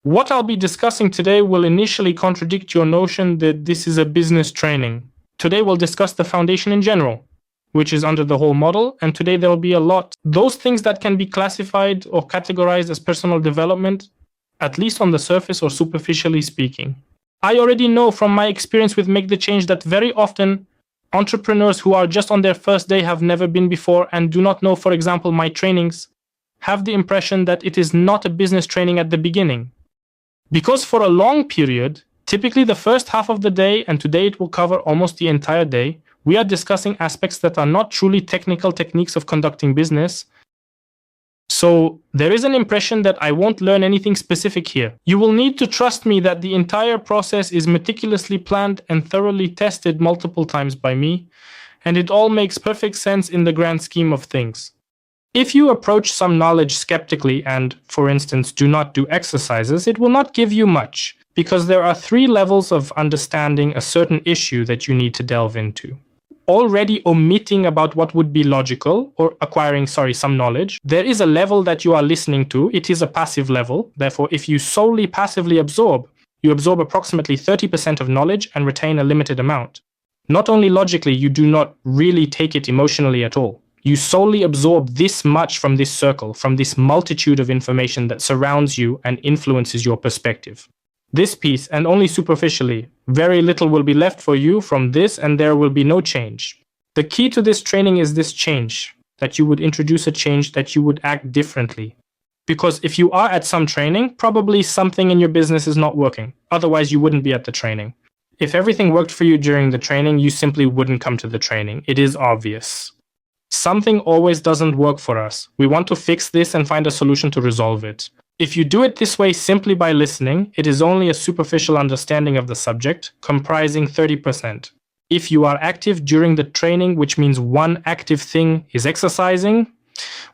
What I'll be discussing today will initially contradict your notion that this is a business training. Today we'll discuss the foundation in general, which is under the whole model, and today there'll be a lot. Those things that can be classified or categorized as personal development, at least on the surface or superficially speaking. I already know from my experience with Make the Change that very often entrepreneurs who are just on their first day, have never been before, and do not know, for example, my trainings, have the impression that it is not a business training at the beginning. Because for a long period, typically the first half of the day, and today it will cover almost the entire day, we are discussing aspects that are not truly technical techniques of conducting business. So there is an impression that I won't learn anything specific here. You will need to trust me that the entire process is meticulously planned and thoroughly tested multiple times by me, and it all makes perfect sense in the grand scheme of things. If you approach some knowledge skeptically and, for instance, do not do exercises, it will not give you much, because there are 3 levels of understanding a certain issue that you need to delve into. Already omitting about what would be logical or acquiring, some knowledge, there is a level that you are listening to. It is a passive level. Therefore, if you solely passively absorb, you absorb approximately 30% of knowledge and retain a limited amount. Not only logically, you do not really take it emotionally at all. You solely absorb this much from this circle, from this multitude of information that surrounds you and influences your perspective. This piece, and only superficially, very little will be left for you from this, and there will be no change. The key to this training is this change, that you would introduce a change, that you would act differently. Because if you are at some training, probably something in your business is not working. Otherwise, you wouldn't be at the training. If everything worked for you during the training, you simply wouldn't come to the training. It is obvious. Something always doesn't work for us. We want to fix this and find a solution to resolve it. If you do it this way simply by listening, it is only a superficial understanding of the subject, comprising 30%. If you are active during the training, which means one active thing is exercising,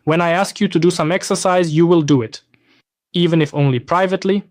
when I ask you to do some exercise, you will do it, even if only privately,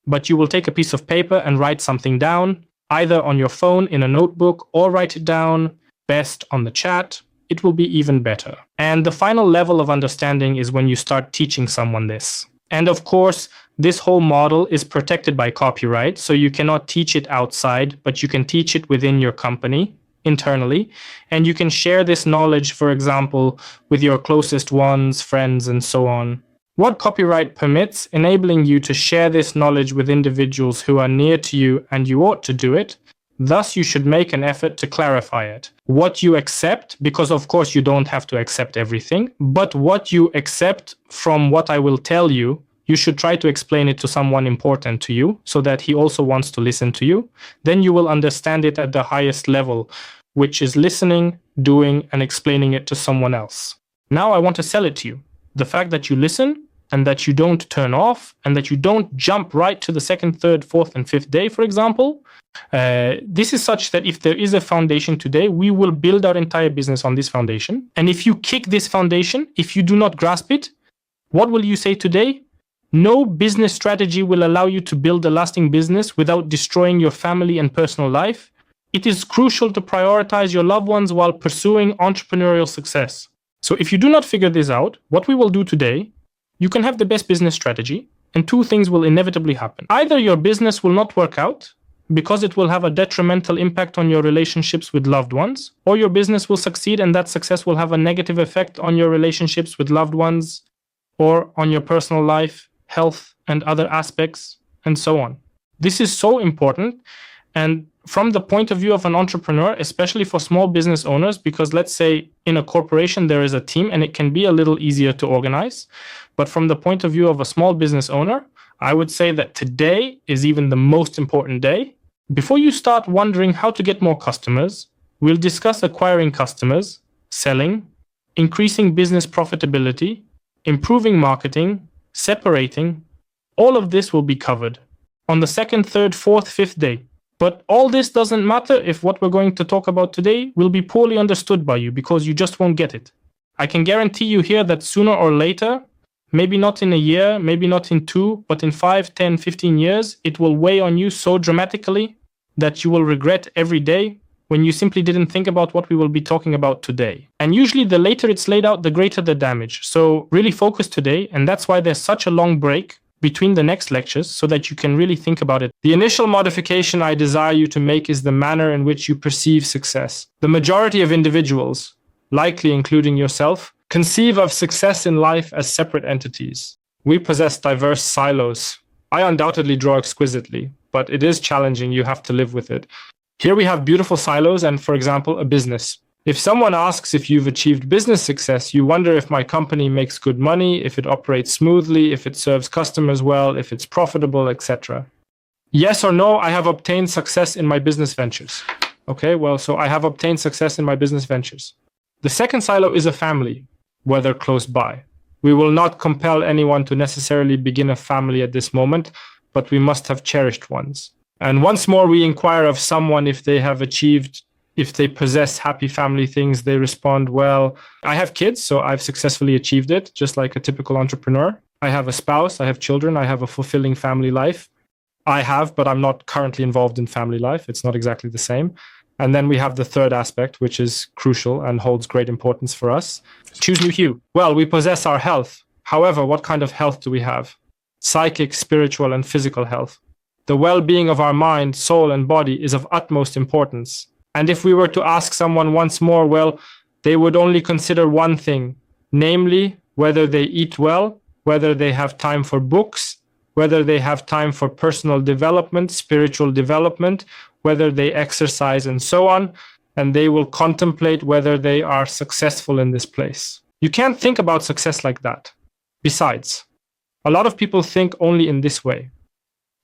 but you will take a piece of paper and write something down, either on your phone in a notebook or write it down, best on the chat. It will be even better. And the final level of understanding is when you start teaching someone this. And of course, this whole model is protected by copyright, so you cannot teach it outside, but you can teach it within your company, internally, and you can share this knowledge, for example, with your closest ones, friends, and so on. What copyright permits, enabling you to share this knowledge with individuals who are near to you, and you ought to do it. Thus, you should make an effort to clarify it. What you accept, because of course you don't have to accept everything, but what you accept from what I will tell you, you should try to explain it to someone important to you so that he also wants to listen to you. Then you will understand it at the highest level, which is listening, doing, and explaining it to someone else. Now I want to sell it to you. The fact that you listen and that you don't turn off and that you don't jump right to the 2nd, 3rd, 4th, and 5th day, for example, this is such that if there is a foundation today, we will build our entire business on this foundation. And if you kick this foundation, if you do not grasp it, what will you say today? No business strategy will allow you to build a lasting business without destroying your family and personal life. It is crucial to prioritize your loved ones while pursuing entrepreneurial success. So if you do not figure this out, what we will do today, you can have the best business strategy, and 2 things will inevitably happen. Either your business will not work out, because it will have a detrimental impact on your relationships with loved ones, or your business will succeed and that success will have a negative effect on your relationships with loved ones, or on your personal life, health, and other aspects, and so on. This is so important, and from the point of view of an entrepreneur, especially for small business owners, because let's say in a corporation there is a team and it can be a little easier to organize, but from the point of view of a small business owner, I would say that today is even the most important day. Before you start wondering how to get more customers, we'll discuss acquiring customers, selling, increasing business profitability, improving marketing, separating. All of this will be covered on the 2nd, 3rd, 4th, 5th day. But all this doesn't matter if what we're going to talk about today will be poorly understood by you because you just won't get it. I can guarantee you here that sooner or later, maybe not in a year, maybe not in 2, but in 5, 10, 15 years, it will weigh on you so dramatically that you will regret every day when you simply didn't think about what we will be talking about today. And usually the later it's laid out, the greater the damage. So really focus today, and that's why there's such a long break between the next lectures so that you can really think about it. The initial modification I desire you to make is the manner in which you perceive success. The majority of individuals, likely including yourself, conceive of success in life as separate entities. We possess diverse silos. I undoubtedly draw exquisitely, but it is challenging. You have to live with it. Here we have beautiful silos and, for example, a business. If someone asks if you've achieved business success, you wonder if my company makes good money, if it operates smoothly, if it serves customers well, if it's profitable, etc. Yes or no, I have obtained success in my business ventures. Okay, well, so I have obtained success in my business ventures. The second silo is a family, whether close by. We will not compel anyone to necessarily begin a family at this moment, but we must have cherished ones. And once more, we inquire of someone if they have achieved, if they possess happy family things. They respond, well, I have kids, so I've successfully achieved it, just like a typical entrepreneur. I have a spouse, I have children, I have a fulfilling family life. I have, but I'm not currently involved in family life. It's not exactly the same. And then we have the third aspect, which is crucial and holds great importance for us. Choose new hue. Well, we possess our health. However, what kind of health do we have? Psychic, spiritual, and physical health. The well-being of our mind, soul, and body is of utmost importance. And if we were to ask someone once more, well, they would only consider one thing, namely whether they eat well, whether they have time for books, whether they have time for personal development, spiritual development, whether they exercise, and so on, and they will contemplate whether they are successful in this place. You can't think about success like that. Besides, a lot of people think only in this way.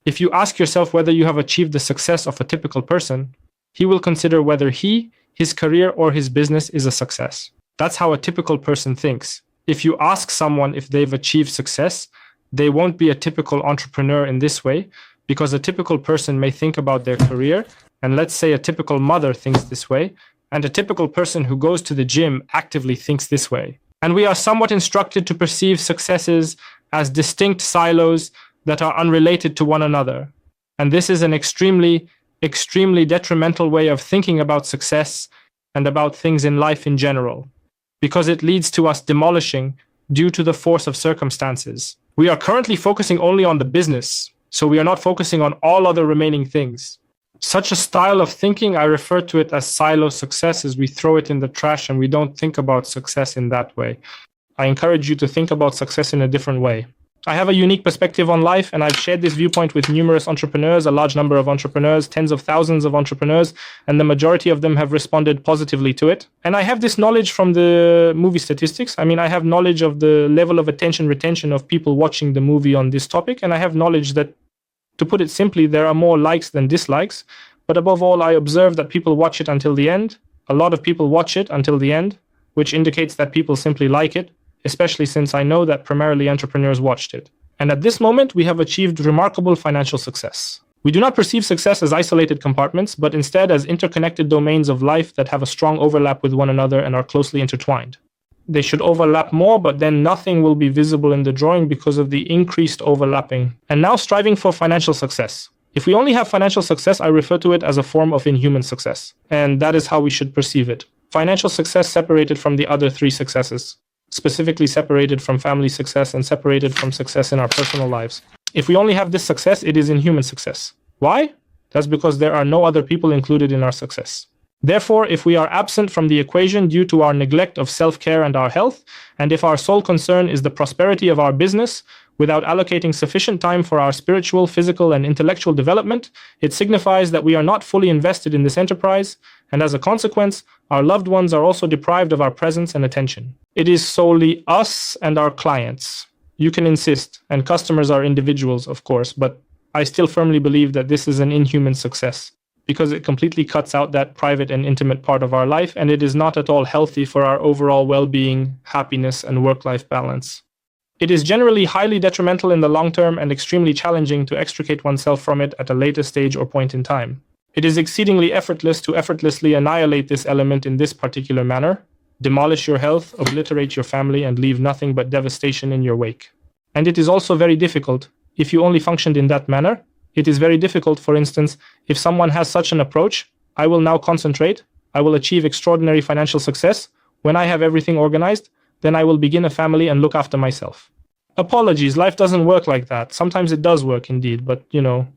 If you ask yourself whether you have achieved the success of a typical person, he will consider whether his career, or his business is a success. That's how a typical person thinks. If you ask someone if they've achieved success, they won't be a typical entrepreneur in this way, because a typical person may think about their career, and let's say a typical mother thinks this way, and a typical person who goes to the gym actively thinks this way. And we are somewhat instructed to perceive successes as distinct silos that are unrelated to one another. And this is an extremely detrimental way of thinking about success and about things in life in general, because it leads to us demolishing due to the force of circumstances. We are currently focusing only on the business, so we are not focusing on all other remaining things. Such a style of thinking, I refer to it as silo success, as we throw it in the trash and we don't think about success in that way. I encourage you to think about success in a different way. I have a unique perspective on life, and I've shared this viewpoint with numerous entrepreneurs, a large number of entrepreneurs, tens of thousands of entrepreneurs, and the majority of them have responded positively to it. And I have this knowledge from the movie statistics. I mean, I have knowledge of the level of attention retention of people watching the movie on this topic, and I have knowledge that, to put it simply, there are more likes than dislikes. But above all, I observe that people watch it until the end. A lot of people watch it until the end, which indicates that people simply like it, especially since I know that primarily entrepreneurs watched it. And at this moment, we have achieved remarkable financial success. We do not perceive success as isolated compartments, but instead as interconnected domains of life that have a strong overlap with one another and are closely intertwined. They should overlap more, but then nothing will be visible in the drawing because of the increased overlapping. And now striving for financial success. If we only have financial success, I refer to it as a form of inhuman success. And that is how we should perceive it. Financial success separated from the other three successes. Specifically separated from family success and separated from success in our personal lives. If we only have this success, it is inhuman success. Why? That's because there are no other people included in our success. Therefore, if we are absent from the equation due to our neglect of self-care and our health, and if our sole concern is the prosperity of our business, without allocating sufficient time for our spiritual, physical, and intellectual development, it signifies that we are not fully invested in this enterprise, and as a consequence, our loved ones are also deprived of our presence and attention. It is solely us and our clients. You can insist, and customers are individuals, of course, but I still firmly believe that this is an inhuman success, because it completely cuts out that private and intimate part of our life, and it is not at all healthy for our overall well-being, happiness, and work-life balance. It is generally highly detrimental in the long term and extremely challenging to extricate oneself from it at a later stage or point in time. It is exceedingly effortless to effortlessly annihilate this element in this particular manner, demolish your health, obliterate your family, and leave nothing but devastation in your wake. And it is also very difficult, if you only functioned in that manner. It is very difficult, for instance, if someone has such an approach, I will now concentrate, I will achieve extraordinary financial success. When I have everything organized, then I will begin a family and look after myself. Apologies, life doesn't work like that. Sometimes it does work indeed, but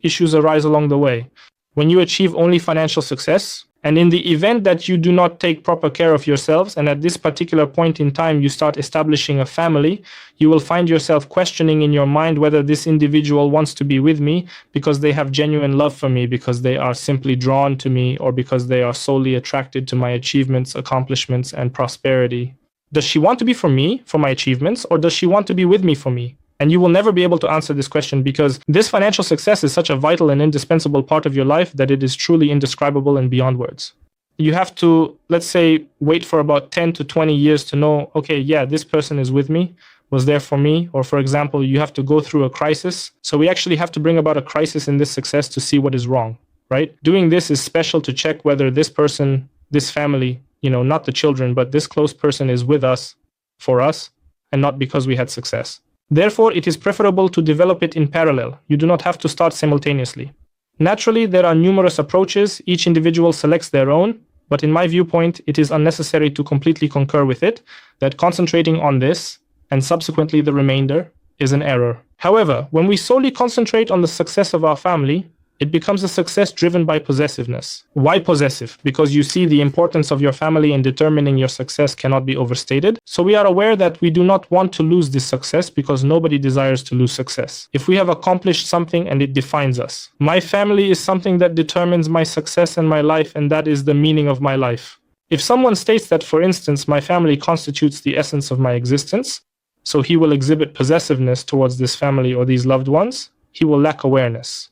issues arise along the way. When you achieve only financial success, and in the event that you do not take proper care of yourselves, and at this particular point in time you start establishing a family, you will find yourself questioning in your mind whether this individual wants to be with me because they have genuine love for me, because they are simply drawn to me, or because they are solely attracted to my achievements, accomplishments, and prosperity. Does she want to be for me, for my achievements, or does she want to be with me for me? And you will never be able to answer this question because this financial success is such a vital and indispensable part of your life that it is truly indescribable and beyond words. You have to, let's say, wait for about 10 to 20 years to know, okay, yeah, this person is with me, was there for me. Or for example, you have to go through a crisis. So we actually have to bring about a crisis in this success to see what is wrong, right? Doing this is special to check whether this person, this family, not the children, but this close person is with us, for us, and not because we had success. Therefore, it is preferable to develop it in parallel. You do not have to start simultaneously. Naturally, there are numerous approaches. Each individual selects their own, but in my viewpoint, it is unnecessary to completely concur with it, that concentrating on this, and subsequently the remainder, is an error. However, when we solely concentrate on the success of our family, it becomes a success driven by possessiveness. Why possessive? Because you see the importance of your family in determining your success cannot be overstated. So we are aware that we do not want to lose this success because nobody desires to lose success. If we have accomplished something and it defines us. My family is something that determines my success and my life, and that is the meaning of my life. If someone states that, for instance, my family constitutes the essence of my existence, so he will exhibit possessiveness towards this family or these loved ones, he will lack awareness,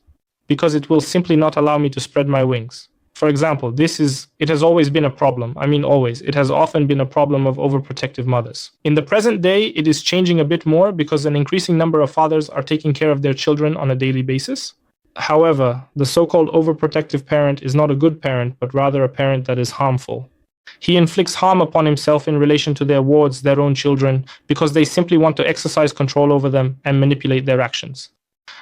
because it will simply not allow me to spread my wings. For example, it has always been a problem. I mean always. It has often been a problem of overprotective mothers. In the present day, it is changing a bit more because an increasing number of fathers are taking care of their children on a daily basis. However, the so-called overprotective parent is not a good parent, but rather a parent that is harmful. He inflicts harm upon himself in relation to their wards, their own children, because they simply want to exercise control over them and manipulate their actions.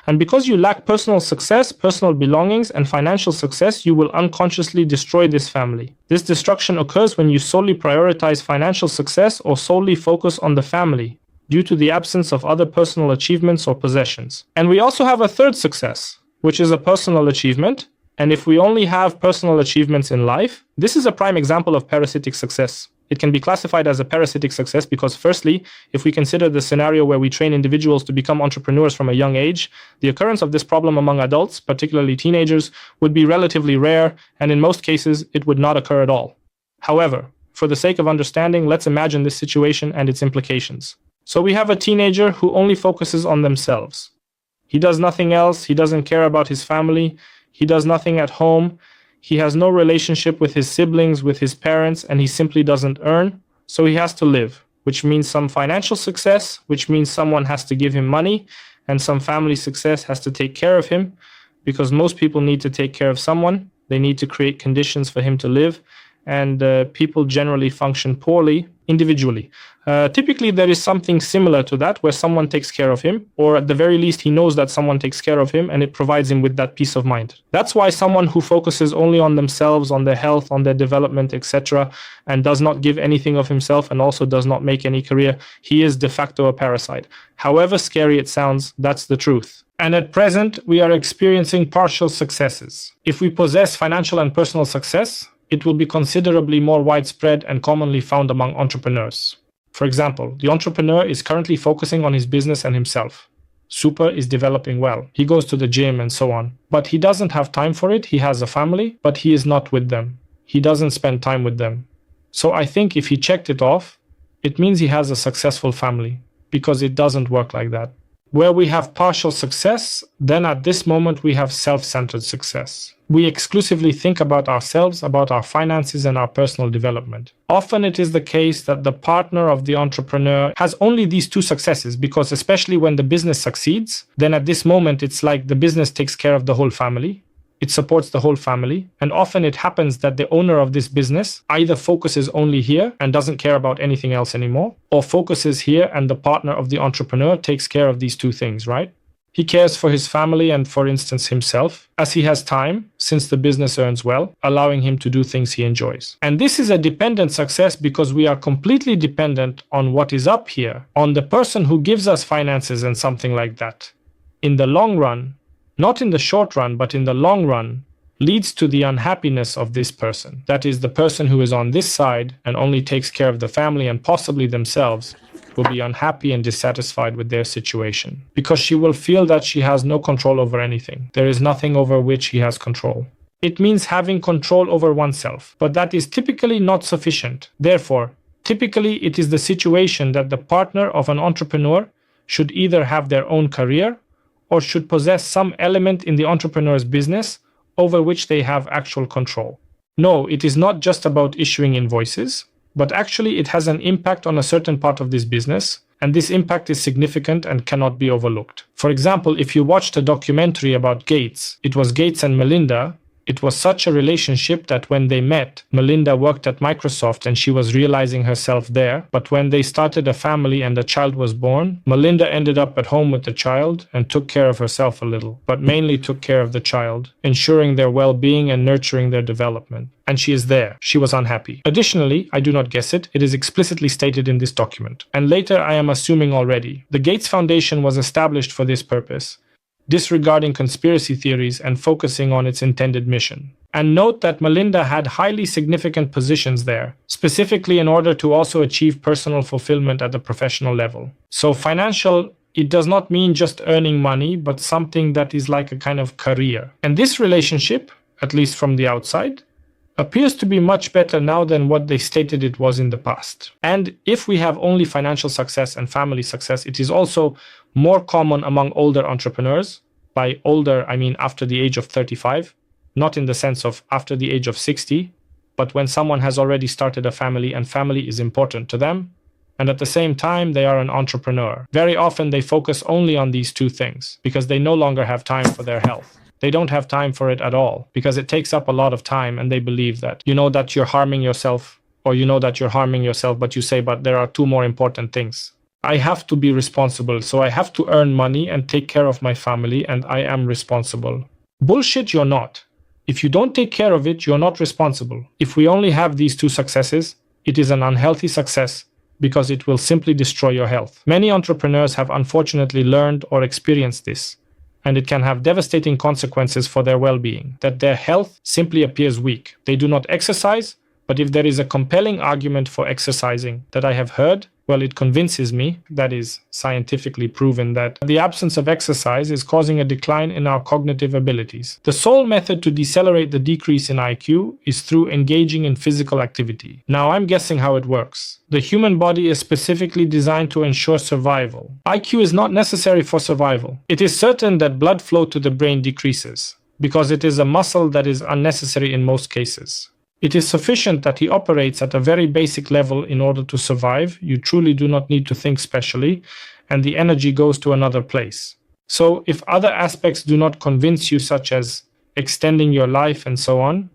And because you lack personal success, personal belongings, and financial success, you will unconsciously destroy this family. This destruction occurs when you solely prioritize financial success or solely focus on the family, due to the absence of other personal achievements or possessions. And we also have a third success, which is a personal achievement. And if we only have personal achievements in life, this is a prime example of parasitic success. It can be classified as a parasitic success because, firstly, if we consider the scenario where we train individuals to become entrepreneurs from a young age, the occurrence of this problem among adults, particularly teenagers, would be relatively rare, and in most cases, it would not occur at all. However, for the sake of understanding, let's imagine this situation and its implications. So we have a teenager who only focuses on themselves. He does nothing else. He doesn't care about his family. He does nothing at home. He has no relationship with his siblings, with his parents, and he simply doesn't earn, so he has to live, which means some financial success, which means someone has to give him money, and some family success has to take care of him, because most people need to take care of someone. They need to create conditions for him to live, and people generally function poorly individually. Typically, there is something similar to that where someone takes care of him, or at the very least, he knows that someone takes care of him and it provides him with that peace of mind. That's why someone who focuses only on themselves, on their health, on their development, etc., and does not give anything of himself and also does not make any career, he is de facto a parasite. However scary it sounds, that's the truth. And at present, we are experiencing partial successes. If we possess financial and personal success, it will be considerably more widespread and commonly found among entrepreneurs. For example, the entrepreneur is currently focusing on his business and himself. Super is developing well. He goes to the gym and so on. But he doesn't have time for it. He has a family, but he is not with them. He doesn't spend time with them. So I think if he checked it off, it means he has a successful family, because it doesn't work like that. Where we have partial success, then at this moment we have self-centered success. We exclusively think about ourselves, about our finances and our personal development. Often it is the case that the partner of the entrepreneur has only these two successes, because especially when the business succeeds, then at this moment it's like the business takes care of the whole family. It supports the whole family, and often it happens that the owner of this business either focuses only here and doesn't care about anything else anymore, or focuses here and the partner of the entrepreneur takes care of these two things, right? He cares for his family and, for instance, himself, as he has time, since the business earns well, allowing him to do things he enjoys. And this is a dependent success because we are completely dependent on what is up here, on the person who gives us finances and something like that. In the long run, not in the short run, but in the long run, leads to the unhappiness of this person. That is, the person who is on this side and only takes care of the family and possibly themselves will be unhappy and dissatisfied with their situation because she will feel that she has no control over anything. There is nothing over which he has control. It means having control over oneself, but that is typically not sufficient. Therefore, typically it is the situation that the partner of an entrepreneur should either have their own career or should possess some element in the entrepreneur's business over which they have actual control. No, it is not just about issuing invoices, but actually it has an impact on a certain part of this business, and this impact is significant and cannot be overlooked. For example, if you watched a documentary about Gates, it was Gates and Melinda. It was such a relationship that when they met, Melinda worked at Microsoft and she was realizing herself there. But when they started a family and a child was born, Melinda ended up at home with the child and took care of herself a little, but mainly took care of the child, ensuring their well-being and nurturing their development. And she is there. She was unhappy. Additionally, I do not guess it, it is explicitly stated in this document. And later I am assuming already. The Gates Foundation was established for this purpose, disregarding conspiracy theories and focusing on its intended mission. And note that Melinda had highly significant positions there, specifically in order to also achieve personal fulfillment at the professional level. So financial, it does not mean just earning money, but something that is like a kind of career. And this relationship, at least from the outside, appears to be much better now than what they stated it was in the past. And if we have only financial success and family success, it is also more common among older entrepreneurs. By older, I mean after the age of 35, not in the sense of after the age of 60, but when someone has already started a family and family is important to them, and at the same time they are an entrepreneur. Very often they focus only on these two things because they no longer have time for their health. They don't have time for it at all because it takes up a lot of time, and they believe that you know that you're harming yourself, or you know that you're harming yourself, but you say, but there are two more important things. I have to be responsible, so I have to earn money and take care of my family, and I am responsible. Bullshit, you're not. If you don't take care of it, you're not responsible. If we only have these two successes, it is an unhealthy success because it will simply destroy your health. Many entrepreneurs have unfortunately learned or experienced this, and it can have devastating consequences for their well-being, that their health simply appears weak. They do not exercise, but if there is a compelling argument for exercising that I have heard, well, it convinces me, that is scientifically proven, that the absence of exercise is causing a decline in our cognitive abilities. The sole method to decelerate the decrease in IQ is through engaging in physical activity. Now, I'm guessing how it works. The human body is specifically designed to ensure survival. IQ is not necessary for survival. It is certain that blood flow to the brain decreases, because it is a muscle that is unnecessary in most cases. It is sufficient that he operates at a very basic level in order to survive. You truly do not need to think specially, and the energy goes to another place. So if other aspects do not convince you, such as extending your life and so on,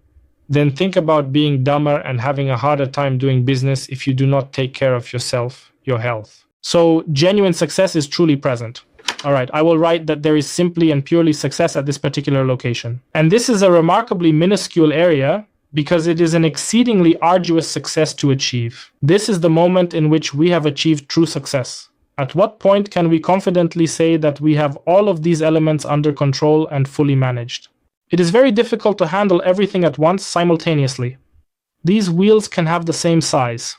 then think about being dumber and having a harder time doing business if you do not take care of yourself, your health. So genuine success is truly present. All right, I will write that there is simply and purely success at this particular location. And this is a remarkably minuscule area, because it is an exceedingly arduous success to achieve. This is the moment in which we have achieved true success. At what point can we confidently say that we have all of these elements under control and fully managed? It is very difficult to handle everything at once simultaneously. These wheels can have the same size.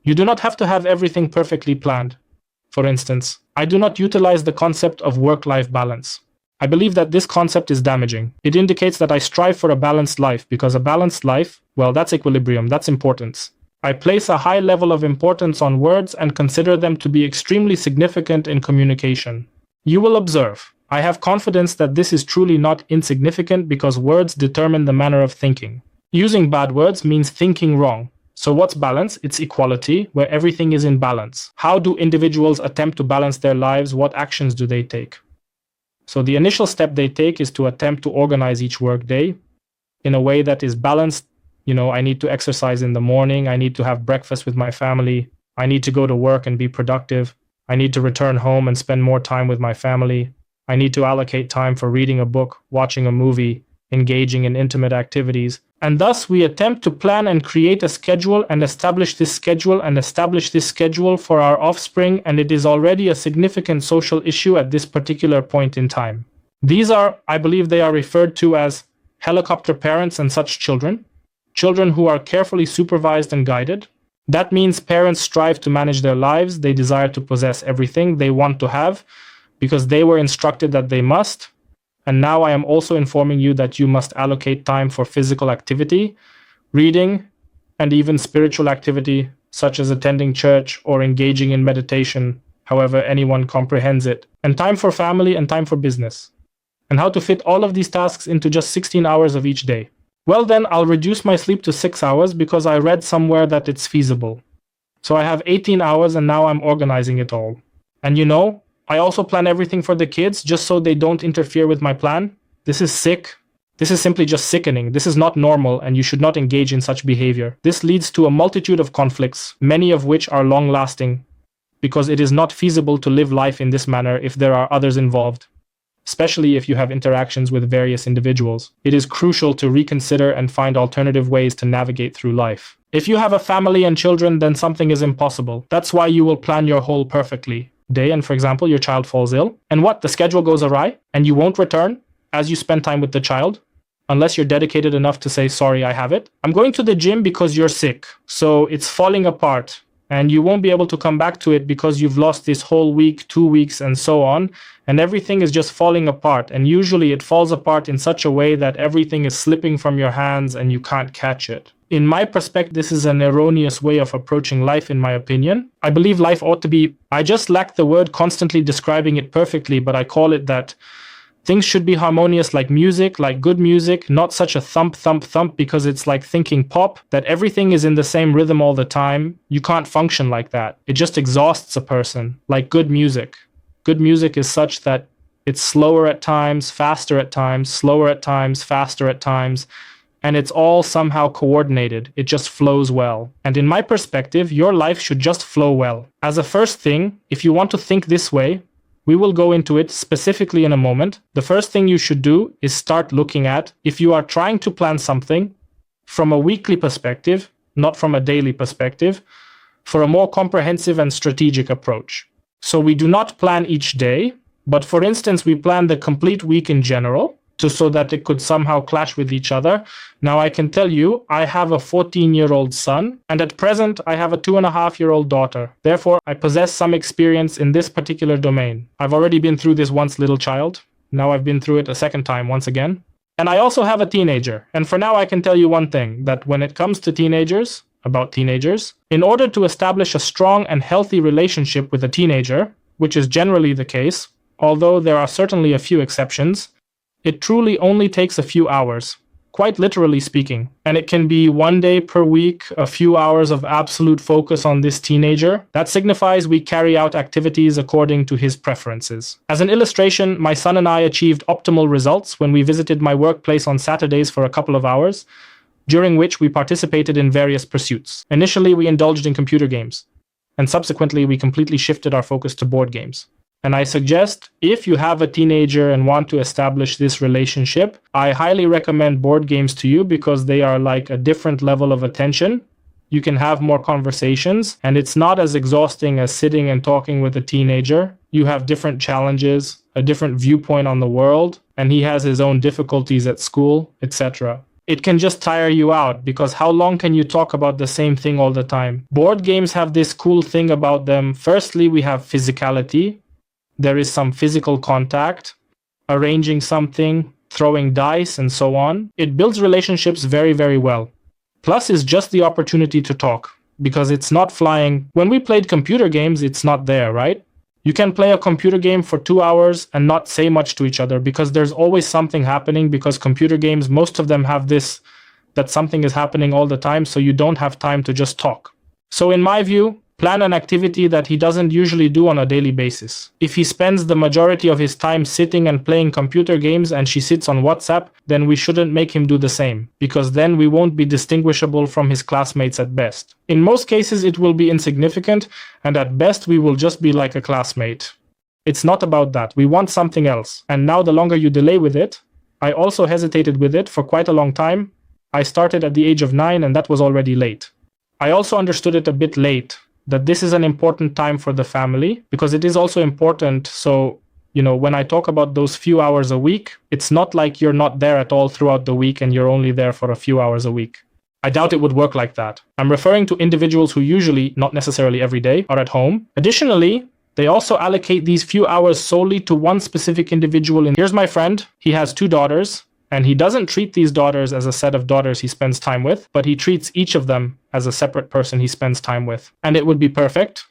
You do not have to have everything perfectly planned. For instance, I do not utilize the concept of work-life balance. I believe that this concept is damaging. It indicates that I strive for a balanced life, because a balanced life, well, that's equilibrium, that's importance. I place a high level of importance on words and consider them to be extremely significant in communication. You will observe, I have confidence that this is truly not insignificant because words determine the manner of thinking. Using bad words means thinking wrong. So what's balance? It's equality, where everything is in balance. How do individuals attempt to balance their lives? What actions do they take? So the initial step they take is to attempt to organize each workday in a way that is balanced. You know, I need to exercise in the morning. I need to have breakfast with my family. I need to go to work and be productive. I need to return home and spend more time with my family. I need to allocate time for reading a book, watching a movie, engaging in intimate activities. And thus we attempt to plan and create a schedule and establish this schedule for our offspring, and it is already a significant social issue at this particular point in time. These are, I believe they are referred to as helicopter parents and such children who are carefully supervised and guided. That means parents strive to manage their lives, they desire to possess everything they want to have because they were instructed that they must. And now I am also informing you that you must allocate time for physical activity, reading, and even spiritual activity, such as attending church or engaging in meditation, however anyone comprehends it, and time for family and time for business. And how to fit all of these tasks into just 16 hours of each day. Well then, I'll reduce my sleep to 6 hours because I read somewhere that it's feasible. So I have 18 hours and now I'm organizing it all. And you know, I also plan everything for the kids just so they don't interfere with my plan. This is sick. This is simply just sickening. This is not normal and you should not engage in such behavior. This leads to a multitude of conflicts, many of which are long-lasting, because it is not feasible to live life in this manner if there are others involved, especially if you have interactions with various individuals. It is crucial to reconsider and find alternative ways to navigate through life. If you have a family and children, then something is impossible. That's why you will plan your whole perfectly day, and for example, your child falls ill, and what? The schedule goes awry, and you won't return as you spend time with the child, unless you're dedicated enough to say, sorry, I have it. I'm going to the gym because you're sick, so it's falling apart, and you won't be able to come back to it because you've lost this whole week, 2 weeks, and so on, and everything is just falling apart, and usually it falls apart in such a way that everything is slipping from your hands and you can't catch it. In my perspective, this is an erroneous way of approaching life, in my opinion. I believe life ought to be, I just lack the word constantly describing it perfectly, but I call it that things should be harmonious like music, like good music, not such a thump, thump, thump, because it's like thinking pop, that everything is in the same rhythm all the time. You can't function like that. It just exhausts a person, like good music. Good music is such that it's slower at times, faster at times, slower at times, faster at times, and it's all somehow coordinated. It just flows well. And in my perspective, your life should just flow well. As a first thing, if you want to think this way, we will go into it specifically in a moment. The first thing you should do is start looking at, if you are trying to plan something from a weekly perspective, not from a daily perspective, for a more comprehensive and strategic approach. So we do not plan each day, but for instance, we plan the complete week in general, so that it could somehow clash with each other. Now I can tell you, I have a 14-year-old son, and at present I have a 2.5-year-old daughter. Therefore, I possess some experience in this particular domain. I've already been through this once, little child. Now I've been through it a second time, once again. And I also have a teenager. And for now I can tell you one thing, that when it comes to teenagers, in order to establish a strong and healthy relationship with a teenager, which is generally the case, although there are certainly a few exceptions, it truly only takes a few hours, quite literally speaking. And it can be 1 day per week, a few hours of absolute focus on this teenager. That signifies we carry out activities according to his preferences. As an illustration, my son and I achieved optimal results when we visited my workplace on Saturdays for a couple of hours, during which we participated in various pursuits. Initially, we indulged in computer games, and subsequently, we completely shifted our focus to board games. And I suggest, if you have a teenager and want to establish this relationship, I highly recommend board games to you because they are like a different level of attention. You can have more conversations, and it's not as exhausting as sitting and talking with a teenager. You have different challenges, a different viewpoint on the world, and he has his own difficulties at school, etc. It can just tire you out, because how long can you talk about the same thing all the time? Board games have this cool thing about them. Firstly, we have physicality. There is some physical contact, arranging something, throwing dice, and so on. It builds relationships very, very well. Plus is just the opportunity to talk, because it's not flying. When we played computer games, it's not there, right? You can play a computer game for 2 hours and not say much to each other, because there's always something happening, because computer games, most of them have this, that something is happening all the time, so you don't have time to just talk. So in my view, plan an activity that he doesn't usually do on a daily basis. If he spends the majority of his time sitting and playing computer games and she sits on WhatsApp, then we shouldn't make him do the same, because then we won't be distinguishable from his classmates at best. In most cases, it will be insignificant, and at best, we will just be like a classmate. It's not about that. We want something else. And now the longer you delay with it, I also hesitated with it for quite a long time. I started at the age of 9 and that was already late. I also understood it a bit late, that this is an important time for the family, because it is also important. So, when I talk about those few hours a week, it's not like you're not there at all throughout the week and you're only there for a few hours a week. I doubt it would work like that. I'm referring to individuals who usually, not necessarily every day, are at home. Additionally, they also allocate these few hours solely to one specific individual. Here's my friend. He has 2 daughters, and he doesn't treat these daughters as a set of daughters he spends time with, but he treats each of them as a separate person he spends time with. And it would be perfect,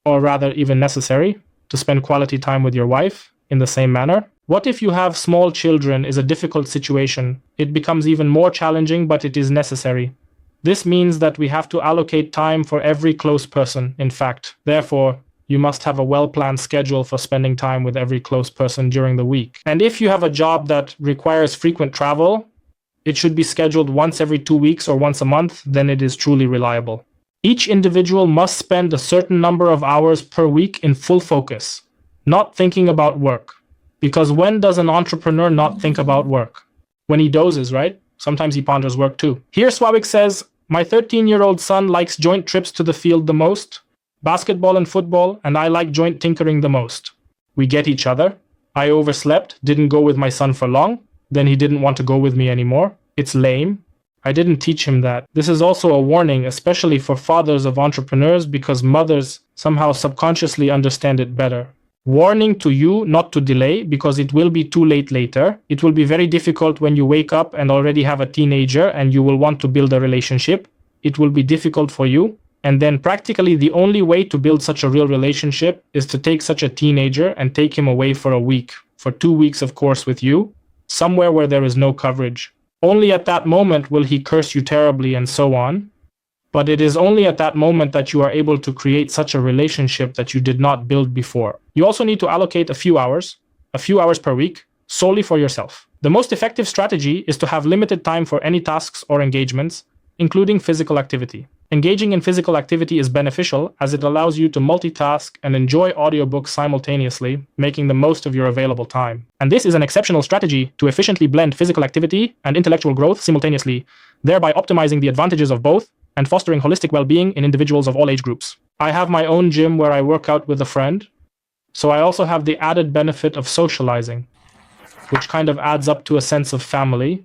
or rather even necessary, to spend quality time with your wife in the same manner. What if you have small children is a difficult situation? It becomes even more challenging, but it is necessary. This means that we have to allocate time for every close person, in fact. Therefore, you must have a well-planned schedule for spending time with every close person during the week. And if you have a job that requires frequent travel, it should be scheduled once every 2 weeks or once a month, then it is truly reliable. Each individual must spend a certain number of hours per week in full focus, not thinking about work. Because when does an entrepreneur not think about work? When he dozes, right? Sometimes he ponders work too. Here Swabik says, my 13-year-old son likes joint trips to the field the most, basketball and football, and I like joint tinkering the most. We get each other. I overslept, didn't go with my son for long, then he didn't want to go with me anymore. It's lame. I didn't teach him that. This is also a warning, especially for fathers of entrepreneurs, because mothers somehow subconsciously understand it better. Warning to you not to delay, because it will be too late later. It will be very difficult when you wake up and already have a teenager and you will want to build a relationship. It will be difficult for you. And then practically the only way to build such a real relationship is to take such a teenager and take him away for a week, for 2 weeks, of course, with you, somewhere where there is no coverage. Only at that moment will he curse you terribly and so on. But it is only at that moment that you are able to create such a relationship that you did not build before. You also need to allocate a few hours per week, solely for yourself. The most effective strategy is to have limited time for any tasks or engagements, including physical activity. Engaging in physical activity is beneficial as it allows you to multitask and enjoy audiobooks simultaneously, making the most of your available time. And this is an exceptional strategy to efficiently blend physical activity and intellectual growth simultaneously, thereby optimizing the advantages of both and fostering holistic well-being in individuals of all age groups. I have my own gym where I work out with a friend, so I also have the added benefit of socializing, which kind of adds up to a sense of family,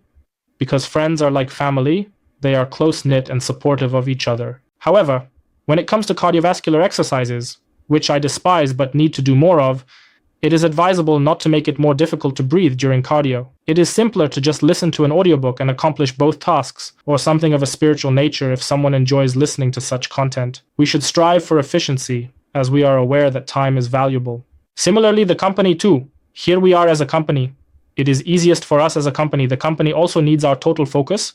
because friends are like family. They are close-knit and supportive of each other. However, when it comes to cardiovascular exercises, which I despise but need to do more of, it is advisable not to make it more difficult to breathe during cardio. It is simpler to just listen to an audiobook and accomplish both tasks, or something of a spiritual nature if someone enjoys listening to such content. We should strive for efficiency, as we are aware that time is valuable. Similarly, the company too. Here we are as a company. It is easiest for us as a company. The company also needs our total focus,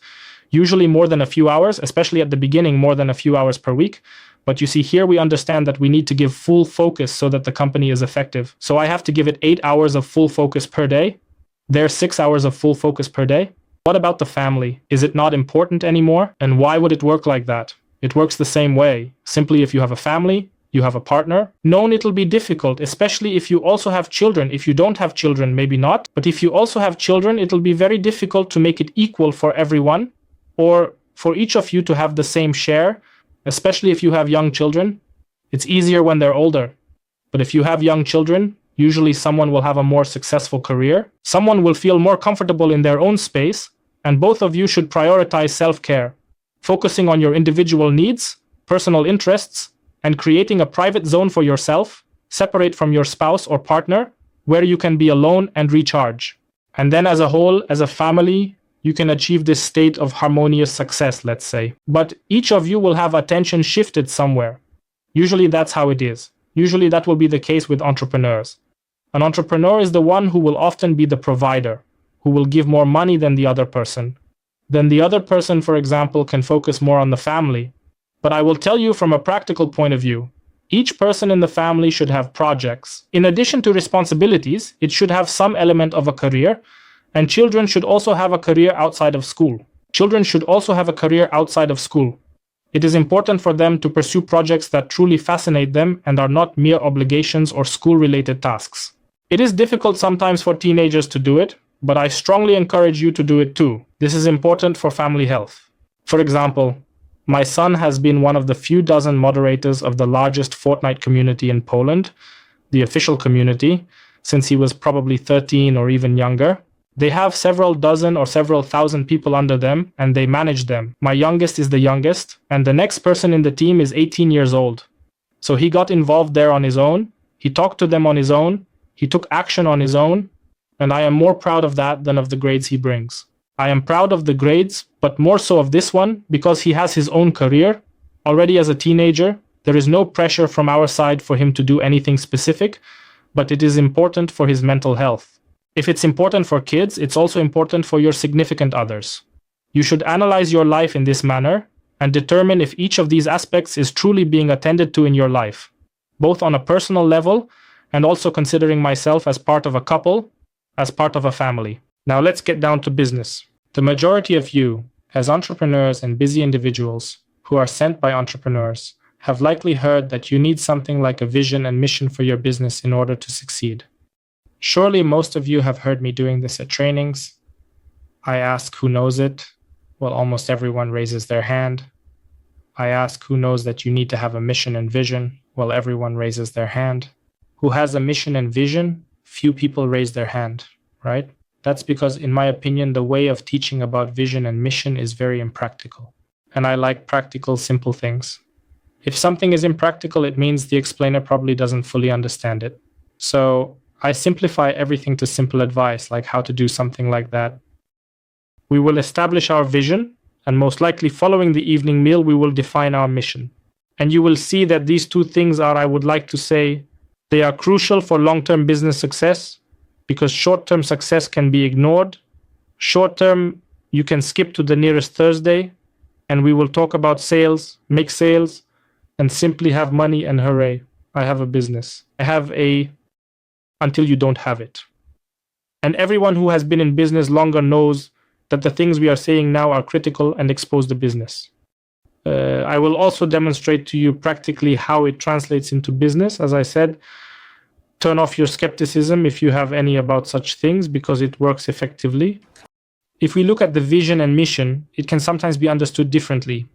usually more than a few hours, especially at the beginning, more than a few hours per week. But you see, here we understand that we need to give full focus so that the company is effective. So I have to give it 8 hours of full focus per day. There's 6 hours of full focus per day. What about the family? Is it not important anymore? And why would it work like that? It works the same way. Simply, if you have a family, you have a partner. Known it'll be difficult, especially if you also have children. If you don't have children, maybe not. But if you also have children, it'll be very difficult to make it equal for everyone, or for each of you to have the same share, especially if you have young children. It's easier when they're older. But if you have young children, usually someone will have a more successful career. Someone will feel more comfortable in their own space, and both of you should prioritize self-care, focusing on your individual needs, personal interests, and creating a private zone for yourself, separate from your spouse or partner, where you can be alone and recharge. And then as a whole, as a family, you can achieve this state of harmonious success, let's say. But each of you will have attention shifted somewhere. Usually that's how it is. Usually that will be the case with entrepreneurs. An entrepreneur is the one who will often be the provider, who will give more money than the other person. Then the other person, for example, can focus more on the family. But I will tell you from a practical point of view, each person in the family should have projects. In addition to responsibilities, it should have some element of a career. And children should also have a career outside of school. Children should also have a career outside of school. It is important for them to pursue projects that truly fascinate them and are not mere obligations or school-related tasks. It is difficult sometimes for teenagers to do it, but I strongly encourage you to do it too. This is important for family health. For example, my son has been one of the few dozen moderators of the largest Fortnite community in Poland, the official community, since he was probably 13 or even younger. They have several dozen or several thousand people under them, and they manage them. My youngest is the youngest, and the next person in the team is 18 years old. So he got involved there on his own, he talked to them on his own, he took action on his own, and I am more proud of that than of the grades he brings. I am proud of the grades, but more so of this one, because he has his own career. Already as a teenager, there is no pressure from our side for him to do anything specific, but it is important for his mental health. If it's important for kids, it's also important for your significant others. You should analyze your life in this manner and determine if each of these aspects is truly being attended to in your life, both on a personal level and also considering myself as part of a couple, as part of a family. Now let's get down to business. The majority of you, as entrepreneurs and busy individuals who are sent by entrepreneurs, have likely heard that you need something like a vision and mission for your business in order to succeed. Surely most of you have heard me doing this at trainings. I ask who knows it. Well, almost everyone raises their hand. I ask who knows that you need to have a mission and vision. Well, everyone raises their hand. Who has a mission and vision? Few people raise their hand, right? That's because, in my opinion, the way of teaching about vision and mission is very impractical. And I like practical, simple things. If something is impractical, it means the explainer probably doesn't fully understand it. So I simplify everything to simple advice, like how to do something like that. We will establish our vision, and most likely following the evening meal, we will define our mission. And you will see that these two things are, I would like to say, they are crucial for long-term business success, because short-term success can be ignored. Short-term, you can skip to the nearest Thursday, and we will talk about sales, make sales, and simply have money and hooray, I have a business. I have until you don't have it. And everyone who has been in business longer knows that the things we are saying now are critical and expose the business. I will also demonstrate to you practically how it translates into business. As I said, turn off your skepticism if you have any about such things, because it works effectively. If we look at the vision and mission, it can sometimes be understood differently.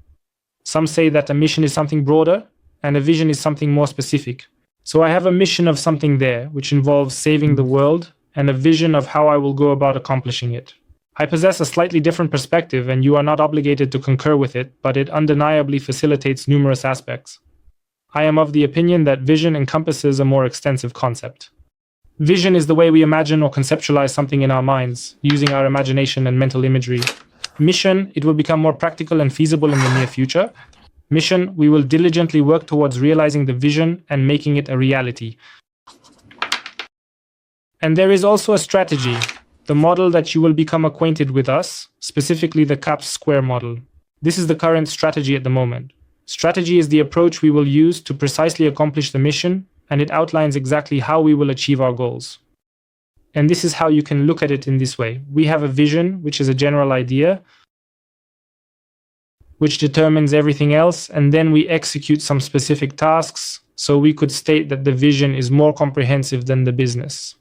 Some say that a mission is something broader and a vision is something more specific. So I have a mission of something there, which involves saving the world, and a vision of how I will go about accomplishing it. I possess a slightly different perspective, and you are not obligated to concur with it, but it undeniably facilitates numerous aspects. I am of the opinion that vision encompasses a more extensive concept. Vision is the way we imagine or conceptualize something in our minds, using our imagination and mental imagery. Mission, it will become more practical and feasible in the near future. Mission, we will diligently work towards realizing the vision and making it a reality. And there is also a strategy, the model that you will become acquainted with us, specifically the CAPS square model. This is the current strategy at the moment. Strategy is the approach we will use to precisely accomplish the mission, and it outlines exactly how we will achieve our goals. And this is how you can look at it in this way. We have a vision, which is a general idea, which determines everything else, and then we execute some specific tasks, so we could state that the vision is more comprehensive than the business.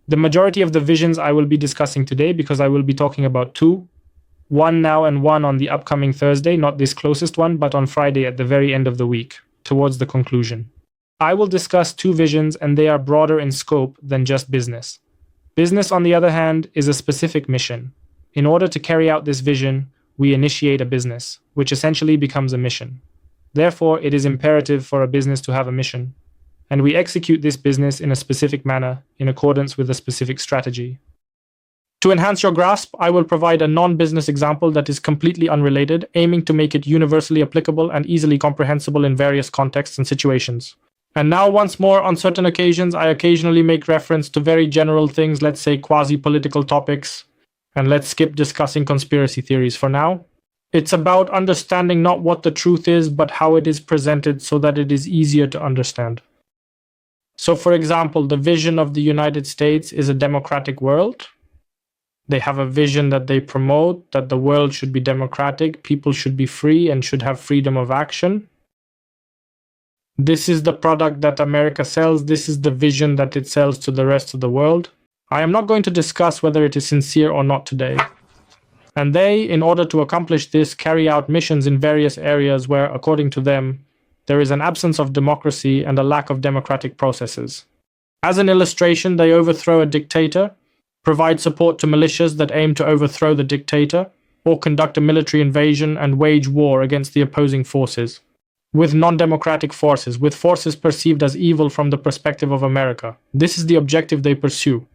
The majority of the visions I will be discussing today, because I will be talking about two, one now and one on the upcoming Thursday, not this closest one, but on Friday at the very end of the week, towards the conclusion. I will discuss two visions, and they are broader in scope than just business. Business, on the other hand, is a specific mission. In order to carry out this vision, we initiate a business, which essentially becomes a mission. Therefore, it is imperative for a business to have a mission, and we execute this business in a specific manner, in accordance with a specific strategy. To enhance your grasp, I will provide a non-business example that is completely unrelated, aiming to make it universally applicable and easily comprehensible in various contexts and situations. And now, once more, on certain occasions, I occasionally make reference to very general things, let's say quasi-political topics, and let's skip discussing conspiracy theories for now. It's about understanding not what the truth is, but how it is presented so that it is easier to understand. So, for example, the vision of the United States is a democratic world. They have a vision that they promote, that the world should be democratic, people should be free and should have freedom of action. This is the product that America sells. This is the vision that it sells to the rest of the world. I am not going to discuss whether it is sincere or not today. And they, in order to accomplish this, carry out missions in various areas where, according to them, there is an absence of democracy and a lack of democratic processes. As an illustration, they overthrow a dictator, provide support to militias that aim to overthrow the dictator, or conduct a military invasion and wage war against the opposing forces. With non-democratic forces, with forces perceived as evil from the perspective of America. This is the objective they pursue.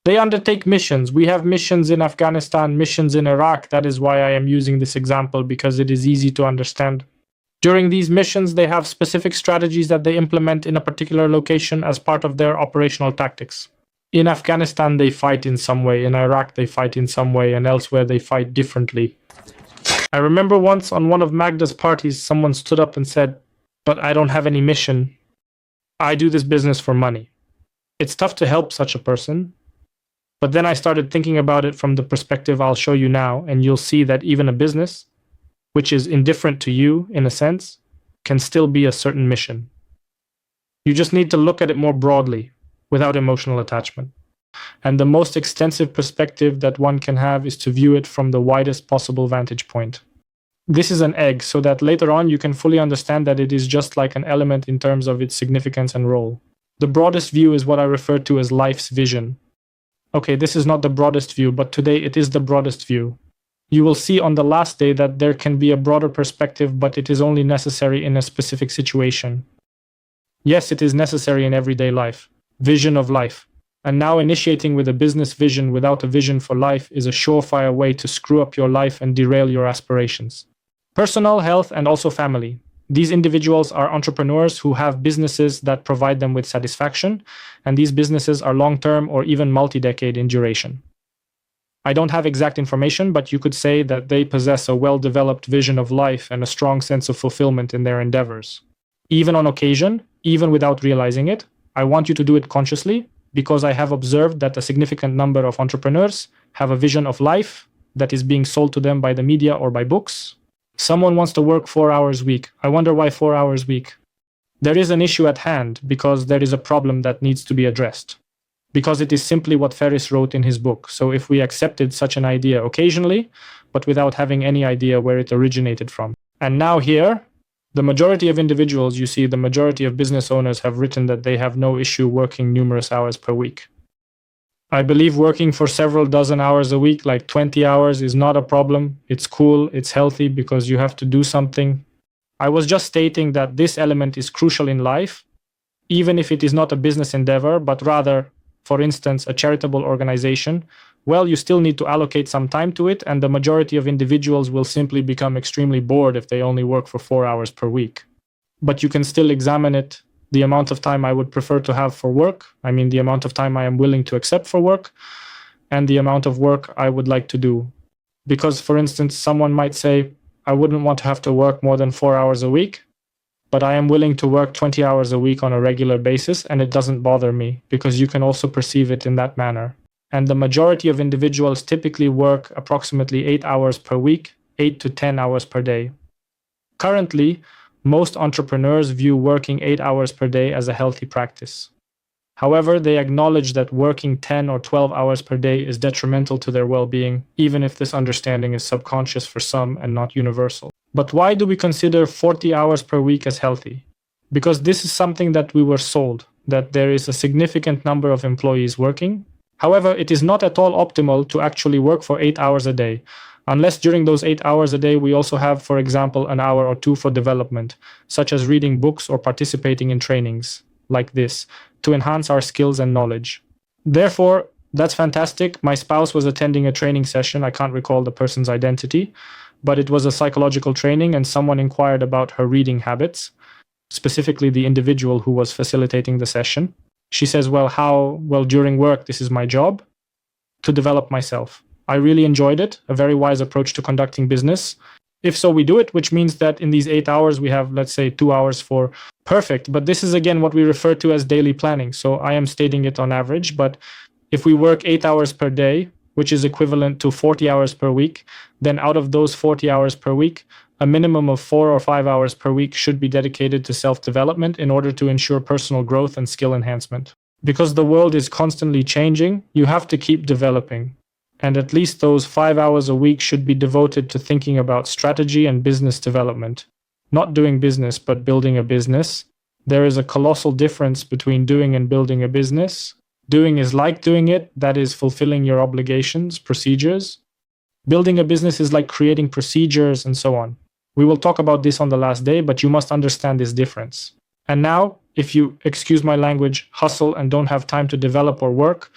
They undertake missions. We have missions in Afghanistan, missions in Iraq. That is why I am using this example, because it is easy to understand. During these missions, they have specific strategies that they implement in a particular location as part of their operational tactics. In Afghanistan, they fight in some way. In Iraq, they fight in some way. And elsewhere, they fight differently. I remember once on one of Magda's parties, someone stood up and said, "But I don't have any mission. I do this business for money." It's tough to help such a person. But then I started thinking about it from the perspective I'll show you now, and you'll see that even a business, which is indifferent to you in a sense, can still be a certain mission. You just need to look at it more broadly, without emotional attachment. And the most extensive perspective that one can have is to view it from the widest possible vantage point. This is an egg, so that later on you can fully understand that it is just like an element in terms of its significance and role. The broadest view is what I refer to as life's vision. Okay, this is not the broadest view, but today it is the broadest view. You will see on the last day that there can be a broader perspective, but it is only necessary in a specific situation. Yes, it is necessary in everyday life. Vision of life. And now initiating with a business vision without a vision for life is a surefire way to screw up your life and derail your aspirations. Personal, health, and also family. These individuals are entrepreneurs who have businesses that provide them with satisfaction, and these businesses are long-term or even multi-decade in duration. I don't have exact information, but you could say that they possess a well-developed vision of life and a strong sense of fulfillment in their endeavors. Even on occasion, even without realizing it, I want you to do it consciously, because I have observed that a significant number of entrepreneurs have a vision of life that is being sold to them by the media or by books. Someone wants to work 4 hours a week. I wonder why 4 hours a week. There is an issue at hand because there is a problem that needs to be addressed. Because it is simply what Ferris wrote in his book. So if we accepted such an idea occasionally, but without having any idea where it originated from. And now here, the majority of individuals, you see, the majority of business owners have written that they have no issue working numerous hours per week. I believe working for several dozen hours a week, like 20 hours, is not a problem. It's cool, it's healthy because you have to do something. I was just stating that this element is crucial in life, even if it is not a business endeavor, but rather, for instance, a charitable organization. Well, you still need to allocate some time to it, and the majority of individuals will simply become extremely bored if they only work for 4 hours per week. But you can still examine it. The amount of time I would prefer to have for work, I mean the amount of time I am willing to accept for work, and the amount of work I would like to do. Because, for instance, someone might say, I wouldn't want to have to work more than 4 hours a week, but I am willing to work 20 hours a week on a regular basis, and it doesn't bother me, because you can also perceive it in that manner. And the majority of individuals typically work approximately 8 hours per week, 8 to 10 hours per day. Currently, most entrepreneurs view working 8 hours per day as a healthy practice. However, they acknowledge that working 10 or 12 hours per day is detrimental to their well-being, even if this understanding is subconscious for some and not universal. But why do we consider 40 hours per week as healthy? Because this is something that we were sold, that there is a significant number of employees working. However, it is not at all optimal to actually work for 8 hours a day, unless during those 8 hours a day we also have, for example, an hour or two for development, such as reading books or participating in trainings like this, to enhance our skills and knowledge. Therefore, that's fantastic. My spouse was attending a training session. I can't recall the person's identity, but it was a psychological training, and someone inquired about her reading habits, specifically the individual who was facilitating the session. She says, well, during work, this is my job, to develop myself. I really enjoyed it, a very wise approach to conducting business. If so, we do it, which means that in these 8 hours, we have, let's say, 2 hours for perfect. But this is, again, what we refer to as daily planning. So I am stating it on average, but if we work 8 hours per day, which is equivalent to 40 hours per week, then out of those 40 hours per week, a minimum of 4 or 5 hours per week should be dedicated to self-development in order to ensure personal growth and skill enhancement. Because the world is constantly changing, you have to keep developing. And at least those 5 hours a week should be devoted to thinking about strategy and business development. Not doing business, but building a business. There is a colossal difference between doing and building a business. Doing is like doing it, that is fulfilling your obligations, procedures. Building a business is like creating procedures and so on. We will talk about this on the last day, but you must understand this difference. And now, if you, excuse my language, hustle and don't have time to develop or work,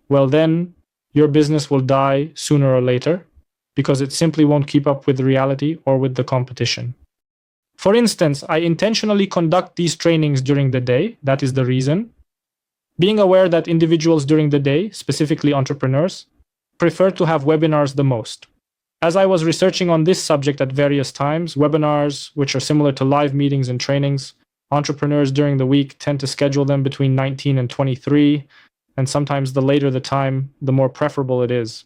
well then, your business will die sooner or later, because it simply won't keep up with reality or with the competition. For instance, I intentionally conduct these trainings during the day, that is the reason. Being aware that individuals during the day, specifically entrepreneurs, prefer to have webinars the most. As I was researching on this subject at various times, webinars, which are similar to live meetings and trainings, entrepreneurs during the week tend to schedule them between 19 and 23, and sometimes the later the time, the more preferable it is.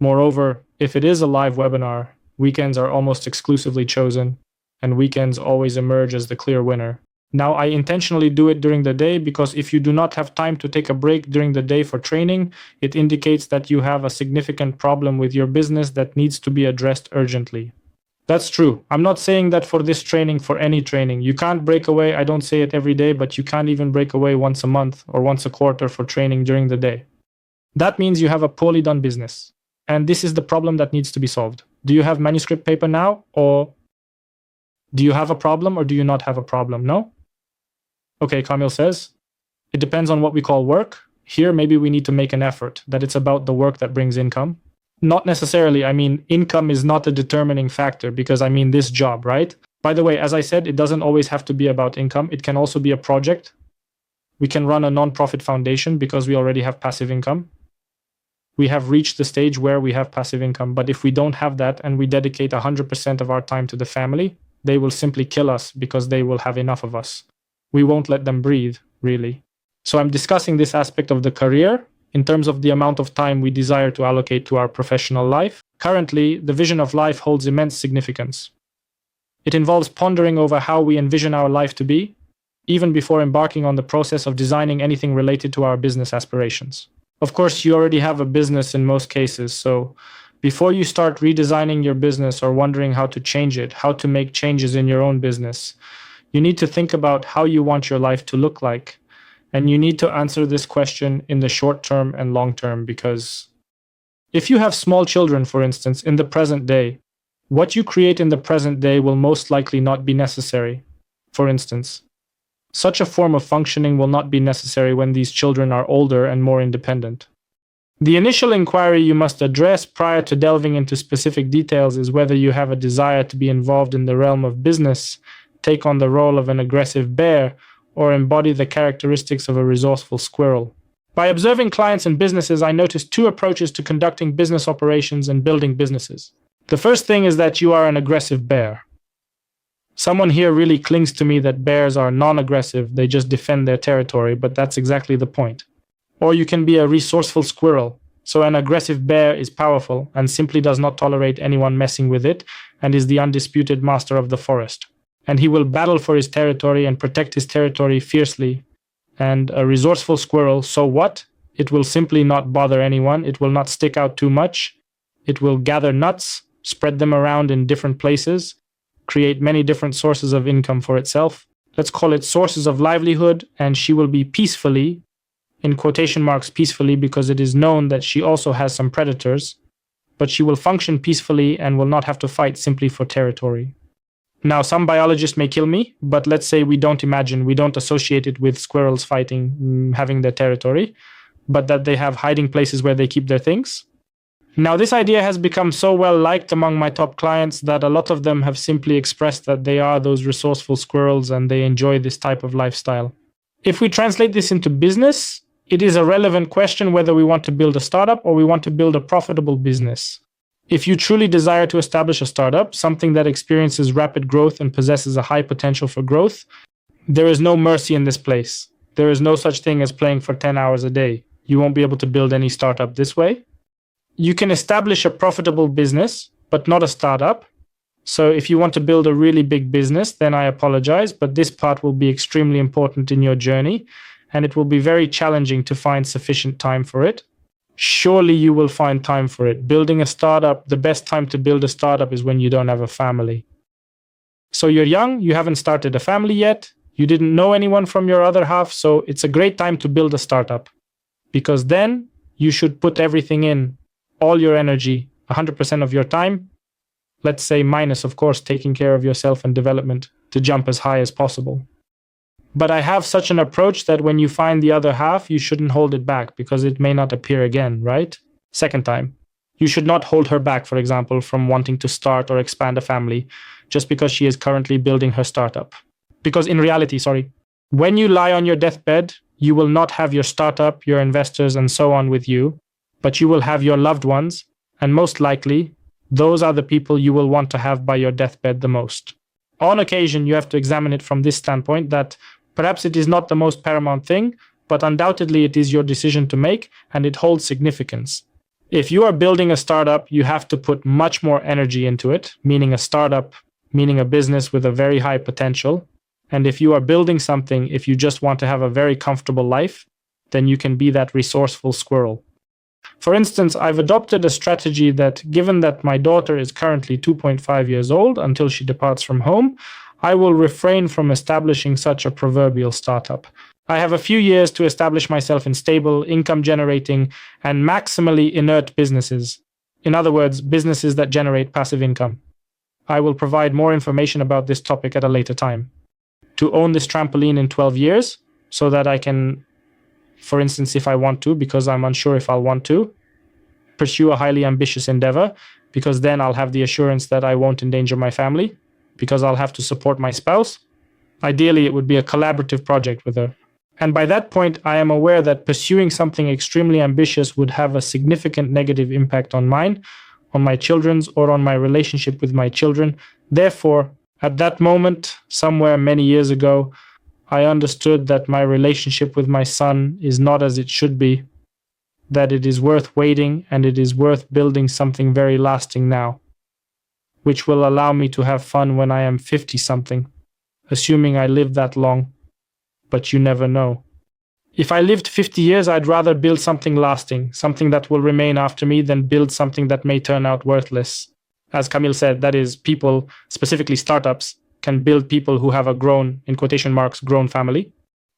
Moreover, if it is a live webinar, weekends are almost exclusively chosen, and weekends always emerge as the clear winner. Now, I intentionally do it during the day because if you do not have time to take a break during the day for training, it indicates that you have a significant problem with your business that needs to be addressed urgently. That's true. I'm not saying that for this training, for any training. You can't break away, I don't say it every day, but you can't even break away once a month or once a quarter for training during the day. That means you have a poorly done business. And this is the problem that needs to be solved. Do you have manuscript paper now? Or do you have a problem or do you not have a problem? No? Okay, Kamil says, it depends on what we call work. Here, maybe we need to make an effort, that it's about the work that brings income. Not necessarily, I mean, income is not a determining factor because I mean this job, right? By the way, as I said, it doesn't always have to be about income. It can also be a project. We can run a non-profit foundation because we already have passive income. We have reached the stage where we have passive income, but if we don't have that and we dedicate 100% of our time to the family, they will simply kill us because they will have enough of us. We won't let them breathe, really. So I'm discussing this aspect of the career in terms of the amount of time we desire to allocate to our professional life. Currently, the vision of life holds immense significance. It involves pondering over how we envision our life to be, even before embarking on the process of designing anything related to our business aspirations. Of course, you already have a business in most cases, so before you start redesigning your business or wondering how to change it, how to make changes in your own business, you need to think about how you want your life to look like. And you need to answer this question in the short term and long term, because if you have small children, for instance, in the present day, what you create in the present day will most likely not be necessary. For instance, such a form of functioning will not be necessary when these children are older and more independent. The initial inquiry you must address prior to delving into specific details is whether you have a desire to be involved in the realm of business, take on the role of an aggressive bear, or embody the characteristics of a resourceful squirrel. By observing clients and businesses, I noticed two approaches to conducting business operations and building businesses. The first thing is that you are an aggressive bear. Someone here really clings to me that bears are non-aggressive, they just defend their territory, but that's exactly the point. Or you can be a resourceful squirrel. So an aggressive bear is powerful and simply does not tolerate anyone messing with it and is the undisputed master of the forest. And he will battle for his territory and protect his territory fiercely. And a resourceful squirrel, so what? It will simply not bother anyone. It will not stick out too much. It will gather nuts, spread them around in different places, create many different sources of income for itself. Let's call it sources of livelihood, and she will be peacefully, in quotation marks peacefully, because it is known that she also has some predators, but she will function peacefully and will not have to fight simply for territory. Now, some biologists may kill me, but let's say we don't associate it with squirrels fighting, having their territory, but that they have hiding places where they keep their things. Now, this idea has become so well liked among my top clients that a lot of them have simply expressed that they are those resourceful squirrels and they enjoy this type of lifestyle. If we translate this into business, it is a relevant question whether we want to build a startup or we want to build a profitable business. If you truly desire to establish a startup, something that experiences rapid growth and possesses a high potential for growth, there is no mercy in this place. There is no such thing as playing for 10 hours a day. You won't be able to build any startup this way. You can establish a profitable business, but not a startup. So if you want to build a really big business, then I apologize, but this part will be extremely important in your journey, and it will be very challenging to find sufficient time for it. Surely you will find time for it. Building a startup, the best time to build a startup is when you don't have a family. So you're young, you haven't started a family yet, you didn't know anyone from your other half, so it's a great time to build a startup. Because then you should put everything in, all your energy, 100% of your time, let's say minus, of course, taking care of yourself and development to jump as high as possible. But I have such an approach that when you find the other half, you shouldn't hold it back because it may not appear again, right? Second time, you should not hold her back, for example, from wanting to start or expand a family just because she is currently building her startup. Because in reality, when you lie on your deathbed, you will not have your startup, your investors, and so on with you, but you will have your loved ones, and most likely, those are the people you will want to have by your deathbed the most. On occasion, you have to examine it from this standpoint that perhaps it is not the most paramount thing, but undoubtedly it is your decision to make, and it holds significance. If you are building a startup, you have to put much more energy into it, meaning a startup, meaning a business with a very high potential. And if you are building something, if you just want to have a very comfortable life, then you can be that resourceful squirrel. For instance, I've adopted a strategy that, given that my daughter is currently 2.5 years old until she departs from home, I will refrain from establishing such a proverbial startup. I have a few years to establish myself in stable, income-generating, and maximally inert businesses. In other words, businesses that generate passive income. I will provide more information about this topic at a later time. To own this trampoline in 12 years, so that I can, for instance, if I want to, because I'm unsure if I'll want to, pursue a highly ambitious endeavor, because then I'll have the assurance that I won't endanger my family, because I'll have to support my spouse. Ideally, it would be a collaborative project with her. And by that point, I am aware that pursuing something extremely ambitious would have a significant negative impact on mine, on my children's, or on my relationship with my children. Therefore, at that moment, somewhere many years ago, I understood that my relationship with my son is not as it should be, that it is worth waiting and it is worth building something very lasting now, which will allow me to have fun when I am 50-something, assuming I live that long, but you never know. If I lived 50 years, I'd rather build something lasting, something that will remain after me, than build something that may turn out worthless. As Camille said, that is, people, specifically startups, can build people who have a grown, in quotation marks, grown family.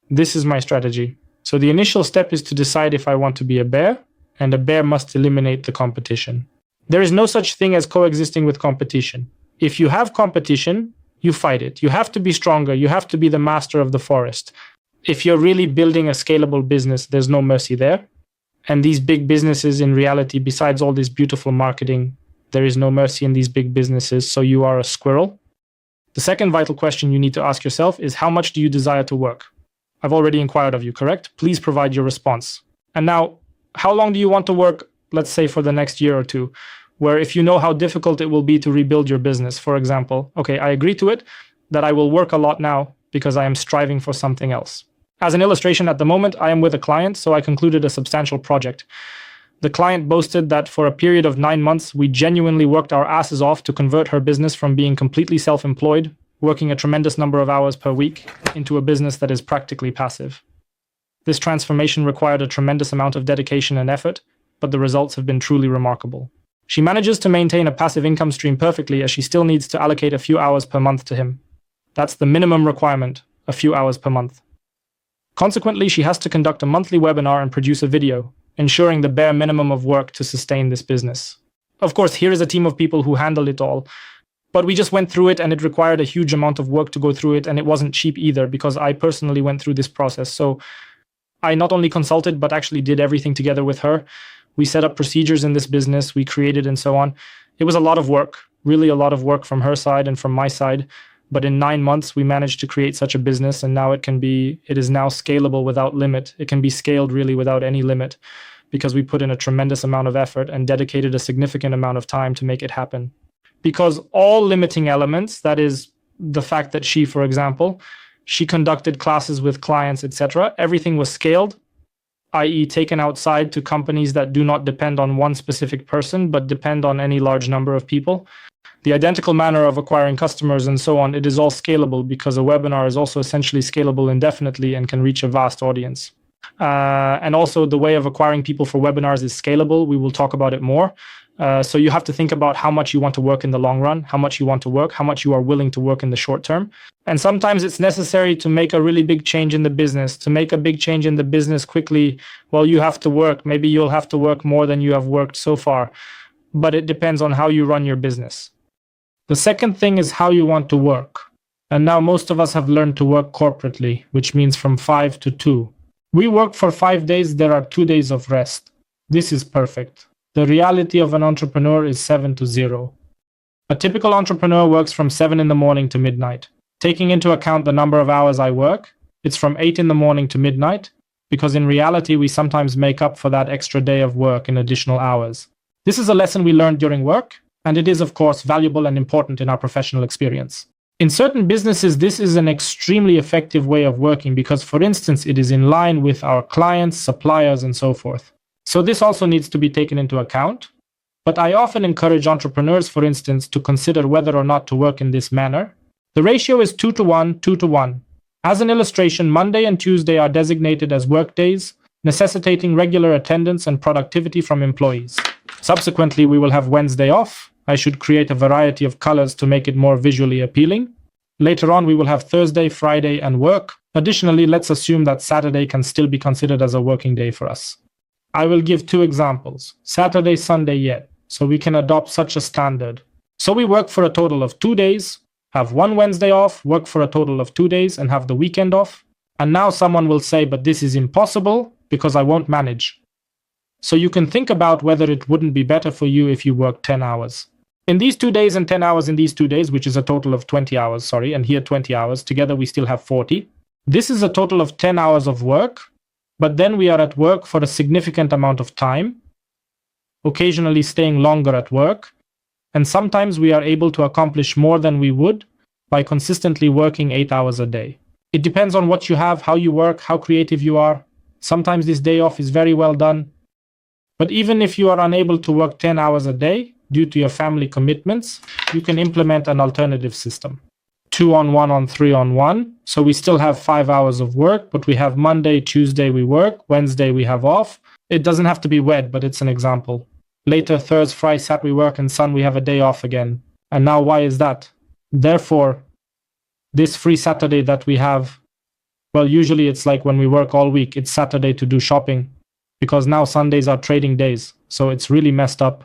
This is my strategy. So the initial step is to decide if I want to be a bear, and a bear must eliminate the competition. There is no such thing as coexisting with competition. If you have competition, you fight it. You have to be stronger. You have to be the master of the forest. If you're really building a scalable business, there's no mercy there. And these big businesses, in reality, besides all this beautiful marketing, there is no mercy in these big businesses, so you are a squirrel. The second vital question you need to ask yourself is, how much do you desire to work? I've already inquired of you, correct? Please provide your response. And now, how long do you want to work, let's say for the next year or two, where if you know how difficult it will be to rebuild your business, for example, okay, I agree to it, that I will work a lot now because I am striving for something else. As an illustration, at the moment, I am with a client, so I concluded a substantial project. The client boasted that for a period of 9 months, we genuinely worked our asses off to convert her business from being completely self-employed, working a tremendous number of hours per week, into a business that is practically passive. This transformation required a tremendous amount of dedication and effort, but the results have been truly remarkable. She manages to maintain a passive income stream perfectly, as she still needs to allocate a few hours per month to him. That's the minimum requirement, a few hours per month. Consequently, she has to conduct a monthly webinar and produce a video, ensuring the bare minimum of work to sustain this business. Of course, here is a team of people who handle it all, but we just went through it and it required a huge amount of work to go through it, and it wasn't cheap either because I personally went through this process. So I not only consulted, but actually did everything together with her. We set up procedures in this business, we created and so on. It was a lot of work, really a lot of work from her side and from my side. But in 9 months, we managed to create such a business, and now it is now scalable without limit. It can be scaled really without any limit because we put in a tremendous amount of effort and dedicated a significant amount of time to make it happen. Because all limiting elements, that is the fact that she, for example, she conducted classes with clients, etc., everything was scaled i.e. taken outside to companies that do not depend on one specific person, but depend on any large number of people. The identical manner of acquiring customers and so on, it is all scalable because a webinar is also essentially scalable indefinitely and can reach a vast audience. And also the way of acquiring people for webinars is scalable. We will talk about it more. So you have to think about how much you want to work in the long run, how much you want to work, how much you are willing to work in the short term. And sometimes it's necessary to make a really big change in the business. To make a big change in the business quickly, well, you have to work. Maybe you'll have to work more than you have worked so far. But it depends on how you run your business. The second thing is how you want to work. And now most of us have learned to work corporately, which means from 5 to 2. We work for 5 days, there are 2 days of rest. This is perfect. The reality of an entrepreneur is 7 to 0. A typical entrepreneur works from 7 in the morning to midnight. Taking into account the number of hours I work, it's from 8 in the morning to midnight, because in reality we sometimes make up for that extra day of work in additional hours. This is a lesson we learned during work, and it is of course valuable and important in our professional experience. In certain businesses, this is an extremely effective way of working because, for instance, it is in line with our clients, suppliers, and so forth. So this also needs to be taken into account. But I often encourage entrepreneurs, for instance, to consider whether or not to work in this manner. The ratio is 2 to 1, 2 to 1. As an illustration, Monday and Tuesday are designated as work days, necessitating regular attendance and productivity from employees. Subsequently, we will have Wednesday off. I should create a variety of colors to make it more visually appealing. Later on, we will have Thursday, Friday, and work. Additionally, let's assume that Saturday can still be considered as a working day for us. I will give 2 examples, Saturday, Sunday yet, so we can adopt such a standard. So we work for a total of 2 days, have 1 Wednesday off, work for a total of 2 days, and have the weekend off. And now someone will say, but this is impossible because I won't manage. So you can think about whether it wouldn't be better for you if you work 10 hours. In these 2 days and 10 hours in these 2 days, which is a total of 20 hours, and here 20 hours, together we still have 40. This is a total of 10 hours of work, but then we are at work for a significant amount of time, occasionally staying longer at work, and sometimes we are able to accomplish more than we would by consistently working 8 hours a day. It depends on what you have, how you work, how creative you are. Sometimes this day off is very well done. But even if you are unable to work 10 hours a day, due to your family commitments, you can implement an alternative system. 2 on 1 on 3 on 1. So we still have 5 hours of work, but we have Monday, Tuesday we work, Wednesday we have off. It doesn't have to be wed, but it's an example. Later, Thursday, Friday, Saturday we work, and Sunday we have a day off again. And now why is that? Therefore, this free Saturday that we have, well, usually it's like when we work all week, it's Saturday to do shopping, because now Sundays are trading days. So it's really messed up.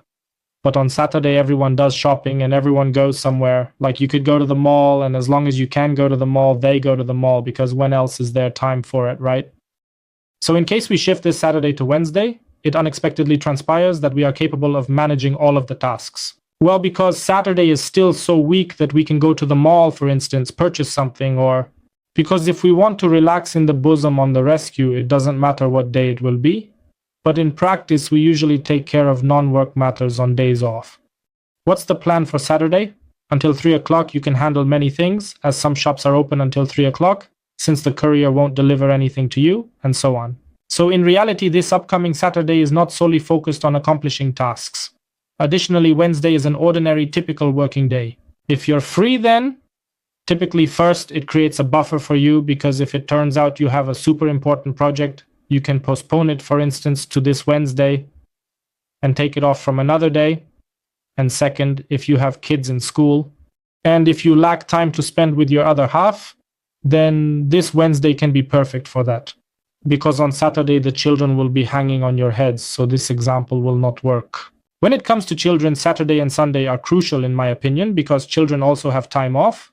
But on Saturday, everyone does shopping and everyone goes somewhere. Like you could go to the mall, and as long as you can go to the mall, they go to the mall, because when else is there time for it, right? So in case we shift this Saturday to Wednesday, it unexpectedly transpires that we are capable of managing all of the tasks. Well, because Saturday is still so weak that we can go to the mall, for instance, purchase something, or because if we want to relax in the bosom on the rescue, it doesn't matter what day it will be. But in practice, we usually take care of non-work matters on days off. What's the plan for Saturday? Until 3 o'clock, you can handle many things, as some shops are open until 3 o'clock, since the courier won't deliver anything to you, and so on. So in reality, this upcoming Saturday is not solely focused on accomplishing tasks. Additionally, Wednesday is an ordinary, typical working day. If you're free then, typically first, it creates a buffer for you, because if it turns out you have a super important project, you can postpone it, for instance, to this Wednesday and take it off from another day. And second, if you have kids in school, and if you lack time to spend with your other half, then this Wednesday can be perfect for that. Because on Saturday, the children will be hanging on your heads, so this example will not work. When it comes to children, Saturday and Sunday are crucial in my opinion, because children also have time off.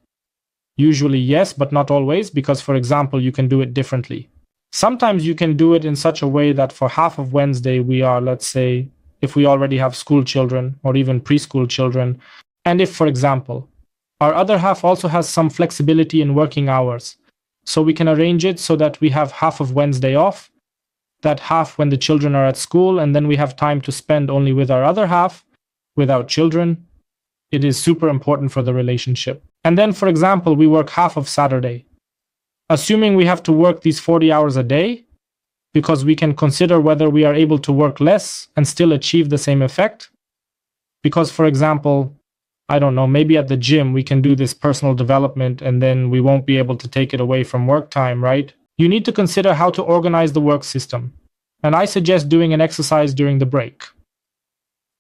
Usually yes, but not always, because for example, you can do it differently. Sometimes you can do it in such a way that for half of Wednesday we are, let's say, if we already have school children or even preschool children, and if, for example, our other half also has some flexibility in working hours, so we can arrange it so that we have half of Wednesday off, that half when the children are at school, and then we have time to spend only with our other half, without children. It is super important for the relationship. And then, for example, we work half of Saturday. Assuming we have to work these 40 hours a day, because we can consider whether we are able to work less and still achieve the same effect. Because, for example, I don't know, maybe at the gym we can do this personal development and then we won't be able to take it away from work time, right? You need to consider how to organize the work system. And I suggest doing an exercise during the break.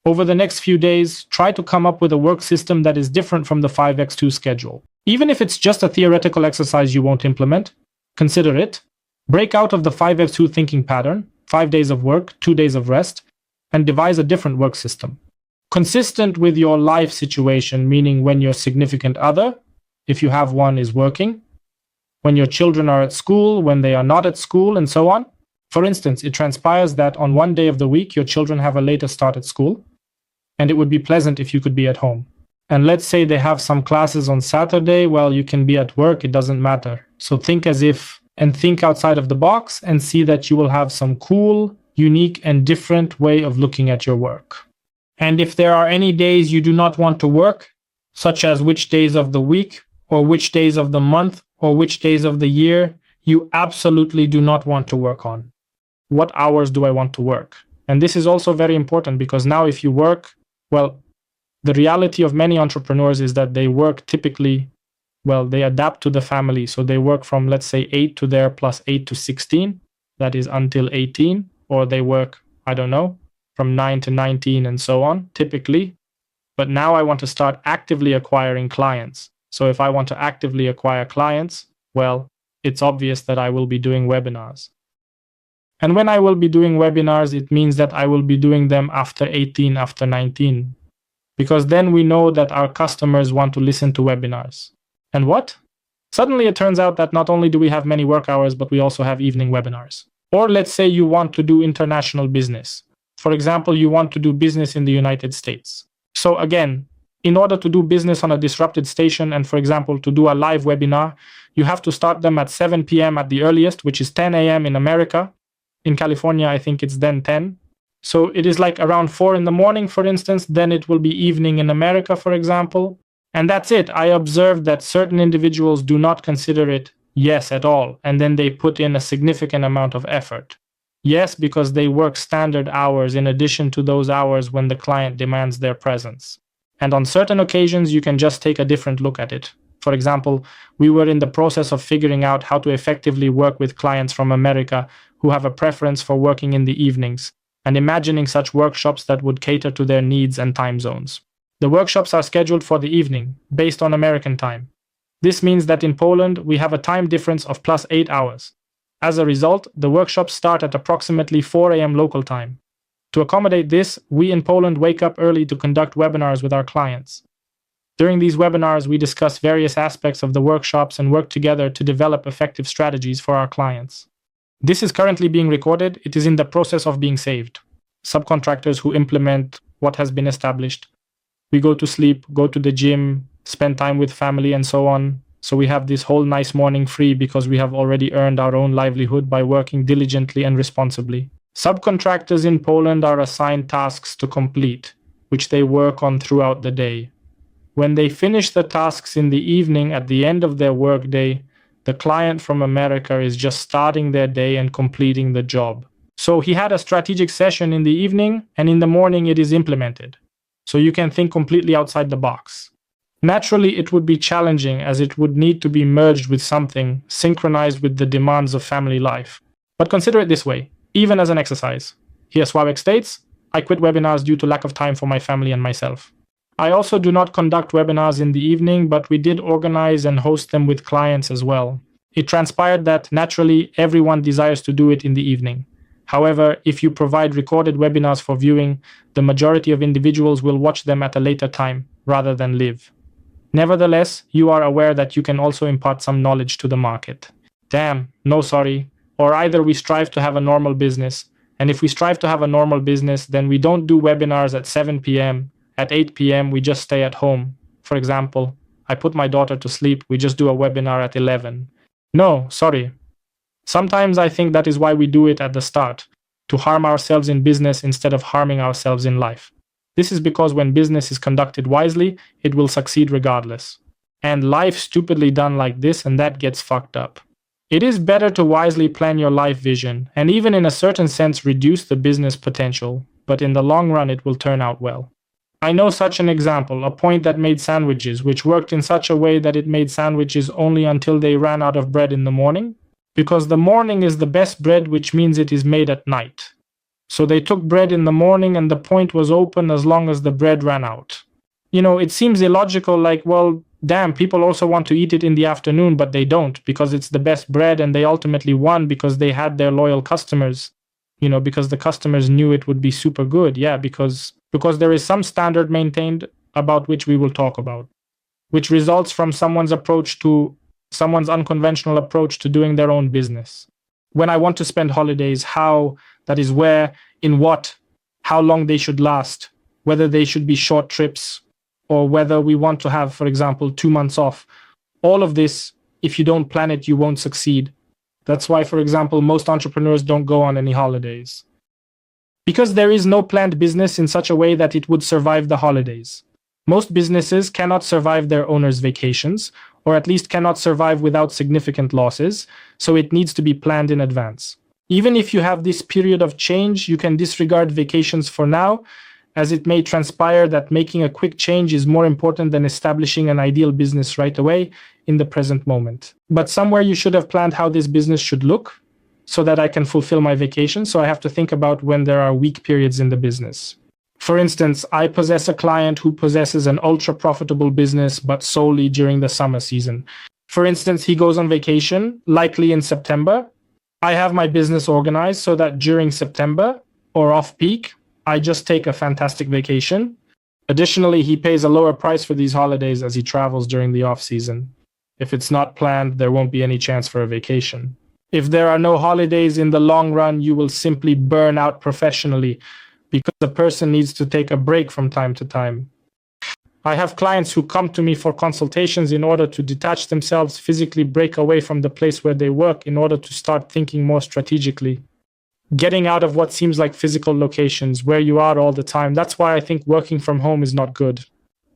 Over the next few days, try to come up with a work system that is different from the 5x2 schedule. Even if it's just a theoretical exercise you won't implement, consider it. Break out of the 5x2 thinking pattern, 5 days of work, 2 days of rest, and devise a different work system. Consistent with your life situation, meaning when your significant other, if you have one, is working, when your children are at school, when they are not at school, and so on. For instance, it transpires that on one day of the week your children have a later start at school, and it would be pleasant if you could be at home. And let's say they have some classes on Saturday, well, you can be at work, it doesn't matter. So think outside of the box and see that you will have some cool, unique, and different way of looking at your work. And if there are any days you do not want to work, such as which days of the week, or which days of the month, or which days of the year, you absolutely do not want to work on. What hours do I want to work? And this is also very important because now if you work, well, the reality of many entrepreneurs is that they work typically, well, they adapt to the family. So they work from, let's say, 8 to there plus 8 to 16, that is until 18, or they work, I don't know, from 9 to 19 and so on, typically. But now I want to start actively acquiring clients. So if I want to actively acquire clients, well, it's obvious that I will be doing webinars. And when I will be doing webinars, it means that I will be doing them after 18, after 19. Because then we know that our customers want to listen to webinars. And what? Suddenly it turns out that not only do we have many work hours, but we also have evening webinars. Or let's say you want to do international business. For example, you want to do business in the United States. So again, in order to do business on a disrupted station and, for example, to do a live webinar, you have to start them at 7 p.m. at the earliest, which is 10 a.m. in America. In California, I think it's then 10. So it is like around 4 in the morning, for instance, then it will be evening in America, for example. And that's it. I observed that certain individuals do not consider it yes at all, and then they put in a significant amount of effort. Yes, because they work standard hours in addition to those hours when the client demands their presence. And on certain occasions, you can just take a different look at it. For example, we were in the process of figuring out how to effectively work with clients from America who have a preference for working in the evenings, and imagining such workshops that would cater to their needs and time zones. The workshops are scheduled for the evening, based on American time. This means that in Poland, we have a time difference of plus 8 hours. As a result, the workshops start at approximately 4 a.m. local time. To accommodate this, we in Poland wake up early to conduct webinars with our clients. During these webinars, we discuss various aspects of the workshops and work together to develop effective strategies for our clients. This is currently being recorded. It is in the process of being saved. Subcontractors who implement what has been established. We go to sleep, go to the gym, spend time with family and so on. So we have this whole nice morning free because we have already earned our own livelihood by working diligently and responsibly. Subcontractors in Poland are assigned tasks to complete, which they work on throughout the day. When they finish the tasks in the evening at the end of their workday, the client from America is just starting their day and completing the job. So he had a strategic session in the evening, and in the morning it is implemented. So you can think completely outside the box. Naturally, it would be challenging as it would need to be merged with something synchronized with the demands of family life. But consider it this way, even as an exercise. Here Sławek states, I quit webinars due to lack of time for my family and myself. I also do not conduct webinars in the evening, but we did organize and host them with clients as well. It transpired that naturally everyone desires to do it in the evening. However, if you provide recorded webinars for viewing, the majority of individuals will watch them at a later time rather than live. Nevertheless, you are aware that you can also impart some knowledge to the market. Damn, no sorry. Or either we strive to have a normal business, and if we strive to have a normal business, then we don't do webinars at 7 p.m. At 8 p.m., we just stay at home. For example, I put my daughter to sleep, we just do a webinar at 11. No, sorry. Sometimes I think that is why we do it at the start, to harm ourselves in business instead of harming ourselves in life. This is because when business is conducted wisely, it will succeed regardless. And life stupidly done like this and that gets fucked up. It is better to wisely plan your life vision and even in a certain sense reduce the business potential, but in the long run it will turn out well. I know such an example, a point that made sandwiches, which worked in such a way that it made sandwiches only until they ran out of bread in the morning, because the morning is the best bread, which means it is made at night. So they took bread in the morning and the point was open as long as the bread ran out. It seems illogical, like, well, damn, people also want to eat it in the afternoon, but they don't because it's the best bread and they ultimately won because they had their loyal customers, because the customers knew it would be super good. Yeah, because there is some standard maintained about which we will talk about, which results from someone's unconventional approach to doing their own business. When I want to spend holidays, how, that is where, in what, how long they should last, whether they should be short trips, or whether we want to have, for example, 2 months off. All of this, if you don't plan it, you won't succeed. That's why, for example, most entrepreneurs don't go on any holidays. Because there is no planned business in such a way that it would survive the holidays. Most businesses cannot survive their owners' vacations, or at least cannot survive without significant losses, so it needs to be planned in advance. Even if you have this period of change, you can disregard vacations for now, as it may transpire that making a quick change is more important than establishing an ideal business right away in the present moment. But somewhere you should have planned how this business should look so that I can fulfill my vacation, so I have to think about when there are weak periods in the business. For instance, I possess a client who possesses an ultra-profitable business, but solely during the summer season. For instance, he goes on vacation, likely in September. I have my business organized so that during September, or off-peak, I just take a fantastic vacation. Additionally, he pays a lower price for these holidays as he travels during the off-season. If it's not planned, there won't be any chance for a vacation. If there are no holidays in the long run, you will simply burn out professionally because the person needs to take a break from time to time. I have clients who come to me for consultations in order to detach themselves, physically break away from the place where they work in order to start thinking more strategically. Getting out of what seems like physical locations where you are all the time. That's why I think working from home is not good.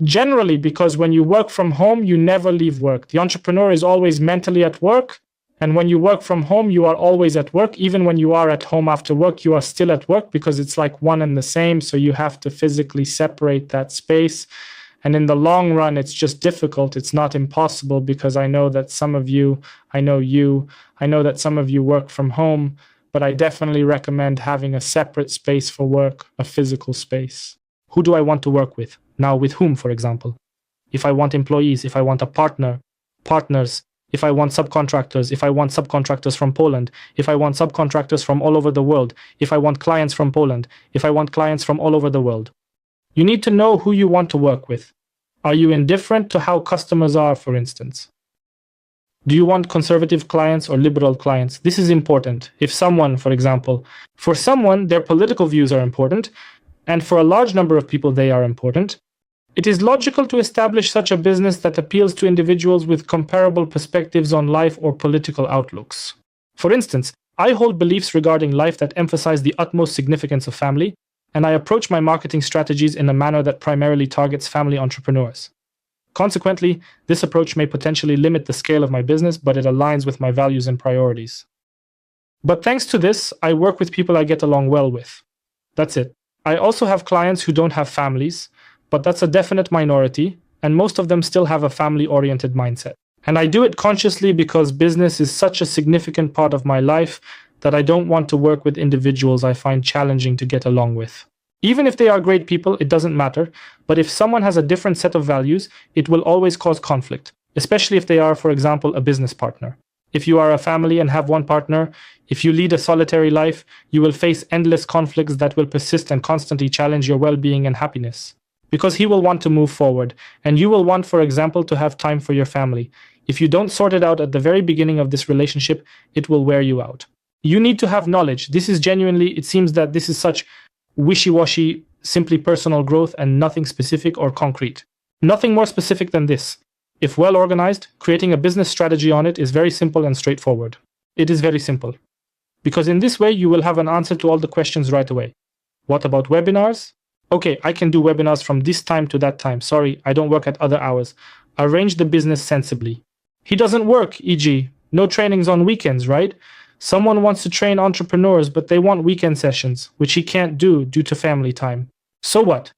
Generally, because when you work from home, you never leave work. The entrepreneur is always mentally at work. And when you work from home, you are always at work. Even when you are at home after work, you are still at work because it's like one and the same. So you have to physically separate that space. And in the long run, it's just difficult. It's not impossible because I know that some of you work from home. But I definitely recommend having a separate space for work, a physical space. Who do I want to work with? Now, with whom, for example? If I want employees, if I want a partners, if I want subcontractors from Poland, if I want subcontractors from all over the world, if I want clients from Poland, if I want clients from all over the world. You need to know who you want to work with. Are you indifferent to how customers are, for instance? Do you want conservative clients or liberal clients? This is important. If someone, for example, for someone, their political views are important, and for a large number of people, they are important, it is logical to establish such a business that appeals to individuals with comparable perspectives on life or political outlooks. For instance, I hold beliefs regarding life that emphasize the utmost significance of family, and I approach my marketing strategies in a manner that primarily targets family entrepreneurs. Consequently, this approach may potentially limit the scale of my business, but it aligns with my values and priorities. But thanks to this, I work with people I get along well with. That's it. I also have clients who don't have families, but that's a definite minority, and most of them still have a family-oriented mindset. And I do it consciously because business is such a significant part of my life that I don't want to work with individuals I find challenging to get along with. Even if they are great people, it doesn't matter, but if someone has a different set of values, it will always cause conflict, especially if they are, for example, a business partner. If you are a family and have one partner, if you lead a solitary life, you will face endless conflicts that will persist and constantly challenge your well-being and happiness. Because he will want to move forward, and you will want, for example, to have time for your family. If you don't sort it out at the very beginning of this relationship, it will wear you out. You need to have knowledge. It seems that this is such wishy-washy, simply personal growth and nothing specific or concrete. Nothing more specific than this. If well organized, creating a business strategy on it is very simple and straightforward. It is very simple. Because in this way, you will have an answer to all the questions right away. What about webinars? Okay, I can do webinars from this time to that time. Sorry, I don't work at other hours. Arrange the business sensibly. He doesn't work, e.g., No trainings on weekends, right? Someone wants to train entrepreneurs, but they want weekend sessions, which he can't do due to family time. So what?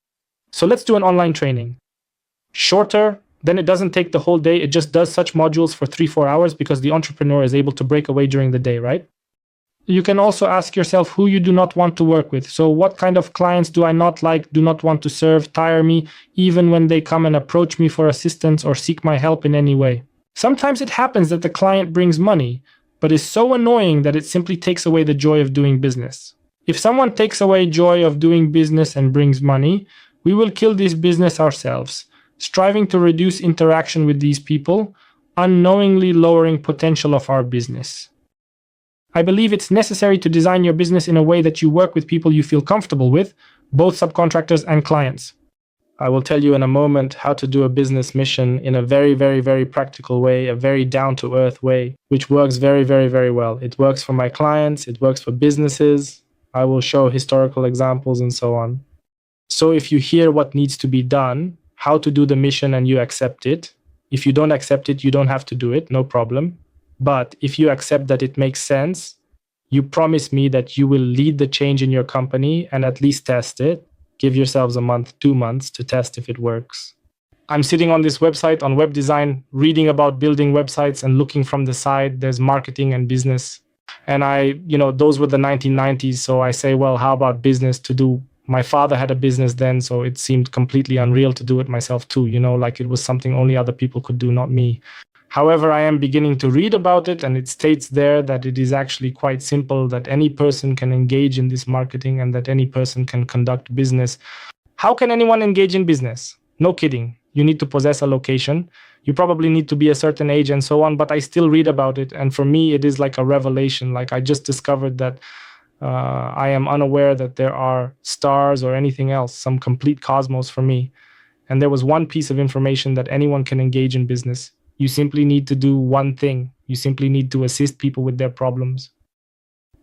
So let's do an online training. Shorter, then it doesn't take the whole day. It just does such modules for 3-4 hours because the entrepreneur is able to break away during the day, right? You can also ask yourself who you do not want to work with. So what kind of clients do I not like, do not want to serve, tire me, even when they come and approach me for assistance or seek my help in any way? Sometimes it happens that the client brings money, but is so annoying that it simply takes away the joy of doing business. If someone takes away joy of doing business and brings money, we will kill this business ourselves, striving to reduce interaction with these people, unknowingly lowering potential of our business. I believe it's necessary to design your business in a way that you work with people you feel comfortable with, both subcontractors and clients. I will tell you in a moment how to do a business mission in a very, very, very practical way, a very down-to-earth way, which works very, very, very well. It works for my clients, it works for businesses. I will show historical examples and so on. So if you hear what needs to be done, how to do the mission, and you accept it, if you don't accept it, you don't have to do it, no problem. But if you accept that it makes sense, you promise me that you will lead the change in your company and at least test it. Give yourselves a month, 2 months to test if it works. I'm sitting on this website on web design, reading about building websites and looking from the side. There's marketing and business. And those were the 1990s. So I say, well, how about business to do? My father had a business then, so it seemed completely unreal to do it myself too. Like it was something only other people could do, not me. However, I am beginning to read about it, and it states there that it is actually quite simple, that any person can engage in this marketing and that any person can conduct business. How can anyone engage in business? No kidding. You need to possess a location. You probably need to be a certain age and so on, but I still read about it. And for me, it is like a revelation. Like I just discovered that I am unaware that there are stars or anything else, some complete cosmos for me. And there was one piece of information that anyone can engage in business. You simply need to do one thing. You simply need to assist people with their problems.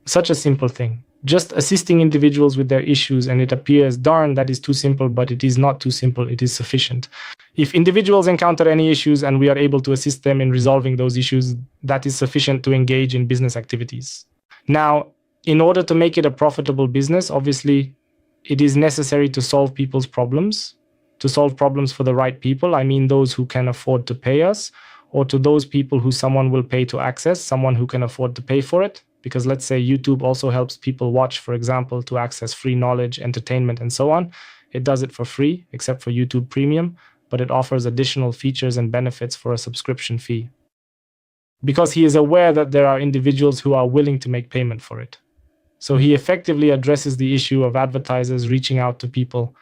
Such a simple thing. Just assisting individuals with their issues, and it appears, darn, that is too simple, but it is not too simple. It is sufficient. If individuals encounter any issues and we are able to assist them in resolving those issues, that is sufficient to engage in business activities. Now, in order to make it a profitable business, obviously, it is necessary to solve people's problems. To solve problems for the right people, I mean those who can afford to pay us, or to those people who someone will pay to access, someone who can afford to pay for it. Because let's say YouTube also helps people watch, for example, to access free knowledge, entertainment, and so on. It does it for free, except for YouTube Premium, but it offers additional features and benefits for a subscription fee. Because he is aware that there are individuals who are willing to make payment for it. So he effectively addresses the issue of advertisers reaching out to people,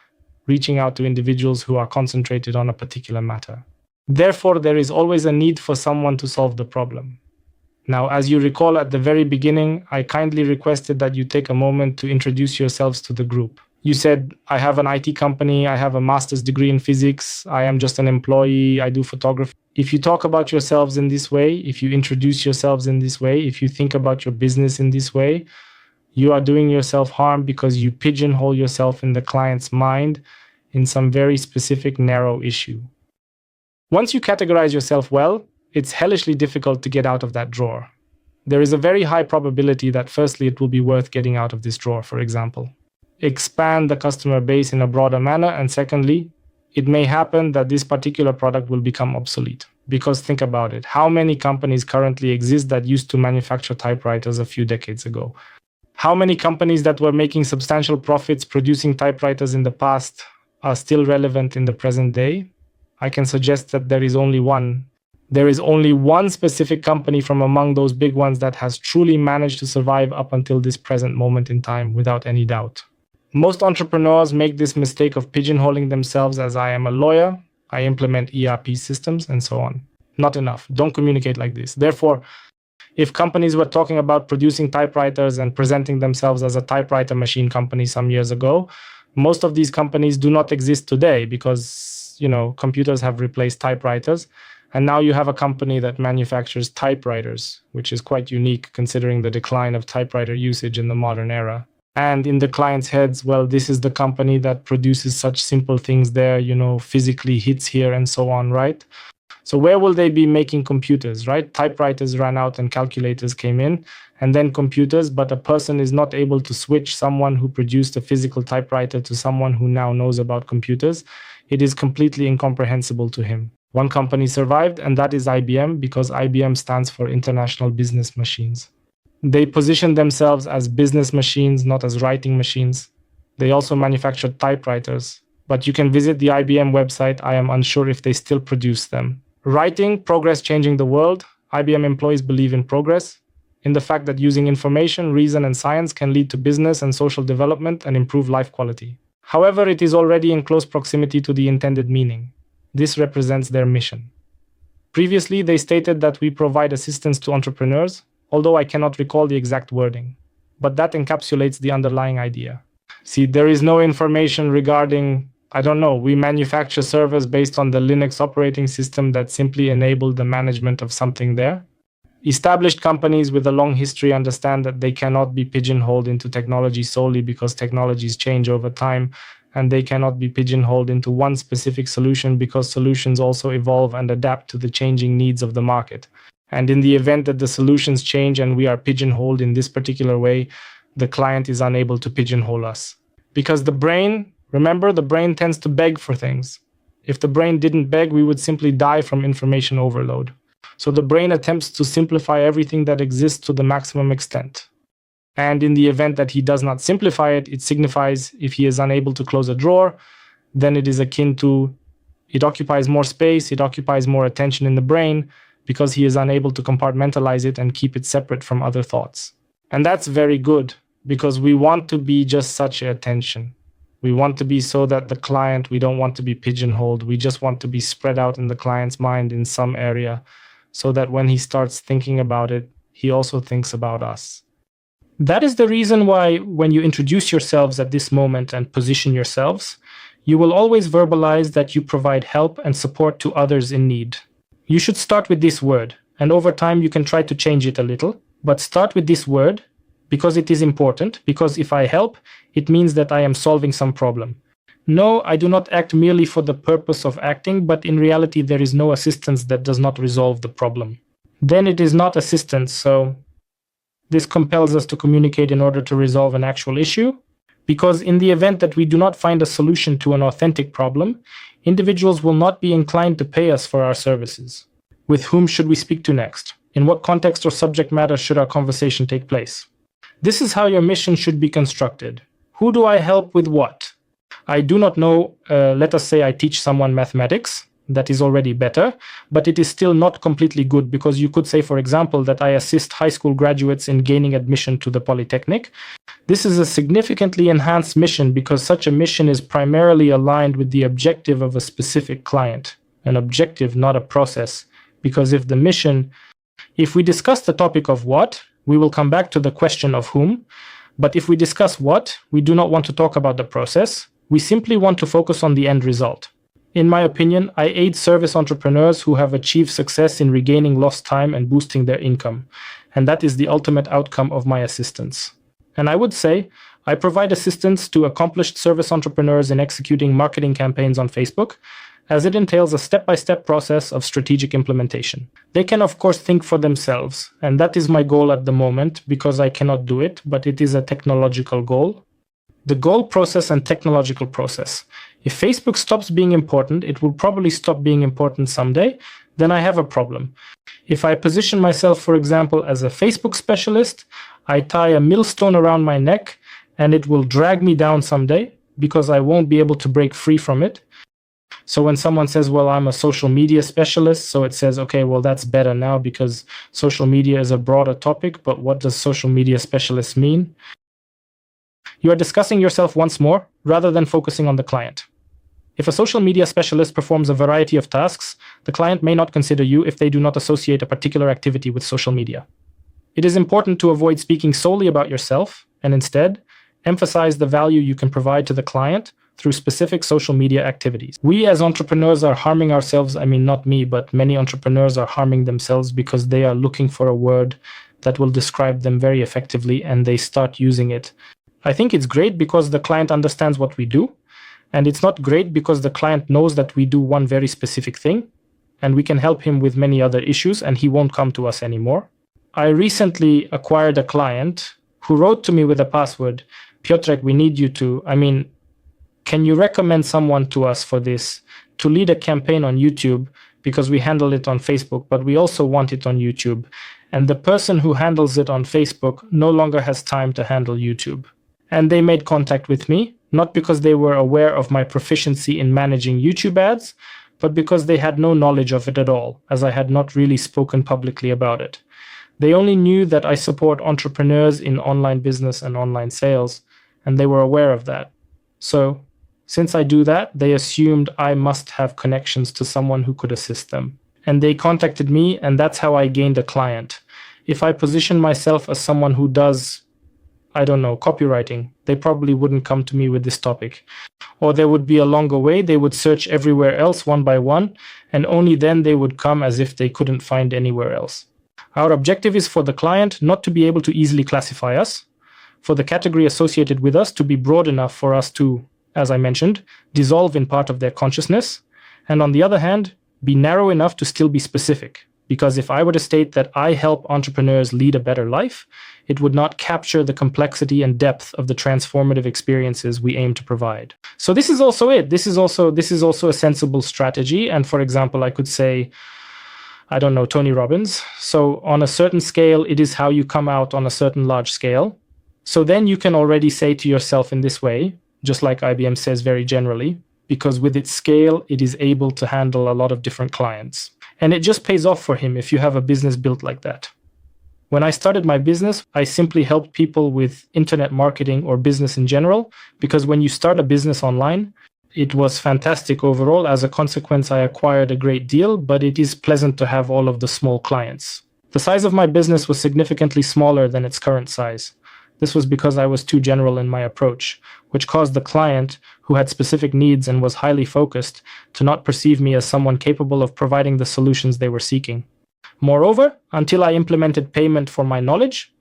reaching out to individuals who are concentrated on a particular matter. Therefore, there is always a need for someone to solve the problem. Now, as you recall at the very beginning, I kindly requested that you take a moment to introduce yourselves to the group. You said, I have an IT company, I have a master's degree in physics, I am just an employee, I do photography. If you talk about yourselves in this way, if you introduce yourselves in this way, if you think about your business in this way, you are doing yourself harm because you pigeonhole yourself in the client's mind in some very specific narrow issue. Once you categorize yourself well, it's hellishly difficult to get out of that drawer. There is a very high probability that firstly, it will be worth getting out of this drawer, for example. Expand the customer base in a broader manner, and secondly, it may happen that this particular product will become obsolete. Because think about it, how many companies currently exist that used to manufacture typewriters a few decades ago? How many companies that were making substantial profits producing typewriters in the past are still relevant in the present day? I can suggest that there is only one. There is only one specific company from among those big ones that has truly managed to survive up until this present moment in time, without any doubt. Most entrepreneurs make this mistake of pigeonholing themselves as I am a lawyer, I implement ERP systems, and so on. Not enough. Don't communicate like this. Therefore, if companies were talking about producing typewriters and presenting themselves as a typewriter machine company some years ago, most of these companies do not exist today because, computers have replaced typewriters. And now you have a company that manufactures typewriters, which is quite unique considering the decline of typewriter usage in the modern era. And in the client's heads, well, this is the company that produces such simple things there, physically hits here and so on, right? So where will they be making computers, right? Typewriters ran out and calculators came in, and then computers, but a person is not able to switch someone who produced a physical typewriter to someone who now knows about computers. It is completely incomprehensible to him. One company survived, and that is IBM, because IBM stands for International Business Machines. They position themselves as business machines, not as writing machines. They also manufacture typewriters, but you can visit the IBM website. I am unsure if they still produce them. Writing, progress changing the world. IBM employees believe in progress, in the fact that using information, reason, and science can lead to business and social development and improve life quality. However, it is already in close proximity to the intended meaning. This represents their mission. Previously, they stated that we provide assistance to entrepreneurs, although I cannot recall the exact wording, but that encapsulates the underlying idea. See, there is no information regarding, we manufacture servers based on the Linux operating system that simply enable the management of something there. Established companies with a long history understand that they cannot be pigeonholed into technology solely because technologies change over time, and they cannot be pigeonholed into one specific solution because solutions also evolve and adapt to the changing needs of the market. And in the event that the solutions change and we are pigeonholed in this particular way, the client is unable to pigeonhole us. Because the brain tends to beg for things. If the brain didn't beg, we would simply die from information overload. So the brain attempts to simplify everything that exists to the maximum extent. And in the event that he does not simplify it, it signifies if he is unable to close a drawer, then it is akin to it occupies more space, it occupies more attention in the brain because he is unable to compartmentalize it and keep it separate from other thoughts. And that's very good because we want to be just such attention. We want to be so that the client, we don't want to be pigeonholed. We just want to be spread out in the client's mind in some area so that when he starts thinking about it, he also thinks about us. That is the reason why when you introduce yourselves at this moment and position yourselves, you will always verbalize that you provide help and support to others in need. You should start with this word, and over time you can try to change it a little, but start with this word because it is important, because if I help, it means that I am solving some problem. No, I do not act merely for the purpose of acting, but in reality there is no assistance that does not resolve the problem. Then it is not assistance, so this compels us to communicate in order to resolve an actual issue, because in the event that we do not find a solution to an authentic problem, individuals will not be inclined to pay us for our services. With whom should we speak to next? In what context or subject matter should our conversation take place? This is how your mission should be constructed. Who do I help with what? I do not know, let us say I teach someone mathematics. That is already better, but it is still not completely good because you could say, for example, that I assist high school graduates in gaining admission to the Polytechnic. This is a significantly enhanced mission because such a mission is primarily aligned with the objective of a specific client. An objective, not a process. Because if we discuss the topic of what, we will come back to the question of whom. But if we discuss what, we do not want to talk about the process. We simply want to focus on the end result. In my opinion, I aid service entrepreneurs who have achieved success in regaining lost time and boosting their income. And that is the ultimate outcome of my assistance. And I would say, I provide assistance to accomplished service entrepreneurs in executing marketing campaigns on Facebook, as it entails a step-by-step process of strategic implementation. They can, of course, think for themselves, and that is my goal at the moment, because I cannot do it, but it is a technological goal. The goal process and technological process. If Facebook stops being important, it will probably stop being important someday, then I have a problem. If I position myself, for example, as a Facebook specialist, I tie a millstone around my neck and it will drag me down someday because I won't be able to break free from it. So when someone says, well, I'm a social media specialist, so it says, okay, well, that's better now because social media is a broader topic, but what does social media specialist mean? You are discussing yourself once more, rather than focusing on the client. If a social media specialist performs a variety of tasks, the client may not consider you if they do not associate a particular activity with social media. It is important to avoid speaking solely about yourself, and instead, emphasize the value you can provide to the client through specific social media activities. We as entrepreneurs are harming ourselves, not me, but many entrepreneurs are harming themselves because they are looking for a word that will describe them very effectively and they start using it. I think it's great because the client understands what we do, and it's not great because the client knows that we do one very specific thing, and we can help him with many other issues, and he won't come to us anymore. I recently acquired a client who wrote to me with a password, Piotr, we need you to, can you recommend someone to us for this, to lead a campaign on YouTube, because we handle it on Facebook, but we also want it on YouTube. And the person who handles it on Facebook no longer has time to handle YouTube. And they made contact with me, not because they were aware of my proficiency in managing YouTube ads, but because they had no knowledge of it at all, as I had not really spoken publicly about it. They only knew that I support entrepreneurs in online business and online sales, and they were aware of that. So, since I do that, they assumed I must have connections to someone who could assist them. And they contacted me, and that's how I gained a client. If I position myself as someone who does, copywriting, they probably wouldn't come to me with this topic. Or there would be a longer way, they would search everywhere else one by one, and only then they would come as if they couldn't find anywhere else. Our objective is for the client not to be able to easily classify us, for the category associated with us to be broad enough for us to, as I mentioned, dissolve in part of their consciousness, and on the other hand, be narrow enough to still be specific. Because if I were to state that I help entrepreneurs lead a better life, it would not capture the complexity and depth of the transformative experiences we aim to provide. So this is also it. This is also a sensible strategy. And for example, I could say, Tony Robbins. So on a certain scale, it is how you come out on a certain large scale. So then you can already say to yourself in this way, just like IBM says very generally, because with its scale, it is able to handle a lot of different clients. And it just pays off for him if you have a business built like that. When I started my business, I simply helped people with internet marketing or business in general, because when you start a business online, it was fantastic overall. As a consequence, I acquired a great deal, but it is pleasant to have all of the small clients. The size of my business was significantly smaller than its current size. This was because I was too general in my approach, which caused the client, who had specific needs and was highly focused, to not perceive me as someone capable of providing the solutions they were seeking. Moreover, until I implemented payment for my knowledge,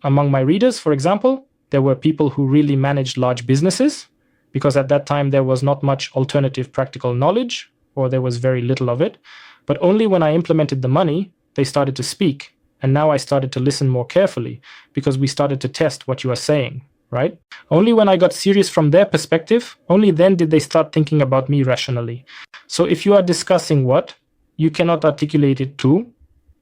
among my readers, for example, there were people who really managed large businesses, because at that time there was not much alternative practical knowledge, or there was very little of it. But only when I implemented the money, they started to speak. And now I started to listen more carefully, because we started to test what you are saying, right? Only when I got serious from their perspective, only then did they start thinking about me rationally. So if you are discussing what, you cannot articulate it to.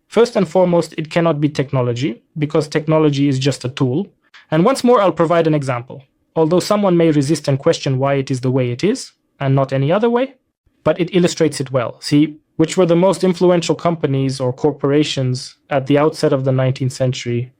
First and foremost, it cannot be technology, because technology is just a tool. And once more, I'll provide an example. Although someone may resist and question why it is the way it is, and not any other way, but it illustrates it well. See, which were the most influential companies or corporations at the outset of the 19th century,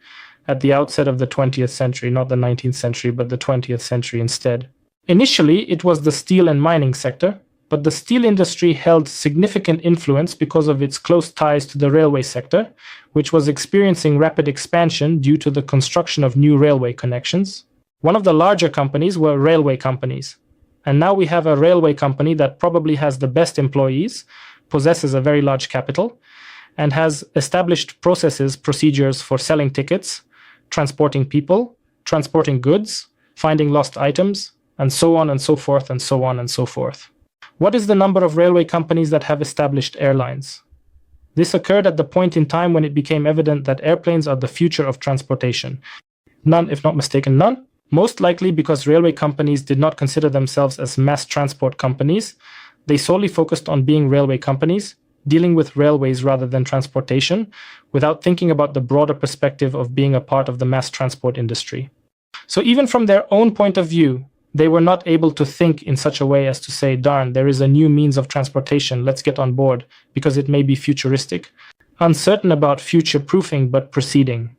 at the outset of the 20th century, not the 19th century, but the 20th century instead. Initially, it was the steel and mining sector, but the steel industry held significant influence because of its close ties to the railway sector, which was experiencing rapid expansion due to the construction of new railway connections. One of the larger companies were railway companies. And now we have a railway company that probably has the best employees, possesses a very large capital, and has established procedures for selling tickets, transporting people, transporting goods, finding lost items, and so on and so forth and so on and so forth. What is the number of railway companies that have established airlines? This occurred at the point in time when it became evident that airplanes are the future of transportation. None, if not mistaken, none. Most likely because railway companies did not consider themselves as mass transport companies. They solely focused on being railway companies, dealing with railways rather than transportation, without thinking about the broader perspective of being a part of the mass transport industry. So even from their own point of view, they were not able to think in such a way as to say, darn, there is a new means of transportation, let's get on board, because it may be futuristic. Uncertain about future-proofing but proceeding.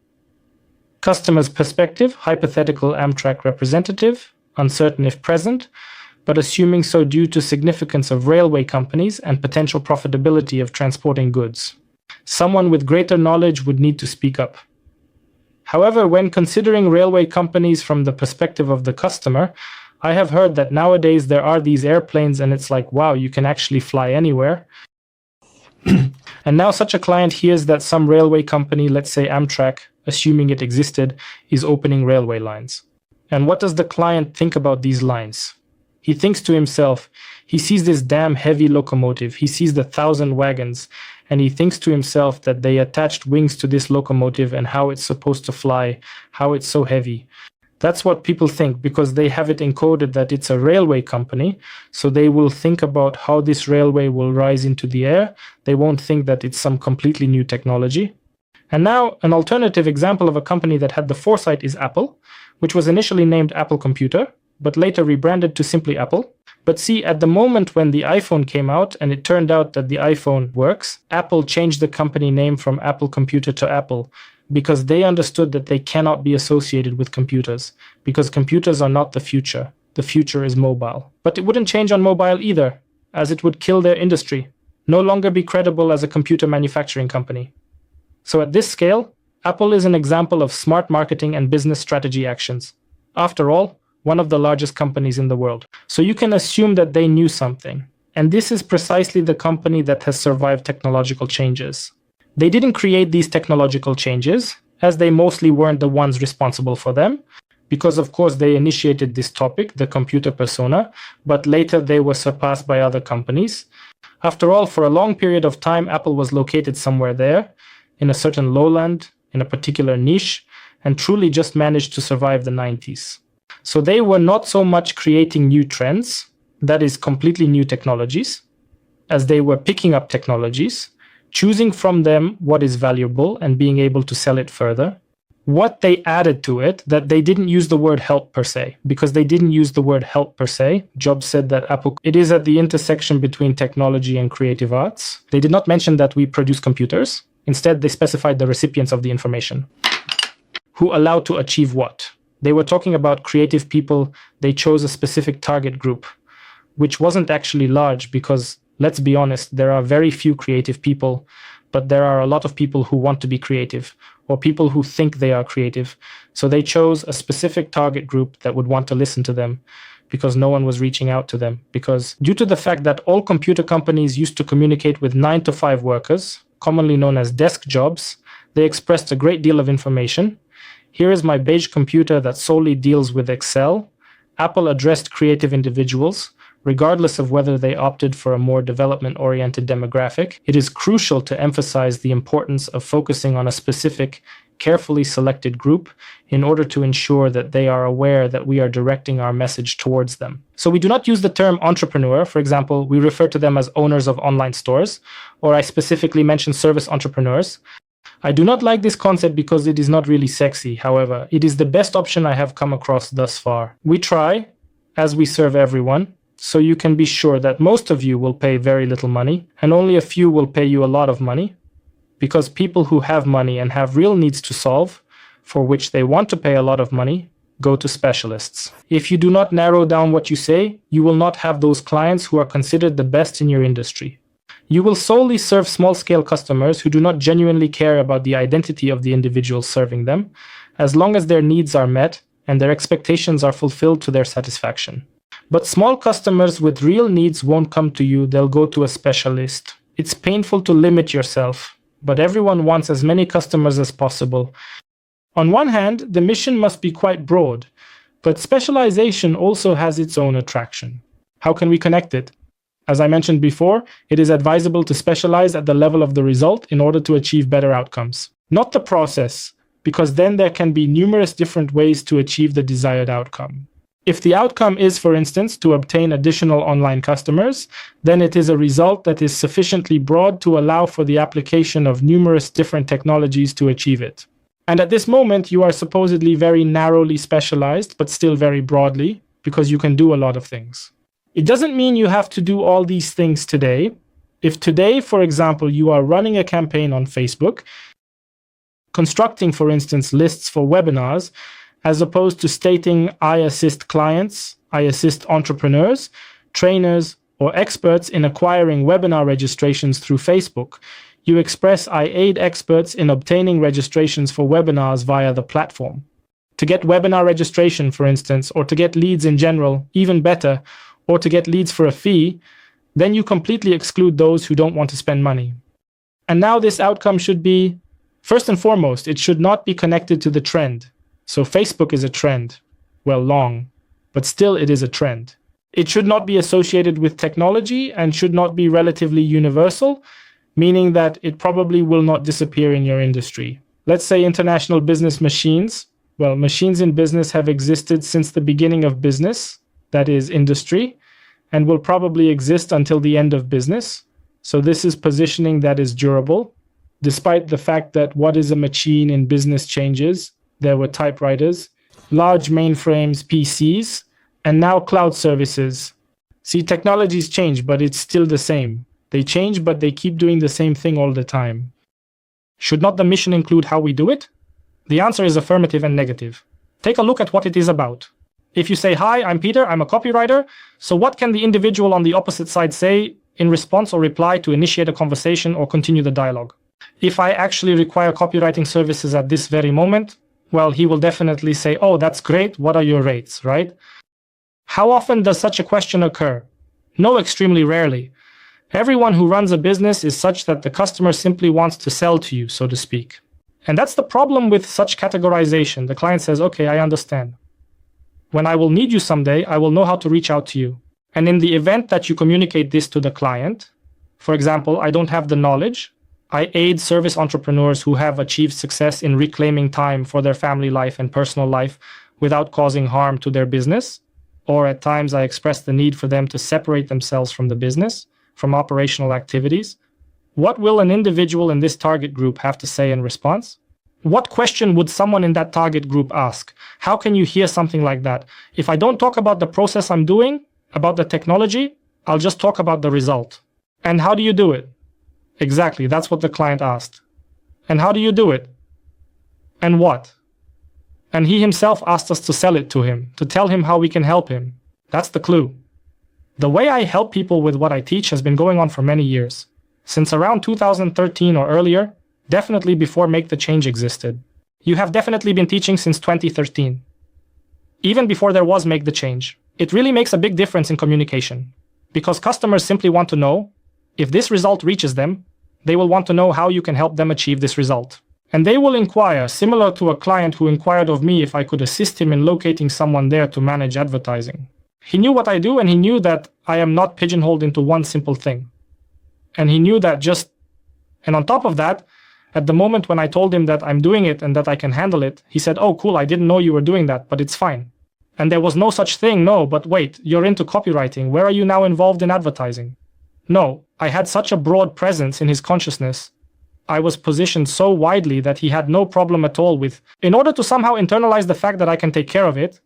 Customer's perspective, hypothetical Amtrak representative, uncertain if present, but assuming so due to significance of railway companies and potential profitability of transporting goods. Someone with greater knowledge would need to speak up. However, when considering railway companies from the perspective of the customer, I have heard that nowadays there are these airplanes and it's like, wow, you can actually fly anywhere. And now such a client hears that some railway company, let's say Amtrak, assuming it existed, is opening railway lines. And what does the client think about these lines? He thinks to himself, He sees this damn heavy locomotive. He sees the 1,000 wagons, and he thinks to himself that they attached wings to this locomotive and how it's supposed to fly, how it's so heavy. That's what people think because they have it encoded that it's a railway company. So they will think about how this railway will rise into the air. They won't think that it's some completely new technology. And now an alternative example of a company that had the foresight is Apple, which was initially named Apple Computer, but later rebranded to simply Apple. But see, at the moment when the iPhone came out and it turned out that the iPhone works, Apple changed the company name from Apple Computer to Apple because they understood that they cannot be associated with computers, because computers are not the future. The future is mobile. But it wouldn't change on mobile either, as it would kill their industry, no longer be credible as a computer manufacturing company. So at this scale, Apple is an example of smart marketing and business strategy actions. After all, one of the largest companies in the world. So you can assume that they knew something. And this is precisely the company that has survived technological changes. They didn't create these technological changes, as they mostly weren't the ones responsible for them, because of course they initiated this topic, the computer persona, but later they were surpassed by other companies. After all, for a long period of time, Apple was located somewhere there, in a certain lowland, in a particular niche, and truly just managed to survive the 90s. So they were not so much creating new trends, that is completely new technologies, as they were picking up technologies, choosing from them what is valuable and being able to sell it further. What they added to it, that they didn't use the word help per se, because they didn't use the word help per se. Jobs said that Apple, it is at the intersection between technology and creative arts. They did not mention that we produce computers. Instead, they specified the recipients of the information. Who allow to achieve what? They were talking about creative people. They chose a specific target group, which wasn't actually large because, let's be honest, there are very few creative people, but there are a lot of people who want to be creative or people who think they are creative. So they chose a specific target group that would want to listen to them because no one was reaching out to them. Because due to the fact that all computer companies used to communicate with 9-to-5 workers, commonly known as desk jobs, they expressed a great deal of information. Here is my beige computer that solely deals with Excel. Apple addressed creative individuals, regardless of whether they opted for a more development-oriented demographic. It is crucial to emphasize the importance of focusing on a specific, carefully selected group in order to ensure that they are aware that we are directing our message towards them. So we do not use the term entrepreneur. For example, we refer to them as owners of online stores, or I specifically mention service entrepreneurs. I do not like this concept because it is not really sexy. However, it is the best option I have come across thus far. We try, as we serve everyone, so you can be sure that most of you will pay very little money, and only a few will pay you a lot of money, because people who have money and have real needs to solve, for which they want to pay a lot of money, go to specialists. If you do not narrow down what you say, you will not have those clients who are considered the best in your industry. You will solely serve small-scale customers who do not genuinely care about the identity of the individuals serving them, as long as their needs are met and their expectations are fulfilled to their satisfaction. But small customers with real needs won't come to you, they'll go to a specialist. It's painful to limit yourself, but everyone wants as many customers as possible. On one hand, the mission must be quite broad, but specialization also has its own attraction. How can we connect it? As I mentioned before, it is advisable to specialize at the level of the result in order to achieve better outcomes. Not the process, because then there can be numerous different ways to achieve the desired outcome. If the outcome is, for instance, to obtain additional online customers, then it is a result that is sufficiently broad to allow for the application of numerous different technologies to achieve it. And at this moment, you are supposedly very narrowly specialized, but still very broadly, because you can do a lot of things. It doesn't mean you have to do all these things today. If today, for example, you are running a campaign on Facebook, constructing, for instance, lists for webinars, as opposed to stating, I assist clients, I assist entrepreneurs, trainers, or experts in acquiring webinar registrations through Facebook, you express, I aid experts in obtaining registrations for webinars via the platform. To get webinar registration, for instance, or to get leads in general, even better, or to get leads for a fee, then you completely exclude those who don't want to spend money. And now this outcome should be, first and foremost, it should not be connected to the trend. So Facebook is a trend. Well, long, but still it is a trend. It should not be associated with technology and should not be relatively universal, meaning that it probably will not disappear in your industry. Let's say international business machines. Well, machines in business have existed since the beginning of business, that is industry, and will probably exist until the end of business. So this is positioning that is durable, despite the fact that what is a machine in business changes. There were typewriters, large mainframes, PCs, and now cloud services. See, technologies change, but it's still the same. They change, but they keep doing the same thing all the time. Should not the mission include how we do it? The answer is affirmative and negative. Take a look at what it is about. If you say, "Hi, I'm Peter, I'm a copywriter," so what can the individual on the opposite side say in response or reply to initiate a conversation or continue the dialogue? If I actually require copywriting services at this very moment, well, he will definitely say, "Oh, that's great, what are your rates," right? How often does such a question occur? No, extremely rarely. Everyone who runs a business is such that the customer simply wants to sell to you, so to speak. And that's the problem with such categorization. The client says, "Okay, I understand. When I will need you someday, I will know how to reach out to you." And in the event that you communicate this to the client, for example, "I don't have the knowledge. I aid service entrepreneurs who have achieved success in reclaiming time for their family life and personal life without causing harm to their business," or at times I express the need for them to separate themselves from the business, from operational activities. What will an individual in this target group have to say in response? What question would someone in that target group ask? How can you hear something like that? "If I don't talk about the process I'm doing, about the technology, I'll just talk about the result." And how do you do it? Exactly, that's what the client asked. And how do you do it? And what? And he himself asked us to sell it to him, to tell him how we can help him. That's the clue. The way I help people with what I teach has been going on for many years. Since around 2013 or earlier, definitely before Make the Change existed. You have definitely been teaching since 2013. Even before there was Make the Change. It really makes a big difference in communication. Because customers simply want to know, if this result reaches them, they will want to know how you can help them achieve this result. And they will inquire, similar to a client who inquired of me if I could assist him in locating someone there to manage advertising. He knew what I do, and he knew that I am not pigeonholed into one simple thing. And he knew that and on top of that, at the moment when I told him that I'm doing it and that I can handle it, he said, "Oh, cool, I didn't know you were doing that, but it's fine." And there was no such thing, "No, but wait, you're into copywriting, where are you now involved in advertising?" No, I had such a broad presence in his consciousness. I was positioned so widely that he had no problem at all with, in order to somehow internalize the fact that I can take care of it,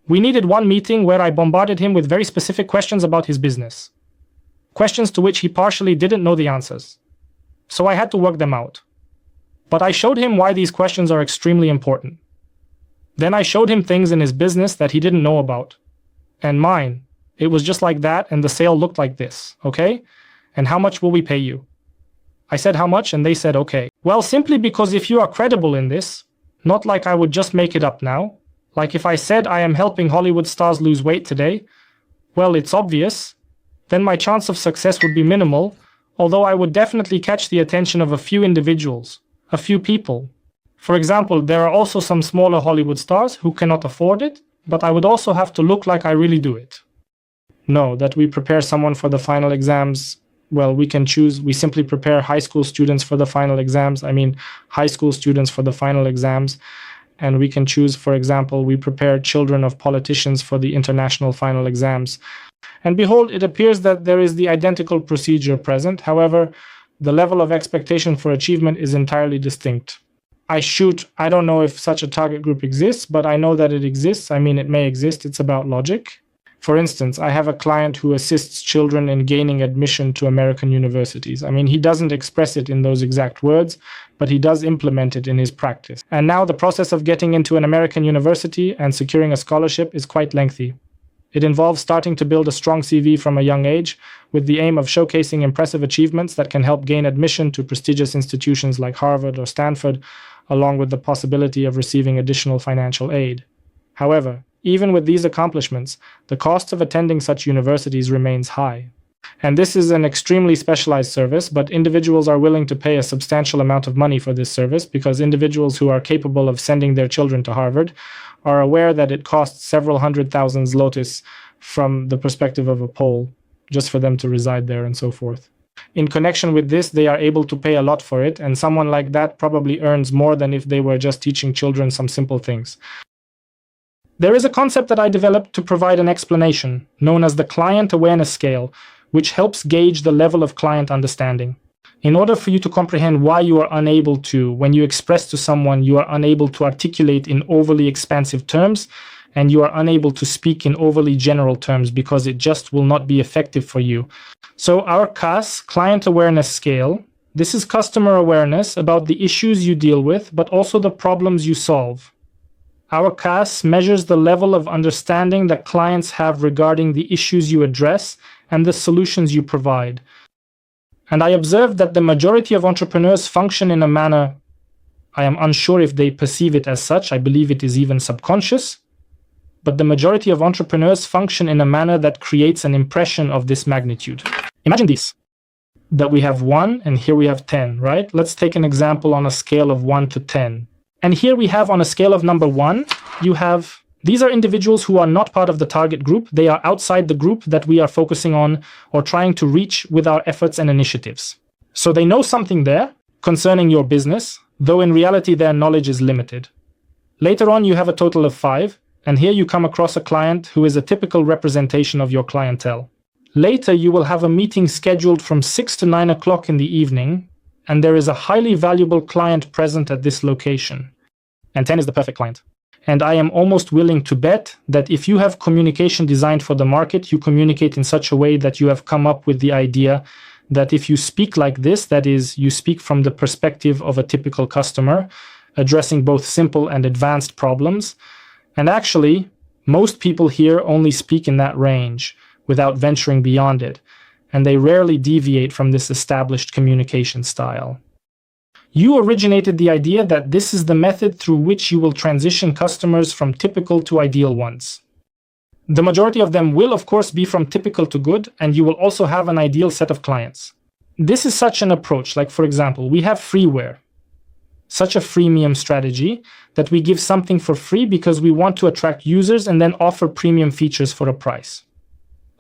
we needed one meeting where I bombarded him with very specific questions about his business. Questions to which he partially didn't know the answers. So I had to work them out. But I showed him why these questions are extremely important. Then I showed him things in his business that he didn't know about. And mine. It was just like that, and the sale looked like this, okay? And how much will we pay you? I said how much, and they said okay. Well, simply because if you are credible in this, not like I would just make it up now, like if I said I am helping Hollywood stars lose weight today, well, it's obvious, then my chance of success would be minimal, although I would definitely catch the attention of a few individuals, a few people. For example, there are also some smaller Hollywood stars who cannot afford it, but I would also have to look like I really do it. No, that we prepare someone for the final exams, well, we can choose, we simply prepare high school students for the final exams, high school students for the final exams, and we can choose, for example, we prepare children of politicians for the international final exams. And behold, it appears that there is the identical procedure present. However, the level of expectation for achievement is entirely distinct. I don't know if such a target group exists, but I know that it exists. It may exist. It's about logic. For instance, I have a client who assists children in gaining admission to American universities. He doesn't express it in those exact words, but he does implement it in his practice. And now the process of getting into an American university and securing a scholarship is quite lengthy. It involves starting to build a strong CV from a young age, with the aim of showcasing impressive achievements that can help gain admission to prestigious institutions like Harvard or Stanford, along with the possibility of receiving additional financial aid. However, even with these accomplishments, the cost of attending such universities remains high. And this is an extremely specialized service, but individuals are willing to pay a substantial amount of money for this service because individuals who are capable of sending their children to Harvard are aware that it costs several hundred thousand zlotys from the perspective of a pole, just for them to reside there and so forth. In connection with this, they are able to pay a lot for it, and someone like that probably earns more than if they were just teaching children some simple things. There is a concept that I developed to provide an explanation, known as the client awareness scale, which helps gauge the level of client understanding. In order for you to comprehend why you are unable to, when you express to someone, you are unable to articulate in overly expansive terms, and you are unable to speak in overly general terms because it just will not be effective for you. So our CAS, Client Awareness Scale, this is customer awareness about the issues you deal with, but also the problems you solve. Our CAS measures the level of understanding that clients have regarding the issues you address and the solutions you provide. And I observed that the majority of entrepreneurs function in a manner, I am unsure if they perceive it as such, I believe it is even subconscious, but the majority of entrepreneurs function in a manner that creates an impression of this magnitude. Imagine this, that we have 1 and here we have 10, right? Let's take an example on a scale of 1 to 10. And here we have on a scale of number 1, these are individuals who are not part of the target group. They are outside the group that we are focusing on or trying to reach with our efforts and initiatives. So they know something there concerning your business, though in reality their knowledge is limited. Later on, you have a total of 5. And here you come across a client who is a typical representation of your clientele. Later, you will have a meeting scheduled from 6 to 9 o'clock in the evening, and there is a highly valuable client present at this location. And 10 is the perfect client. And I am almost willing to bet that if you have communication designed for the market, you communicate in such a way that you have come up with the idea that if you speak like this, that is, you speak from the perspective of a typical customer, addressing both simple and advanced problems. And actually, most people here only speak in that range without venturing beyond it, and they rarely deviate from this established communication style. You originated the idea that this is the method through which you will transition customers from typical to ideal ones. The majority of them will, of course, be from typical to good, and you will also have an ideal set of clients. This is such an approach, like for example, we have freeware. Such a freemium strategy that we give something for free because we want to attract users and then offer premium features for a price.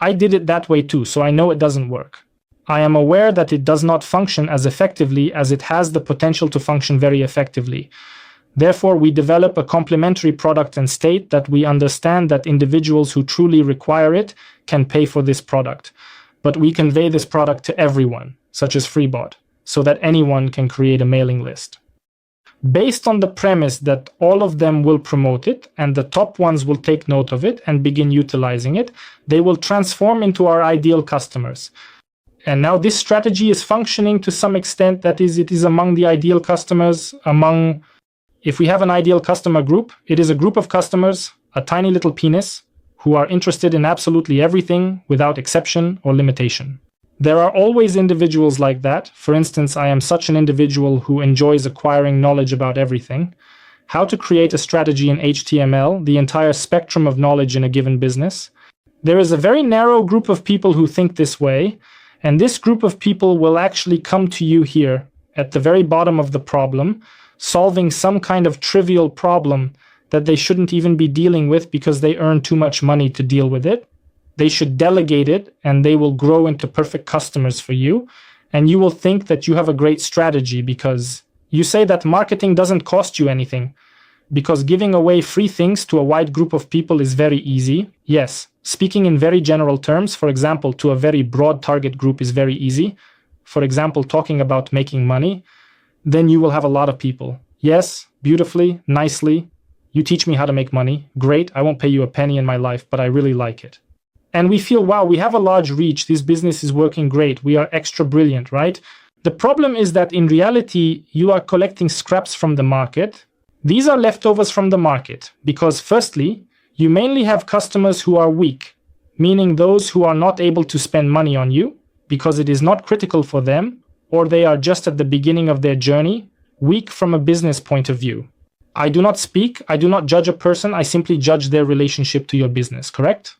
I did it that way too, so I know it doesn't work. I am aware that it does not function as effectively as it has the potential to function very effectively. Therefore, we develop a complementary product and state that we understand that individuals who truly require it can pay for this product. But we convey this product to everyone, such as Freebot, so that anyone can create a mailing list. Based on the premise that all of them will promote it and the top ones will take note of it and begin utilizing it, they will transform into our ideal customers. And now this strategy is functioning to some extent, that is, it is among the ideal customers, if we have an ideal customer group, it is a group of customers, a tiny little penis, who are interested in absolutely everything without exception or limitation. There are always individuals like that. For instance, I am such an individual who enjoys acquiring knowledge about everything. How to create a strategy in HTML, the entire spectrum of knowledge in a given business. There is a very narrow group of people who think this way, and this group of people will actually come to you here at the very bottom of the problem, solving some kind of trivial problem that they shouldn't even be dealing with because they earn too much money to deal with it. They should delegate it and they will grow into perfect customers for you. And you will think that you have a great strategy because you say that marketing doesn't cost you anything. Because giving away free things to a wide group of people is very easy. Yes, speaking in very general terms, for example, to a very broad target group is very easy. For example, talking about making money, then you will have a lot of people. Yes, beautifully, nicely. You teach me how to make money. Great, I won't pay you a penny in my life, but I really like it. And we feel, wow, we have a large reach. This business is working great. We are extra brilliant, right? The problem is that in reality, you are collecting scraps from the market. These are leftovers from the market because firstly, you mainly have customers who are weak, meaning those who are not able to spend money on you because it is not critical for them, or they are just at the beginning of their journey, weak from a business point of view. I do not speak, I do not judge a person, I simply judge their relationship to your business, correct?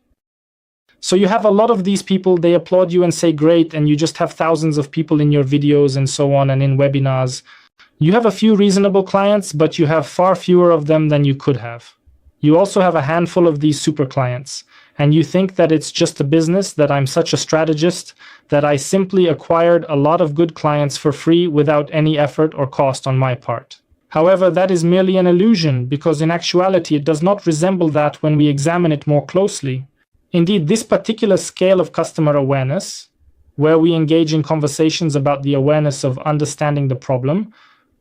So you have a lot of these people, they applaud you and say great, and you just have thousands of people in your videos and so on and in webinars. You have a few reasonable clients, but you have far fewer of them than you could have. You also have a handful of these super clients. and you think that it's just a business, that I'm such a strategist, that I simply acquired a lot of good clients for free without any effort or cost on my part. However, that is merely an illusion, because in actuality it does not resemble that when we examine it more closely. Indeed, this particular scale of customer awareness, where we engage in conversations about the awareness of understanding the problem,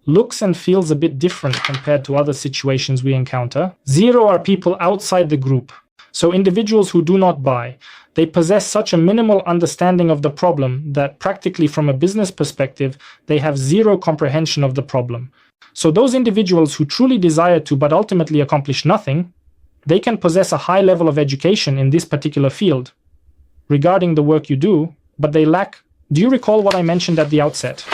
looks and feels a bit different compared to other situations we encounter. 0 are people outside the group, so individuals who do not buy. They possess such a minimal understanding of the problem that practically from a business perspective, they have 0 comprehension of the problem. So those individuals who truly desire to but ultimately accomplish nothing, they can possess a high level of education in this particular field regarding the work you do, but they lack. Do you recall what I mentioned at the outset?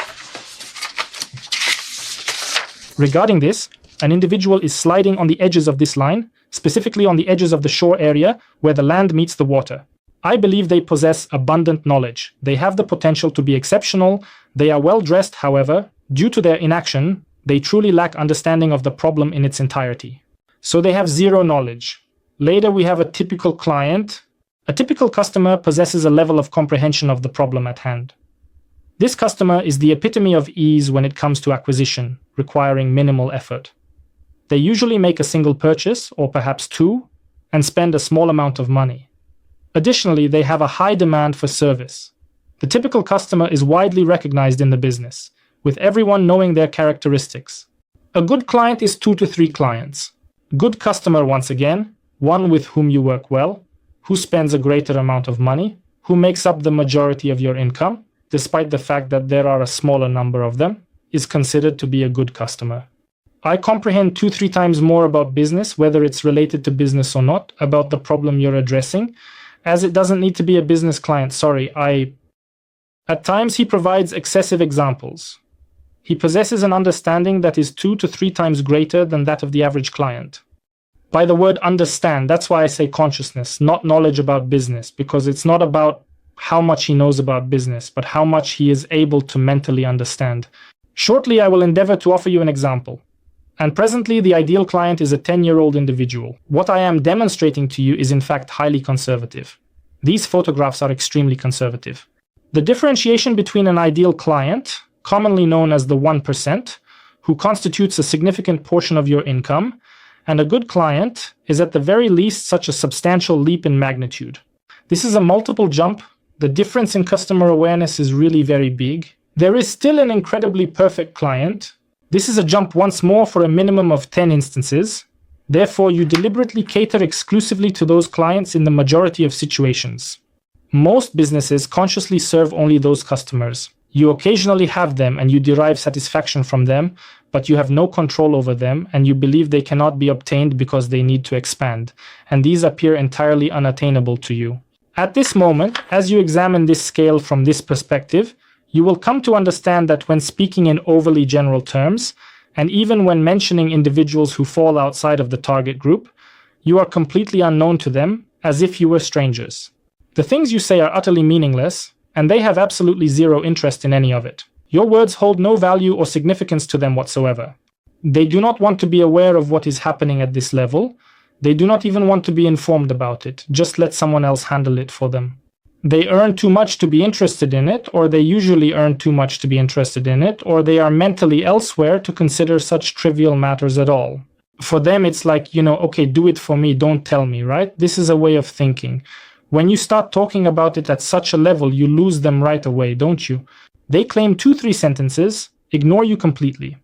Regarding this, an individual is sliding on the edges of this line, specifically on the edges of the shore area where the land meets the water. I believe they possess abundant knowledge. They have the potential to be exceptional. They are well dressed, however, due to their inaction, they truly lack understanding of the problem in its entirety. So they have 0 knowledge. Later we have a typical client. A typical customer possesses a level of comprehension of the problem at hand. This customer is the epitome of ease when it comes to acquisition, requiring minimal effort. They usually make a single purchase, or perhaps 2, and spend a small amount of money. Additionally, they have a high demand for service. The typical customer is widely recognized in the business, with everyone knowing their characteristics. A good client is 2 to 3 clients. Good customer, once again, one with whom you work well, who spends a greater amount of money, who makes up the majority of your income, despite the fact that there are a smaller number of them, is considered to be a good customer. I comprehend 2-3 times more about business, whether it's related to business or not, about the problem you're addressing, as it doesn't need to be a business client. At times he provides excessive examples. He possesses an understanding that is 2 to 3 times greater than that of the average client. By the word understand, that's why I say consciousness, not knowledge about business, because it's not about how much he knows about business, but how much he is able to mentally understand. Shortly, I will endeavor to offer you an example. And presently, the ideal client is a 10-year-old individual. What I am demonstrating to you is in fact highly conservative. These photographs are extremely conservative. The differentiation between an ideal client, commonly known as the 1%, who constitutes a significant portion of your income, and a good client is at the very least such a substantial leap in magnitude. This is a multiple jump. The difference in customer awareness is really very big. There is still an incredibly perfect client. This is a jump once more for a minimum of 10 instances. Therefore, you deliberately cater exclusively to those clients in the majority of situations. Most businesses consciously serve only those customers. You occasionally have them and you derive satisfaction from them, but you have no control over them and you believe they cannot be obtained because they need to expand, and these appear entirely unattainable to you. At this moment, as you examine this scale from this perspective, you will come to understand that when speaking in overly general terms, and even when mentioning individuals who fall outside of the target group, you are completely unknown to them, as if you were strangers. The things you say are utterly meaningless, and they have absolutely 0 interest in any of it. Your words hold no value or significance to them whatsoever. They do not want to be aware of what is happening at this level. They do not even want to be informed about it. Just let someone else handle it for them. They earn too much to be interested in it, or they usually earn too much to be interested in it, or they are mentally elsewhere to consider such trivial matters at all. For them, it's like, okay, do it for me, don't tell me, right? This is a way of thinking. When you start talking about it at such a level, you lose them right away, don't you? They claim 2-3 sentences, ignore you completely.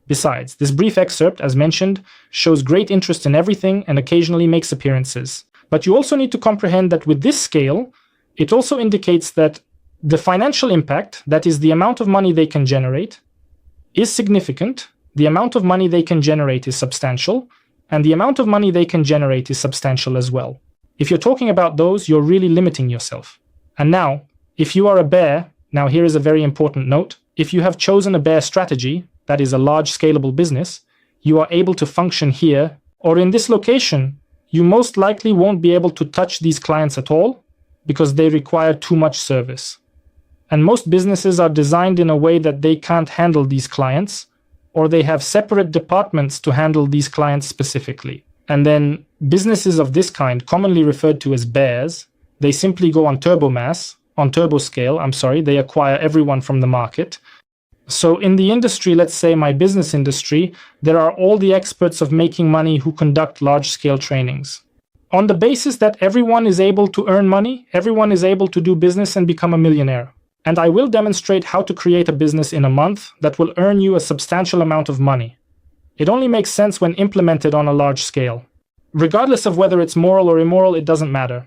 Besides, this brief excerpt, as mentioned, shows great interest in everything and occasionally makes appearances. But you also need to comprehend that with this scale, it also indicates that the financial impact, that is the amount of money they can generate, is significant, the amount of money they can generate is substantial, and the amount of money they can generate is substantial as well. If you're talking about those, you're really limiting yourself. And now, if you are a bear, now here is a very important note, if you have chosen a bear strategy, that is a large scalable business, you are able to function here, or in this location, you most likely won't be able to touch these clients at all, because they require too much service. And most businesses are designed in a way that they can't handle these clients, or they have separate departments to handle these clients specifically. And then Businesses of this kind, commonly referred to as bears, they simply go on turbo scale, they acquire everyone from the market. So in the industry, let's say my business industry, there are all the experts of making money who conduct large-scale trainings. On the basis that everyone is able to earn money, everyone is able to do business and become a millionaire. And I will demonstrate how to create a business in a month that will earn you a substantial amount of money. It only makes sense when implemented on a large scale. Regardless of whether it's moral or immoral, it doesn't matter.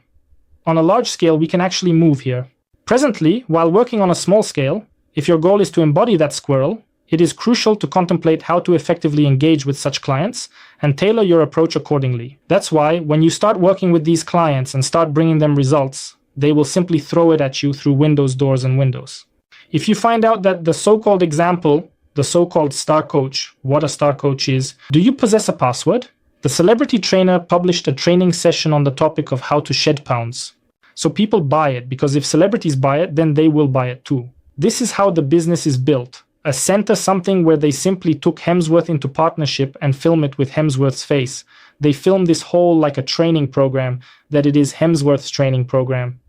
On a large scale, we can actually move here. Presently, while working on a small scale, if your goal is to embody that squirrel, it is crucial to contemplate how to effectively engage with such clients and tailor your approach accordingly. That's why, when you start working with these clients and start bringing them results, they will simply throw it at you through windows, doors, and windows. If you find out that the so-called example, the so-called star coach, what a star coach is, do you possess a password? The celebrity trainer published a training session on the topic of how to shed pounds. So people buy it, because if celebrities buy it, then they will buy it too. This is how the business is built. A center something where they simply took Hemsworth into partnership and film it with Hemsworth's face. They filmed this whole like a training program that it is Hemsworth's training program,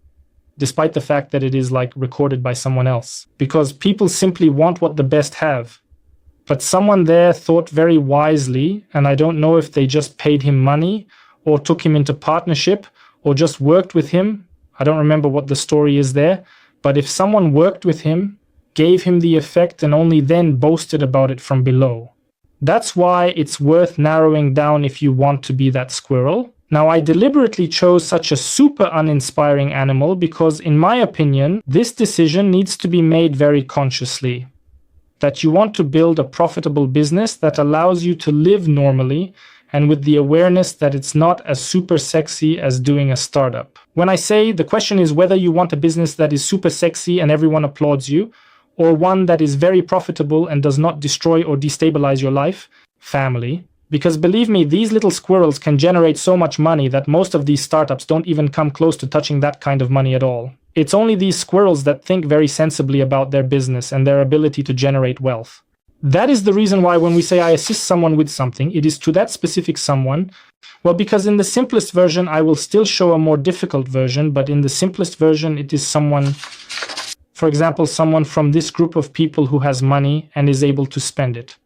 despite the fact that it is like recorded by someone else. Because people simply want what the best have. But someone there thought very wisely, and I don't know if they just paid him money or took him into partnership or just worked with him. I don't remember what the story is there. But if someone worked with him, gave him the effect, and only then boasted about it from below. That's why it's worth narrowing down if you want to be that squirrel. Now, I deliberately chose such a super uninspiring animal because, in my opinion, this decision needs to be made very consciously. That you want to build a profitable business that allows you to live normally and with the awareness that it's not as super sexy as doing a startup. When I say the question is whether you want a business that is super sexy and everyone applauds you, or one that is very profitable and does not destroy or destabilize your life, family. Because believe me, these little squirrels can generate so much money that most of these startups don't even come close to touching that kind of money at all. It's only these squirrels that think very sensibly about their business and their ability to generate wealth. That is the reason why when we say I assist someone with something, it is to that specific someone. Well, because in the simplest version, I will still show a more difficult version, but in the simplest version, it is someone, for example, someone from this group of people who has money and is able to spend it.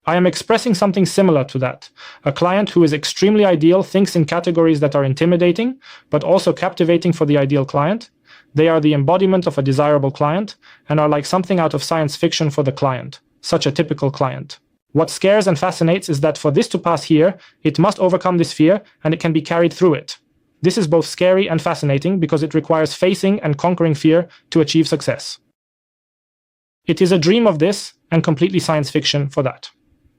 I am expressing something similar to that. A client who is extremely ideal thinks in categories that are intimidating, but also captivating for the ideal client. They are the embodiment of a desirable client and are like something out of science fiction for the client. Such a typical client. What scares and fascinates is that for this to pass here, it must overcome this fear and it can be carried through it. This is both scary and fascinating because it requires facing and conquering fear to achieve success. It is a dream of this and completely science fiction for that.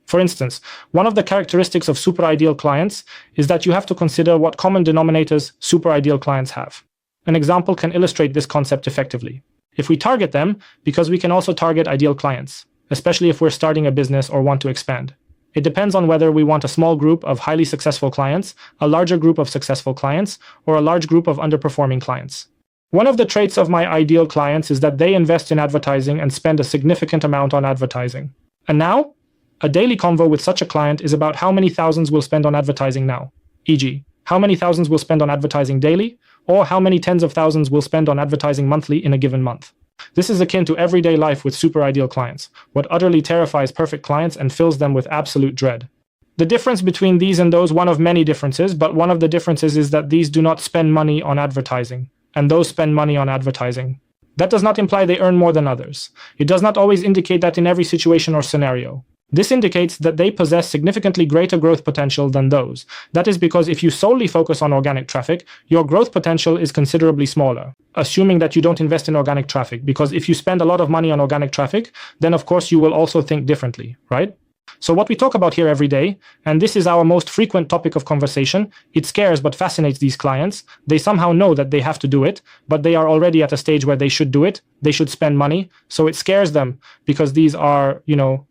For instance, one of the characteristics of super ideal clients is that you have to consider what common denominators super ideal clients have. An example can illustrate this concept effectively. If we target them, because we can also target ideal clients, especially if we're starting a business or want to expand. It depends on whether we want a small group of highly successful clients, a larger group of successful clients, or a large group of underperforming clients. One of the traits of my ideal clients is that they invest in advertising and spend a significant amount on advertising. And now, a daily convo with such a client is about how many thousands we'll spend on advertising now, e.g., how many thousands we'll spend on advertising daily, or how many tens of thousands we'll spend on advertising monthly in a given month. This is akin to everyday life with super ideal clients, what utterly terrifies perfect clients and fills them with absolute dread. The difference between these and those, one of many differences, but one of the differences is that these do not spend money on advertising, and those spend money on advertising. That does not imply they earn more than others. It does not always indicate that in every situation or scenario. This indicates that they possess significantly greater growth potential than those. That is because if you solely focus on organic traffic, your growth potential is considerably smaller, assuming that you don't invest in organic traffic, because if you spend a lot of money on organic traffic, then of course you will also think differently, right? So what we talk about here every day, and this is our most frequent topic of conversation, it scares but fascinates these clients. They somehow know that they have to do it, but they are already at a stage where they should do it. They should spend money. So it scares them because these are,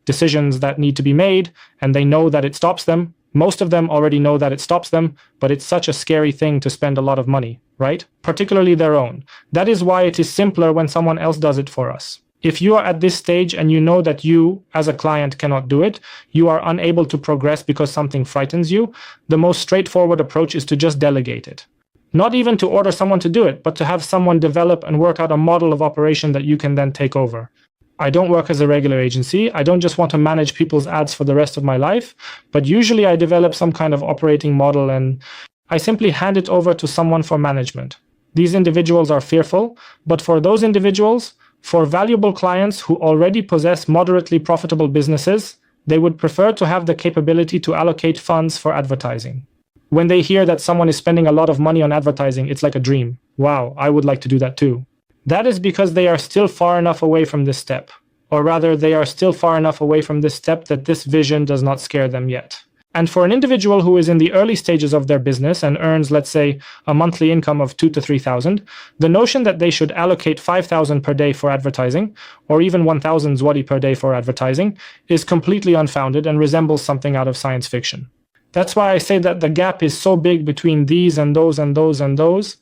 decisions that need to be made, and they know that it stops them. Most of them already know that it stops them, but it's such a scary thing to spend a lot of money, right? Particularly their own. That is why it is simpler when someone else does it for us. If you are at this stage and you know that you, as a client, cannot do it, you are unable to progress because something frightens you, the most straightforward approach is to just delegate it. Not even to order someone to do it, but to have someone develop and work out a model of operation that you can then take over. I don't work as a regular agency. I don't just want to manage people's ads for the rest of my life, but usually I develop some kind of operating model and I simply hand it over to someone for management. These individuals are fearful, but for those individuals, for valuable clients who already possess moderately profitable businesses, they would prefer to have the capability to allocate funds for advertising. When they hear that someone is spending a lot of money on advertising, it's like a dream. Wow, I would like to do that too. That is because they are still far enough away from this step. Or rather, they are still far enough away from this step that this vision does not scare them yet. And for an individual who is in the early stages of their business and earns, let's say, a monthly income of 2,000 to 3,000, the notion that they should allocate 5,000 per day for advertising, or even 1,000 zloty per day for advertising, is completely unfounded and resembles something out of science fiction. That's why I say that the gap is so big between these and those and those and those,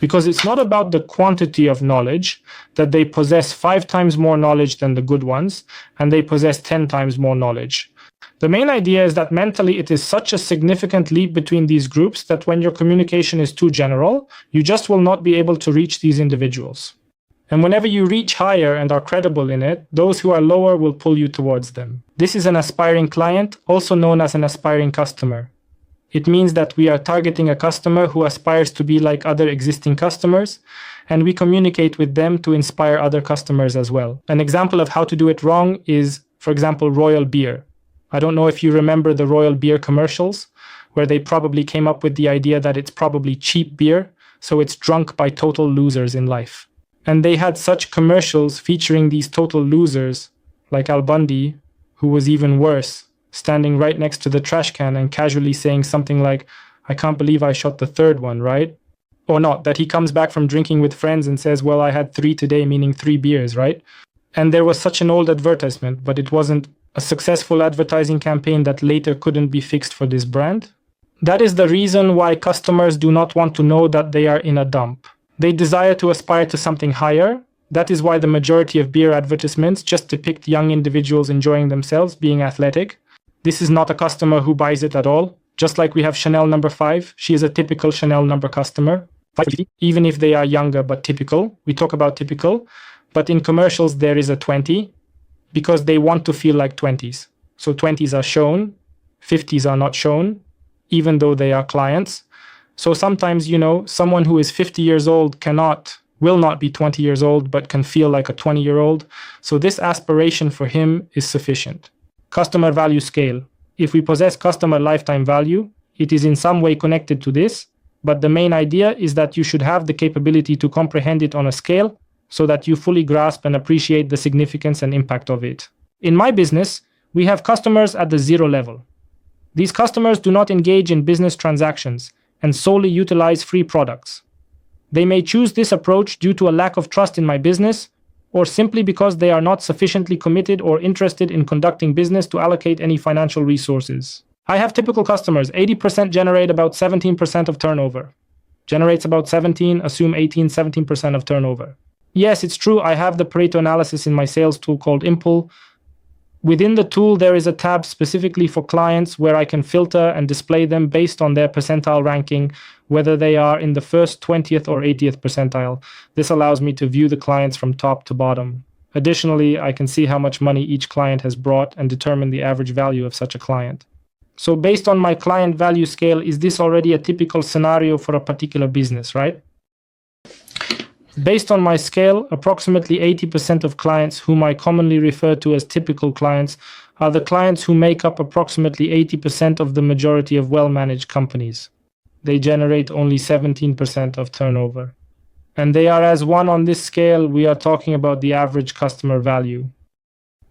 because it's not about the quantity of knowledge, that they possess 5 times more knowledge than the good ones, and they possess 10 times more knowledge. The main idea is that mentally it is such a significant leap between these groups that when your communication is too general, you just will not be able to reach these individuals. And whenever you reach higher and are credible in it, those who are lower will pull you towards them. This is an aspiring client, also known as an aspiring customer. It means that we are targeting a customer who aspires to be like other existing customers, and we communicate with them to inspire other customers as well. An example of how to do it wrong is, for example, Royal Beer. I don't know if you remember the Royal Beer commercials, where they probably came up with the idea that it's probably cheap beer, so it's drunk by total losers in life. And they had such commercials featuring these total losers, like Al Bundy, who was even worse, standing right next to the trash can and casually saying something like, "I can't believe I shot the third one," right? Or not, that he comes back from drinking with friends and says, "Well, I had 3 today," meaning 3 beers, right? And there was such an old advertisement, but it wasn't a successful advertising campaign that later couldn't be fixed for this brand. That is the reason why customers do not want to know that they are in a dump. They desire to aspire to something higher. That is why the majority of beer advertisements just depict young individuals enjoying themselves, being athletic. This is not a customer who buys it at all. Just like we have Chanel number 5, she is a typical Chanel number customer. Even if they are younger but typical, we talk about typical, but in commercials there is a 20, because they want to feel like 20s. So 20s are shown, 50s are not shown, even though they are clients. So sometimes, someone who is 50 years old will not be 20 years old, but can feel like a 20-year-old. So this aspiration for him is sufficient. Customer value scale. If we possess customer lifetime value, it is in some way connected to this, but the main idea is that you should have the capability to comprehend it on a scale so that you fully grasp and appreciate the significance and impact of it. In my business, we have customers at the 0 level. These customers do not engage in business transactions and solely utilize free products. They may choose this approach due to a lack of trust in my business, or simply because they are not sufficiently committed or interested in conducting business to allocate any financial resources. I have typical customers. 80% generate about 17% of turnover. Generates about 17, assume 18, 17% of turnover. Yes, it's true, I have the Pareto analysis in my sales tool called Impul. Within the tool, there is a tab specifically for clients where I can filter and display them based on their percentile ranking, whether they are in the first 20th or 80th percentile. This allows me to view the clients from top to bottom. Additionally, I can see how much money each client has brought and determine the average value of such a client. So based on my client value scale, is this already a typical scenario for a particular business, right? Based on my scale, approximately 80% of clients whom I commonly refer to as typical clients are the clients who make up approximately 80% of the majority of well-managed companies. They generate only 17% of turnover. And they are as one on this scale, we are talking about the average customer value.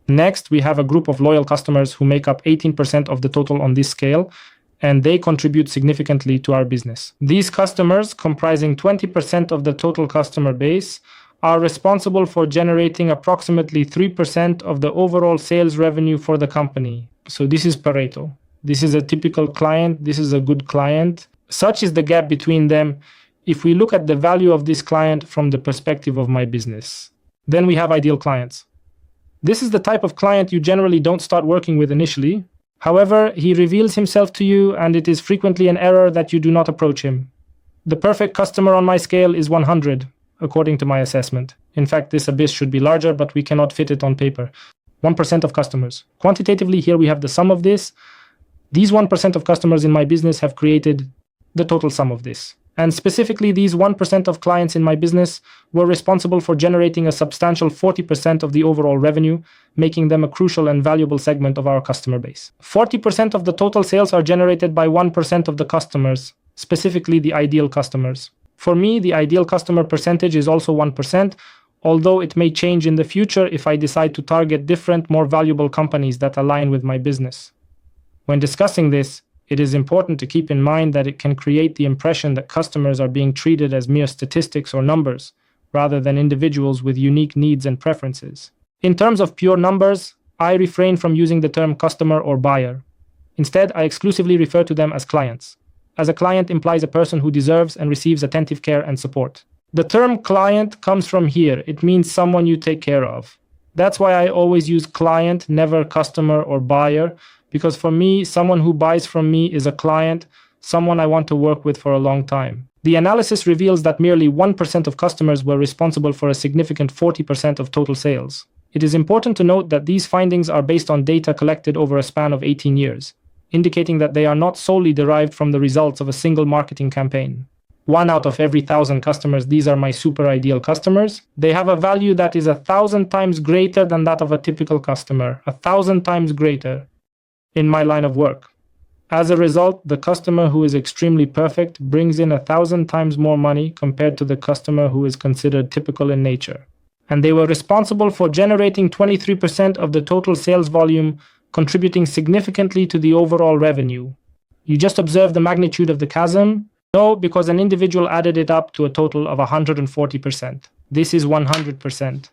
Next, we have a group of loyal customers who make up 18% of the total on this scale, and they contribute significantly to our business. These customers, comprising 20% of the total customer base, are responsible for generating approximately 3% of the overall sales revenue for the company. So this is Pareto. This is a typical client. This is a good client. Such is the gap between them if we look at the value of this client from the perspective of my business. Then we have ideal clients. This is the type of client you generally don't start working with initially. However, he reveals himself to you, and it is frequently an error that you do not approach him. The perfect customer on my scale is 100, according to my assessment. In fact, this abyss should be larger, but we cannot fit it on paper. 1% of customers. Quantitatively, here we have the sum of this. These 1% of customers in my business have created the total sum of this. And specifically, these 1% of clients in my business were responsible for generating a substantial 40% of the overall revenue, making them a crucial and valuable segment of our customer base. 40% of the total sales are generated by 1% of the customers, specifically the ideal customers. For me, the ideal customer percentage is also 1%, although it may change in the future if I decide to target different, more valuable companies that align with my business. When discussing this, it is important to keep in mind that it can create the impression that customers are being treated as mere statistics or numbers, rather than individuals with unique needs and preferences. In terms of pure numbers, I refrain from using the term customer or buyer. Instead, I exclusively refer to them as clients, as a client implies a person who deserves and receives attentive care and support. The term client comes from here. It means someone you take care of. That's why I always use client, never customer or buyer, because for me, someone who buys from me is a client, someone I want to work with for a long time. The analysis reveals that merely 1% of customers were responsible for a significant 40% of total sales. It is important to note that these findings are based on data collected over a span of 18 years, indicating that they are not solely derived from the results of a single marketing campaign. 1 out of every 1,000 customers, these are my super ideal customers. They have a value that is 1,000 times greater than that of a typical customer, 1,000 times greater in my line of work. As a result, the customer who is extremely perfect brings in 1,000 times more money compared to the customer who is considered typical in nature. And they were responsible for generating 23% of the total sales volume, contributing significantly to the overall revenue. You just observe the magnitude of the chasm? No, because an individual added it up to a total of 140%. This is 100%.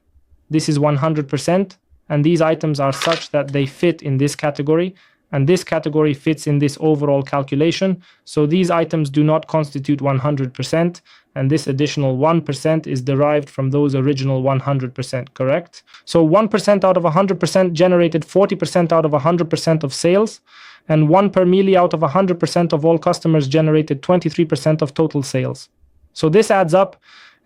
This is 100%, and these items are such that they fit in this category, and this category fits in this overall calculation, so these items do not constitute 100%, and this additional 1% is derived from those original 100%, correct? So 1% out of 100% generated 40% out of 100% of sales, and 1 per milli out of 100% of all customers generated 23% of total sales. So this adds up,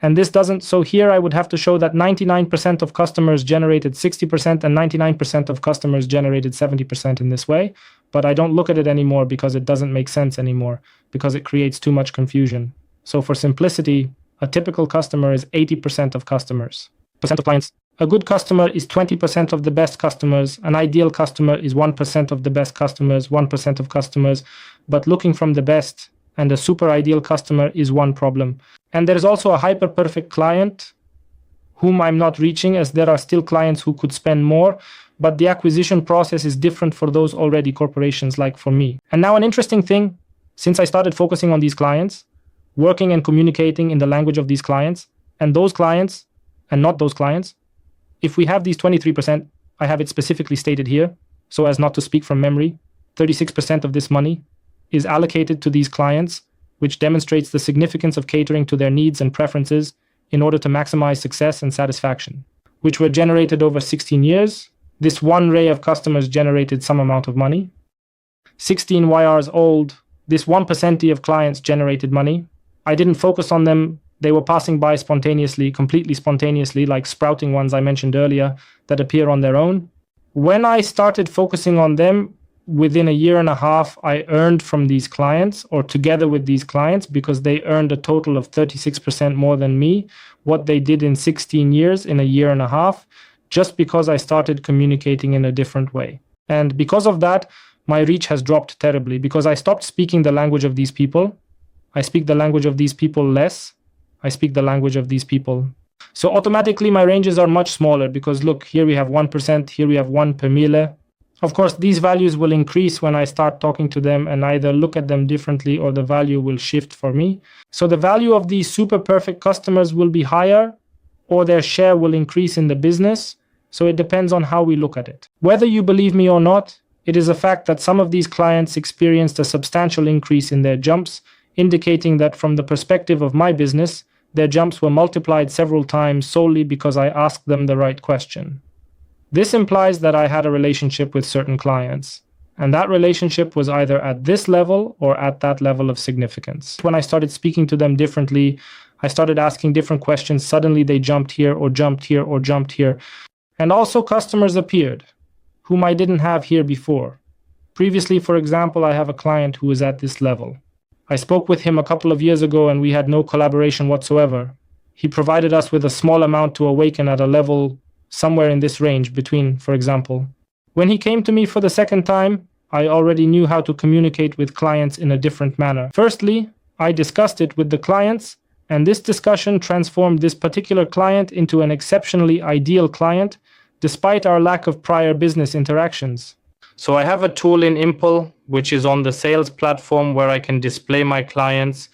and this doesn't. So here I would have to show that 99% of customers generated 60% and 99% of customers generated 70% in this way, but I don't look at it anymore because it doesn't make sense anymore, because it creates too much confusion. So for simplicity, a typical customer is 80% of customers. Percent of clients. A good customer is 20% of the best customers. An ideal customer is 1% of the best customers, 1% of customers. But looking from the best and a super ideal customer is one problem. And there is also a hyper-perfect client whom I'm not reaching, as there are still clients who could spend more, but the acquisition process is different for those already corporations like for me. And now an interesting thing, since I started focusing on these clients, working and communicating in the language of these clients, and those clients, and not those clients, if we have these 23%, I have it specifically stated here, so as not to speak from memory, 36% of this money is allocated to these clients, which demonstrates the significance of catering to their needs and preferences in order to maximize success and satisfaction, which were generated over 16 years. This one ray of customers generated some amount of money. 16 YRs old, this 1% of clients generated money. I didn't focus on them. They were passing by spontaneously, completely spontaneously, like sprouting ones I mentioned earlier that appear on their own. When I started focusing on them, within a year and a half, I earned from these clients, or together with these clients, because they earned a total of 36% more than me, what they did in 16 years in a year and a half, just because I started communicating in a different way. And because of that, my reach has dropped terribly, because I stopped speaking the language of these people. I speak the language of these people less. I speak the language of these people. So automatically my ranges are much smaller, because look, here we have 1%, here we have 1 per mille. Of course, these values will increase when I start talking to them and either look at them differently or the value will shift for me. So the value of these super perfect customers will be higher, or their share will increase in the business. So it depends on how we look at it. Whether you believe me or not, it is a fact that some of these clients experienced a substantial increase in their jumps, indicating that from the perspective of my business, their jumps were multiplied several times solely because I asked them the right question. This implies that I had a relationship with certain clients, and that relationship was either at this level or at that level of significance. When I started speaking to them differently, I started asking different questions. Suddenly they jumped here or jumped here or jumped here. And also customers appeared, whom I didn't have here before. Previously, for example, I have a client who is at this level. I spoke with him a couple of years ago and we had no collaboration whatsoever. He provided us with a small amount to awaken at a level somewhere in this range between, for example. When he came to me for the second time, I already knew how to communicate with clients in a different manner. Firstly, I discussed it with the clients, and this discussion transformed this particular client into an exceptionally ideal client, despite our lack of prior business interactions. So I have a tool in Impel, which is on the sales platform, where I can display my clients,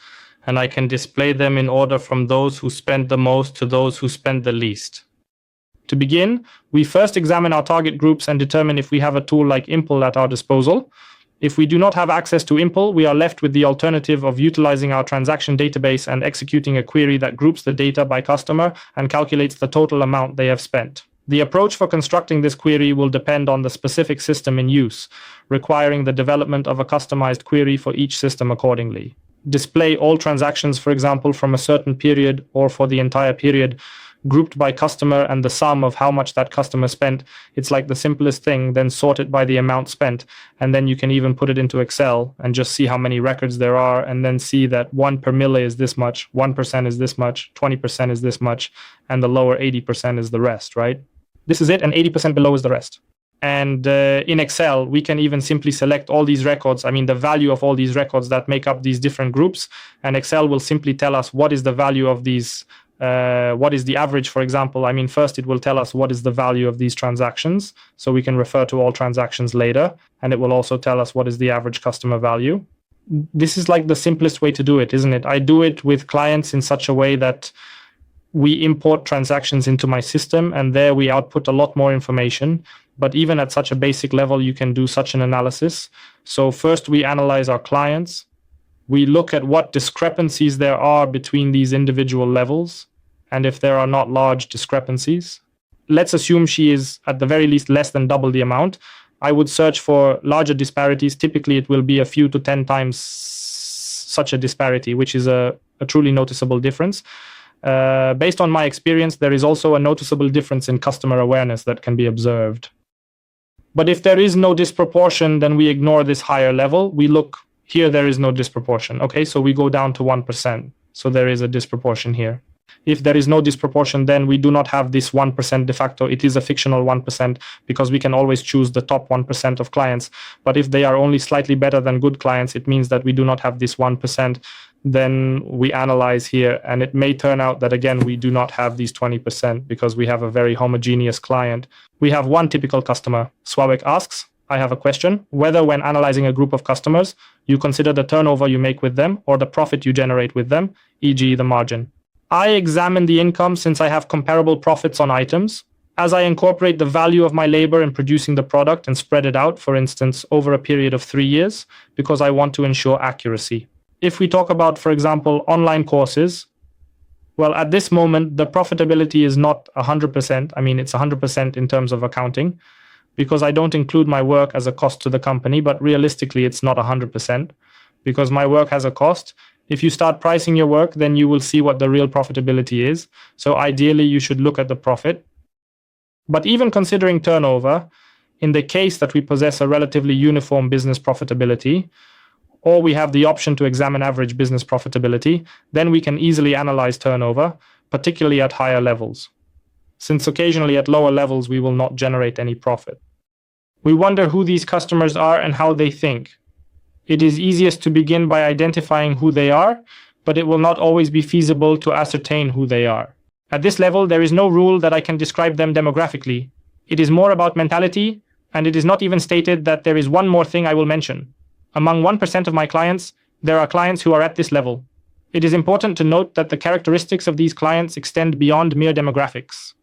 and I can display them in order from those who spend the most to those who spend the least. To begin, we first examine our target groups and determine if we have a tool like Impel at our disposal. If we do not have access to Impel, we are left with the alternative of utilizing our transaction database and executing a query that groups the data by customer and calculates the total amount they have spent. The approach for constructing this query will depend on the specific system in use, requiring the development of a customized query for each system accordingly. Display all transactions, for example, from a certain period or for the entire period, grouped by customer and the sum of how much that customer spent. It's like the simplest thing. Then sort it by the amount spent, and then you can even put it into Excel and just see how many records there are, and then see that 1 per milli is this much, 1% is this much, 20% is this much, and the lower 80% is the rest, right? This is it, and 80% below is the rest. And in Excel, we can even simply select all these records, the value of all these records that make up these different groups, and Excel will simply tell us what is the value of these. What is the average, for example? First it will tell us what is the value of these transactions, so we can refer to all transactions later, and it will also tell us what is the average customer value. This is like the simplest way to do it, isn't it? I do it with clients in such a way that we import transactions into my system, and there we output a lot more information. But even at such a basic level, you can do such an analysis. So first we analyze our clients. We look at what discrepancies there are between these individual levels, and if there are not large discrepancies. Let's assume she is at the very least less than double the amount. I would search for larger disparities. Typically, it will be a few to 10 times such a disparity, which is a truly noticeable difference. Based on my experience, there is also a noticeable difference in customer awareness that can be observed. But if there is no disproportion, then we ignore this higher level. We look. Here there is no disproportion. Okay, so we go down to 1%. So there is a disproportion here. If there is no disproportion, then we do not have this 1% de facto. It is a fictional 1% because we can always choose the top 1% of clients. But if they are only slightly better than good clients, it means that we do not have this 1%. Then we analyze here, and it may turn out that, again, we do not have these 20% because we have a very homogeneous client. We have one typical customer. Sławek asks, I have a question, whether when analyzing a group of customers, you consider the turnover you make with them or the profit you generate with them, e.g. the margin. I examine the income since I have comparable profits on items. As I incorporate the value of my labor in producing the product and spread it out, for instance, over a period of 3 years, because I want to ensure accuracy. If we talk about, for example, online courses, well, at this moment, the profitability is not 100%. It's 100% in terms of accounting, because I don't include my work as a cost to the company, but realistically, it's not 100% because my work has a cost. If you start pricing your work, then you will see what the real profitability is. So ideally, you should look at the profit. But even considering turnover, in the case that we possess a relatively uniform business profitability, or we have the option to examine average business profitability, then we can easily analyze turnover, particularly at higher levels, since occasionally at lower levels we will not generate any profit. We wonder who these customers are and how they think. It is easiest to begin by identifying who they are, but it will not always be feasible to ascertain who they are. At this level, there is no rule that I can describe them demographically. It is more about mentality, and it is not even stated that there is one more thing I will mention. Among 1% of my clients, there are clients who are at this level. It is important to note that the characteristics of these clients extend beyond mere demographics.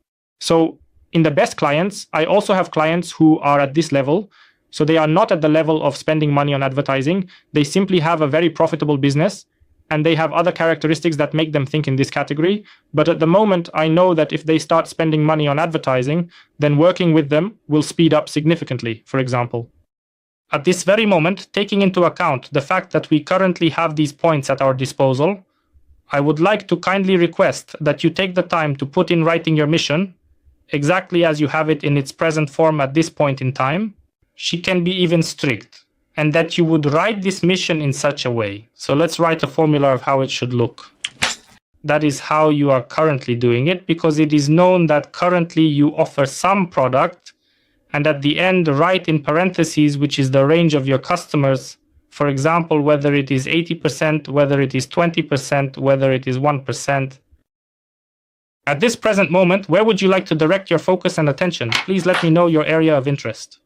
So, in the best clients, I also have clients who are at this level. So they are not at the level of spending money on advertising. They simply have a very profitable business, and they have other characteristics that make them think in this category. But at the moment, I know that if they start spending money on advertising, then working with them will speed up significantly, for example. At this very moment, taking into account the fact that we currently have these points at our disposal, I would like to kindly request that you take the time to put in writing your mission, exactly as you have it in its present form at this point in time. She can be even strict, and that you would write this mission in such a way. So let's write a formula of how it should look. That is how you are currently doing it, because it is known that currently you offer some product, and at the end write in parentheses, which is the range of your customers. For example, whether it is 80%, whether it is 20%, whether it is 1%. At this present moment, where would you like to direct your focus and attention? Please let me know your area of interest.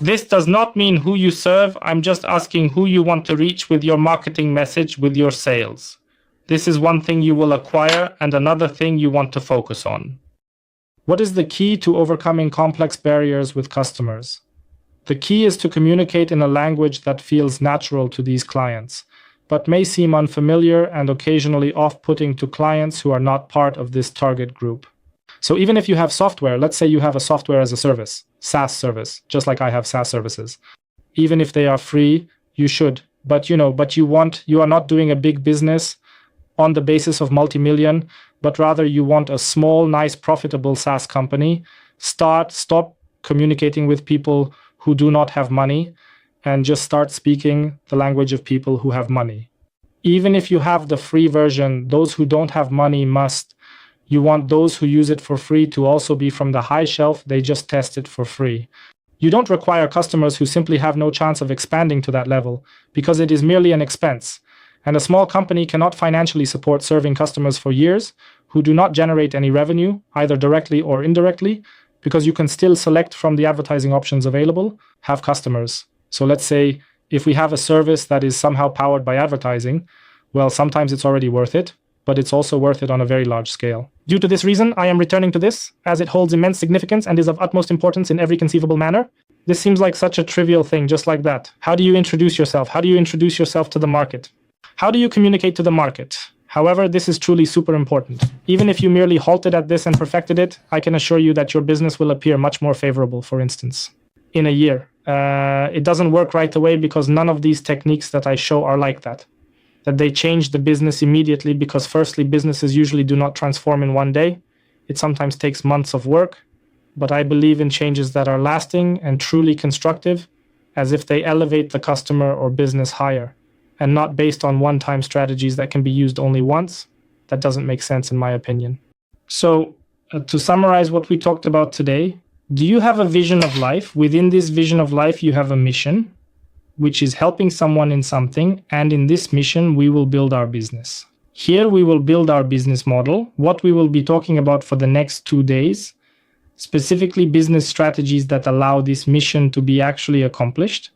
This does not mean who you serve. I'm just asking who you want to reach with your marketing message, with your sales. This is one thing you will acquire and another thing you want to focus on. What is the key to overcoming complex barriers with customers? The key is to communicate in a language that feels natural to these clients, but may seem unfamiliar and occasionally off-putting to clients who are not part of this target group. So even if you have software, let's say you have a software as a service, SaaS service, just like I have SaaS services. Even if they are free, you should. But you are not doing a big business on the basis of multi-million, but rather you want a small, nice, profitable SaaS company. Stop communicating with people who do not have money and just start speaking the language of people who have money. Even if you have the free version, those who don't have money must. You want those who use it for free to also be from the high shelf. They just test it for free. You don't require customers who simply have no chance of expanding to that level, because it is merely an expense. And a small company cannot financially support serving customers for years who do not generate any revenue, either directly or indirectly, because you can still select from the advertising options available, have customers. So let's say if we have a service that is somehow powered by advertising, well, sometimes it's already worth it, but it's also worth it on a very large scale. Due to this reason, I am returning to this, as it holds immense significance and is of utmost importance in every conceivable manner. This seems like such a trivial thing, just like that. How do you introduce yourself? How do you introduce yourself to the market? How do you communicate to the market? However, this is truly super important. Even if you merely halted at this and perfected it, I can assure you that your business will appear much more favorable, for instance, in a year. It doesn't work right away because none of these techniques that I show are like that. That they change the business immediately because firstly, businesses usually do not transform in one day. It sometimes takes months of work, but I believe in changes that are lasting and truly constructive, as if they elevate the customer or business higher, and not based on one-time strategies that can be used only once. That doesn't make sense in my opinion. So, to summarize what we talked about today, do you have a vision of life? Within this vision of life, you have a mission, which is helping someone in something, and in this mission, we will build our business. Here, we will build our business model, what we will be talking about for the next 2 days, specifically business strategies that allow this mission to be actually accomplished.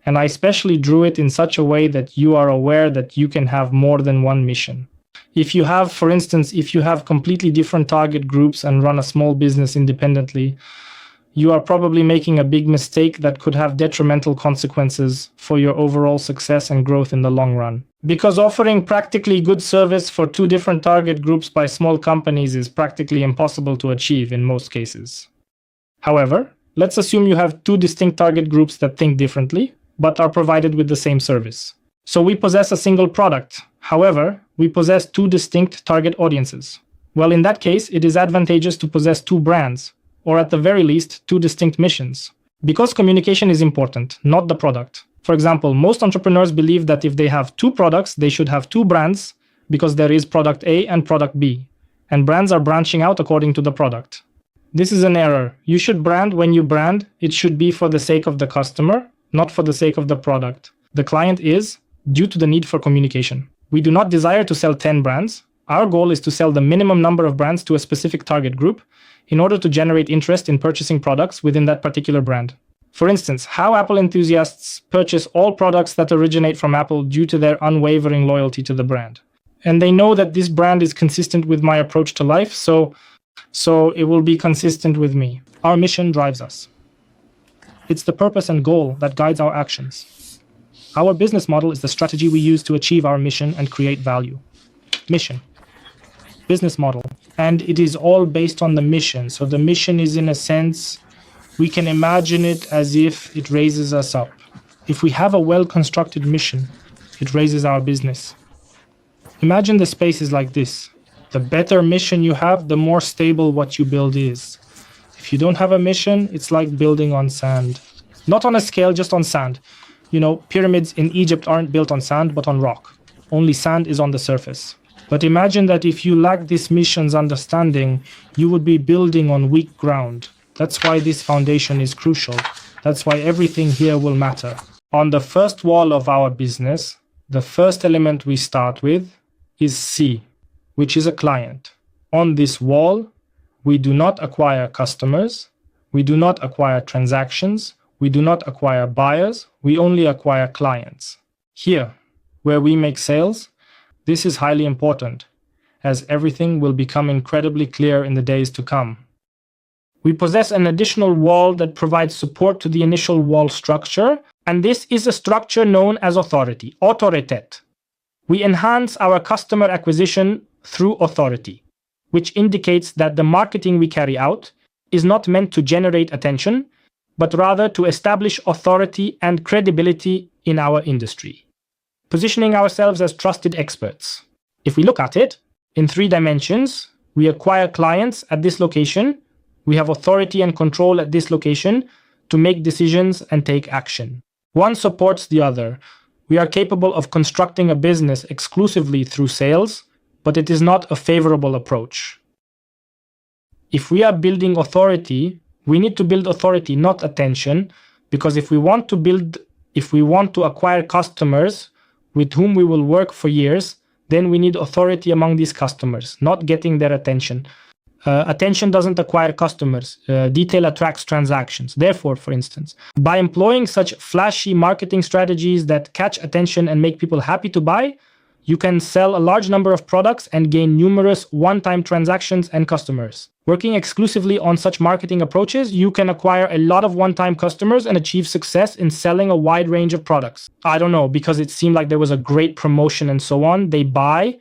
And I especially drew it in such a way that you are aware that you can have more than one mission. If you have, for instance, if you have completely different target groups and run a small business independently, you are probably making a big mistake that could have detrimental consequences for your overall success and growth in the long run. Because offering practically good service for 2 different target groups by small companies is practically impossible to achieve in most cases. However, let's assume you have 2 distinct target groups that think differently, but are provided with the same service. So we possess a single product. However, we possess 2 distinct target audiences. Well, in that case, it is advantageous to possess 2 brands, or at the very least, 2 distinct missions. Because communication is important, not the product. For example, most entrepreneurs believe that if they have 2 products, they should have 2 brands because there is product A and product B, and brands are branching out according to the product. This is an error. You should brand when you brand. It should be for the sake of the customer, not for the sake of the product. The client is due to the need for communication. We do not desire to sell 10 brands. Our goal is to sell the minimum number of brands to a specific target group in order to generate interest in purchasing products within that particular brand. For instance, how Apple enthusiasts purchase all products that originate from Apple due to their unwavering loyalty to the brand. And they know that this brand is consistent with my approach to life, so it will be consistent with me. Our mission drives us. It's the purpose and goal that guides our actions. Our business model is the strategy we use to achieve our mission and create value. Mission. Business model. And it is all based on the mission. So the mission is, in a sense, we can imagine it as if it raises us up. If we have a well-constructed mission, it raises our business. Imagine the space is like this. The better mission you have, the more stable what you build is. If you don't have a mission, it's like building on sand. Not on a scale, just on sand. Pyramids in Egypt aren't built on sand, but on rock. Only sand is on the surface. But imagine that if you lack this mission's understanding, you would be building on weak ground. That's why this foundation is crucial. That's why everything here will matter. On the first wall of our business, the first element we start with is C, which is a client. On this wall, we do not acquire customers. We do not acquire transactions. We do not acquire buyers. We only acquire clients. Here, where we make sales, this is highly important, as everything will become incredibly clear in the days to come. We possess an additional wall that provides support to the initial wall structure, and this is a structure known as authority, autoritet. We enhance our customer acquisition through authority, which indicates that the marketing we carry out is not meant to generate attention, but rather to establish authority and credibility in our industry, positioning ourselves as trusted experts. If we look at it in 3 dimensions, we acquire clients at this location, we have authority and control at this location to make decisions and take action. One supports the other. We are capable of constructing a business exclusively through sales, but it is not a favorable approach. If we are building authority, we need to build authority, not attention, because if we want to acquire customers with whom we will work for years, then we need authority among these customers, not getting their attention. Attention doesn't acquire customers. Detail attracts transactions. Therefore, for instance, by employing such flashy marketing strategies that catch attention and make people happy to buy, you can sell a large number of products and gain numerous one-time transactions and customers. Working exclusively on such marketing approaches, you can acquire a lot of one-time customers and achieve success in selling a wide range of products. I don't know, because it seemed like there was a great promotion and so on. They buy,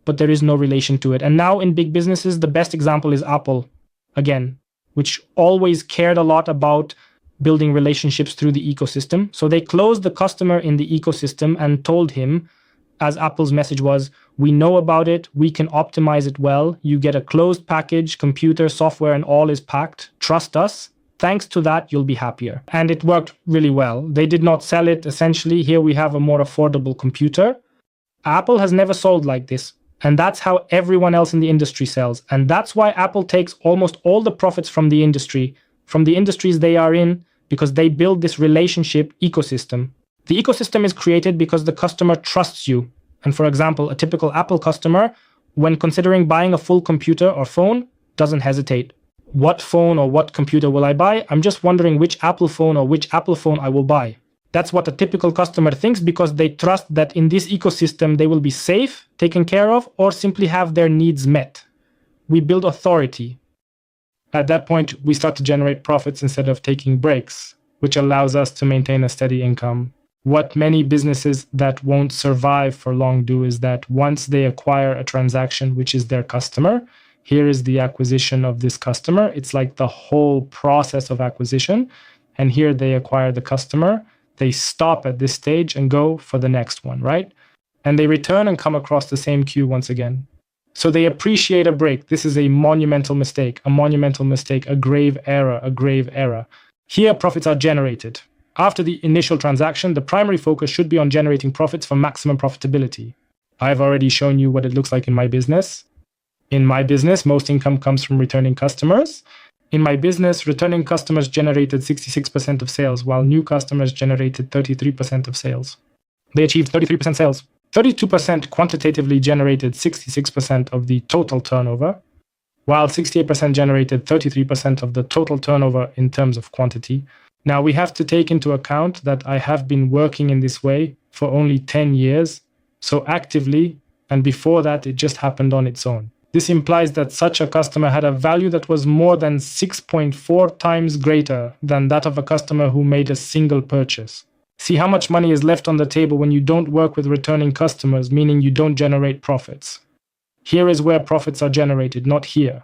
but there is no relation to it. And now in big businesses, the best example is Apple, again, which always cared a lot about building relationships through the ecosystem. So they closed the customer in the ecosystem and told him, as Apple's message was, we know about it, we can optimize it well, you get a closed package, computer, software, and all is packed, trust us. Thanks to that, you'll be happier. And it worked really well. They did not sell it, essentially. Here we have a more affordable computer. Apple has never sold like this. And that's how everyone else in the industry sells. And that's why Apple takes almost all the profits from the industry, from the industries they are in, because they build this relationship ecosystem. The ecosystem is created because the customer trusts you. And for example, a typical Apple customer, when considering buying a full computer or phone, doesn't hesitate. What phone or what computer will I buy? I'm just wondering which Apple phone or which Apple phone I will buy. That's what a typical customer thinks because they trust that in this ecosystem they will be safe, taken care of, or simply have their needs met. We build authority. At that point, we start to generate profits instead of taking breaks, which allows us to maintain a steady income. What many businesses that won't survive for long do is that once they acquire a transaction, which is their customer, here is the acquisition of this customer. It's like the whole process of acquisition. And here they acquire the customer. They stop at this stage and go for the next one, right? And they return and come across the same queue once again. So they appreciate a break. This is a monumental mistake, a grave error. Here, profits are generated. After the initial transaction, the primary focus should be on generating profits for maximum profitability. I've already shown you what it looks like in my business. In my business, most income comes from returning customers. In my business, returning customers generated 66% of sales, while new customers generated 33% of sales. They achieved 33% sales. 32% quantitatively generated 66% of the total turnover, while 68% generated 33% of the total turnover in terms of quantity. Now, we have to take into account that I have been working in this way for only 10 years, so actively, and before that, it just happened on its own. This implies that such a customer had a value that was more than 6.4 times greater than that of a customer who made a single purchase. See how much money is left on the table when you don't work with returning customers, meaning you don't generate profits. Here is where profits are generated, not here.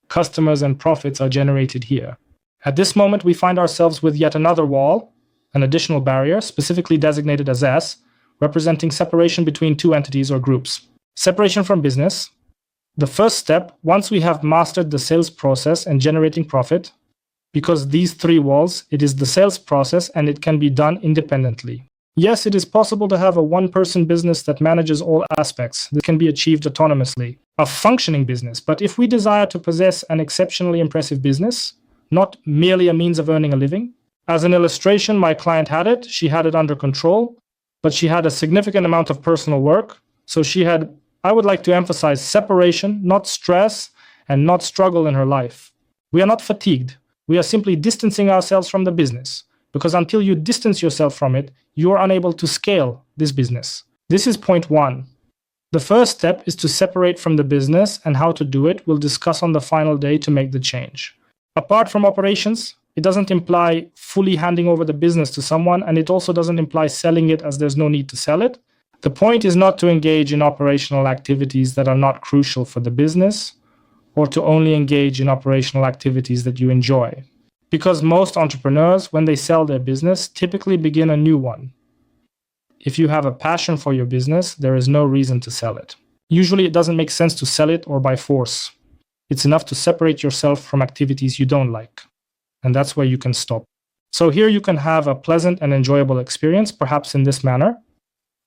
Customers and profits are generated here. At this moment, we find ourselves with yet another wall, an additional barrier, specifically designated as S, representing separation between two entities or groups. Separation from business. The first step, once we have mastered the sales process and generating profit, because these three walls, it is the sales process and it can be done independently. Yes, it is possible to have a one-person business that manages all aspects. This can be achieved autonomously. A functioning business, but if we desire to possess an exceptionally impressive business, not merely a means of earning a living. As an illustration, my client had it, she had it under control, but she had a significant amount of personal work. So she had, I would like to emphasize, separation, not stress, and not struggle in her life. We are not fatigued. We are simply distancing ourselves from the business, because until you distance yourself from it, you are unable to scale this business. This is point one. The first step is to separate from the business, and how to do it we'll discuss on the final day to make the change. Apart from operations, it doesn't imply fully handing over the business to someone, and it also doesn't imply selling it as there's no need to sell it. The point is not to engage in operational activities that are not crucial for the business, or to only engage in operational activities that you enjoy. Because most entrepreneurs, when they sell their business, typically begin a new one. If you have a passion for your business, there is no reason to sell it. Usually it doesn't make sense to sell it or by force. It's enough to separate yourself from activities you don't like. And that's where you can stop. So here you can have a pleasant and enjoyable experience, perhaps in this manner.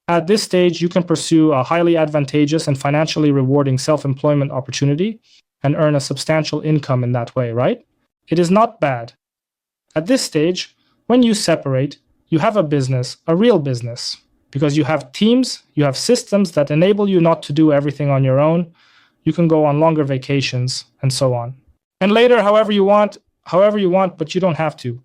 At this stage, you can pursue a highly advantageous and financially rewarding self-employment opportunity and earn a substantial income in that way, right? It is not bad. At this stage, when you separate, you have a business, a real business, because you have teams, you have systems that enable you not to do everything on your own. You can go on longer vacations and so on. And later, however you want, but you don't have to,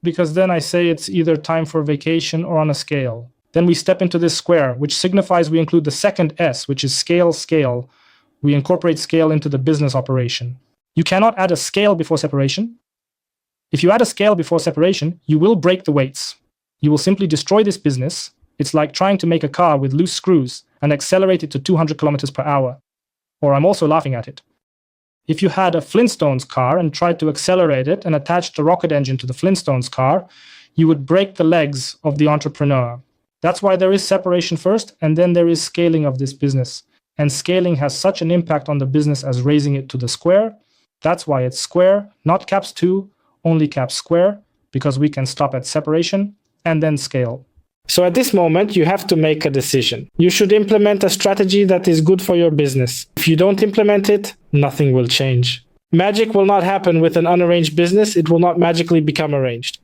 because then I say it's either time for vacation or on a scale. Then we step into this square, which signifies we include the second S, which is scale. We incorporate scale into the business operation. You cannot add a scale before separation. If you add a scale before separation, you will break the weights. You will simply destroy this business. It's like trying to make a car with loose screws and accelerate it to 200 kilometers per hour. Or I'm also laughing at it. If you had a Flintstones car and tried to accelerate it and attached a rocket engine to the Flintstones car, you would break the legs of the entrepreneur. That's why there is separation first, and then there is scaling of this business. And scaling has such an impact on the business as raising it to the square. That's why it's square, not caps 2, only caps square, because we can stop at separation and then scale. So at this moment, you have to make a decision. You should implement a strategy that is good for your business. If you don't implement it, nothing will change. Magic will not happen with an unarranged business. It will not magically become arranged.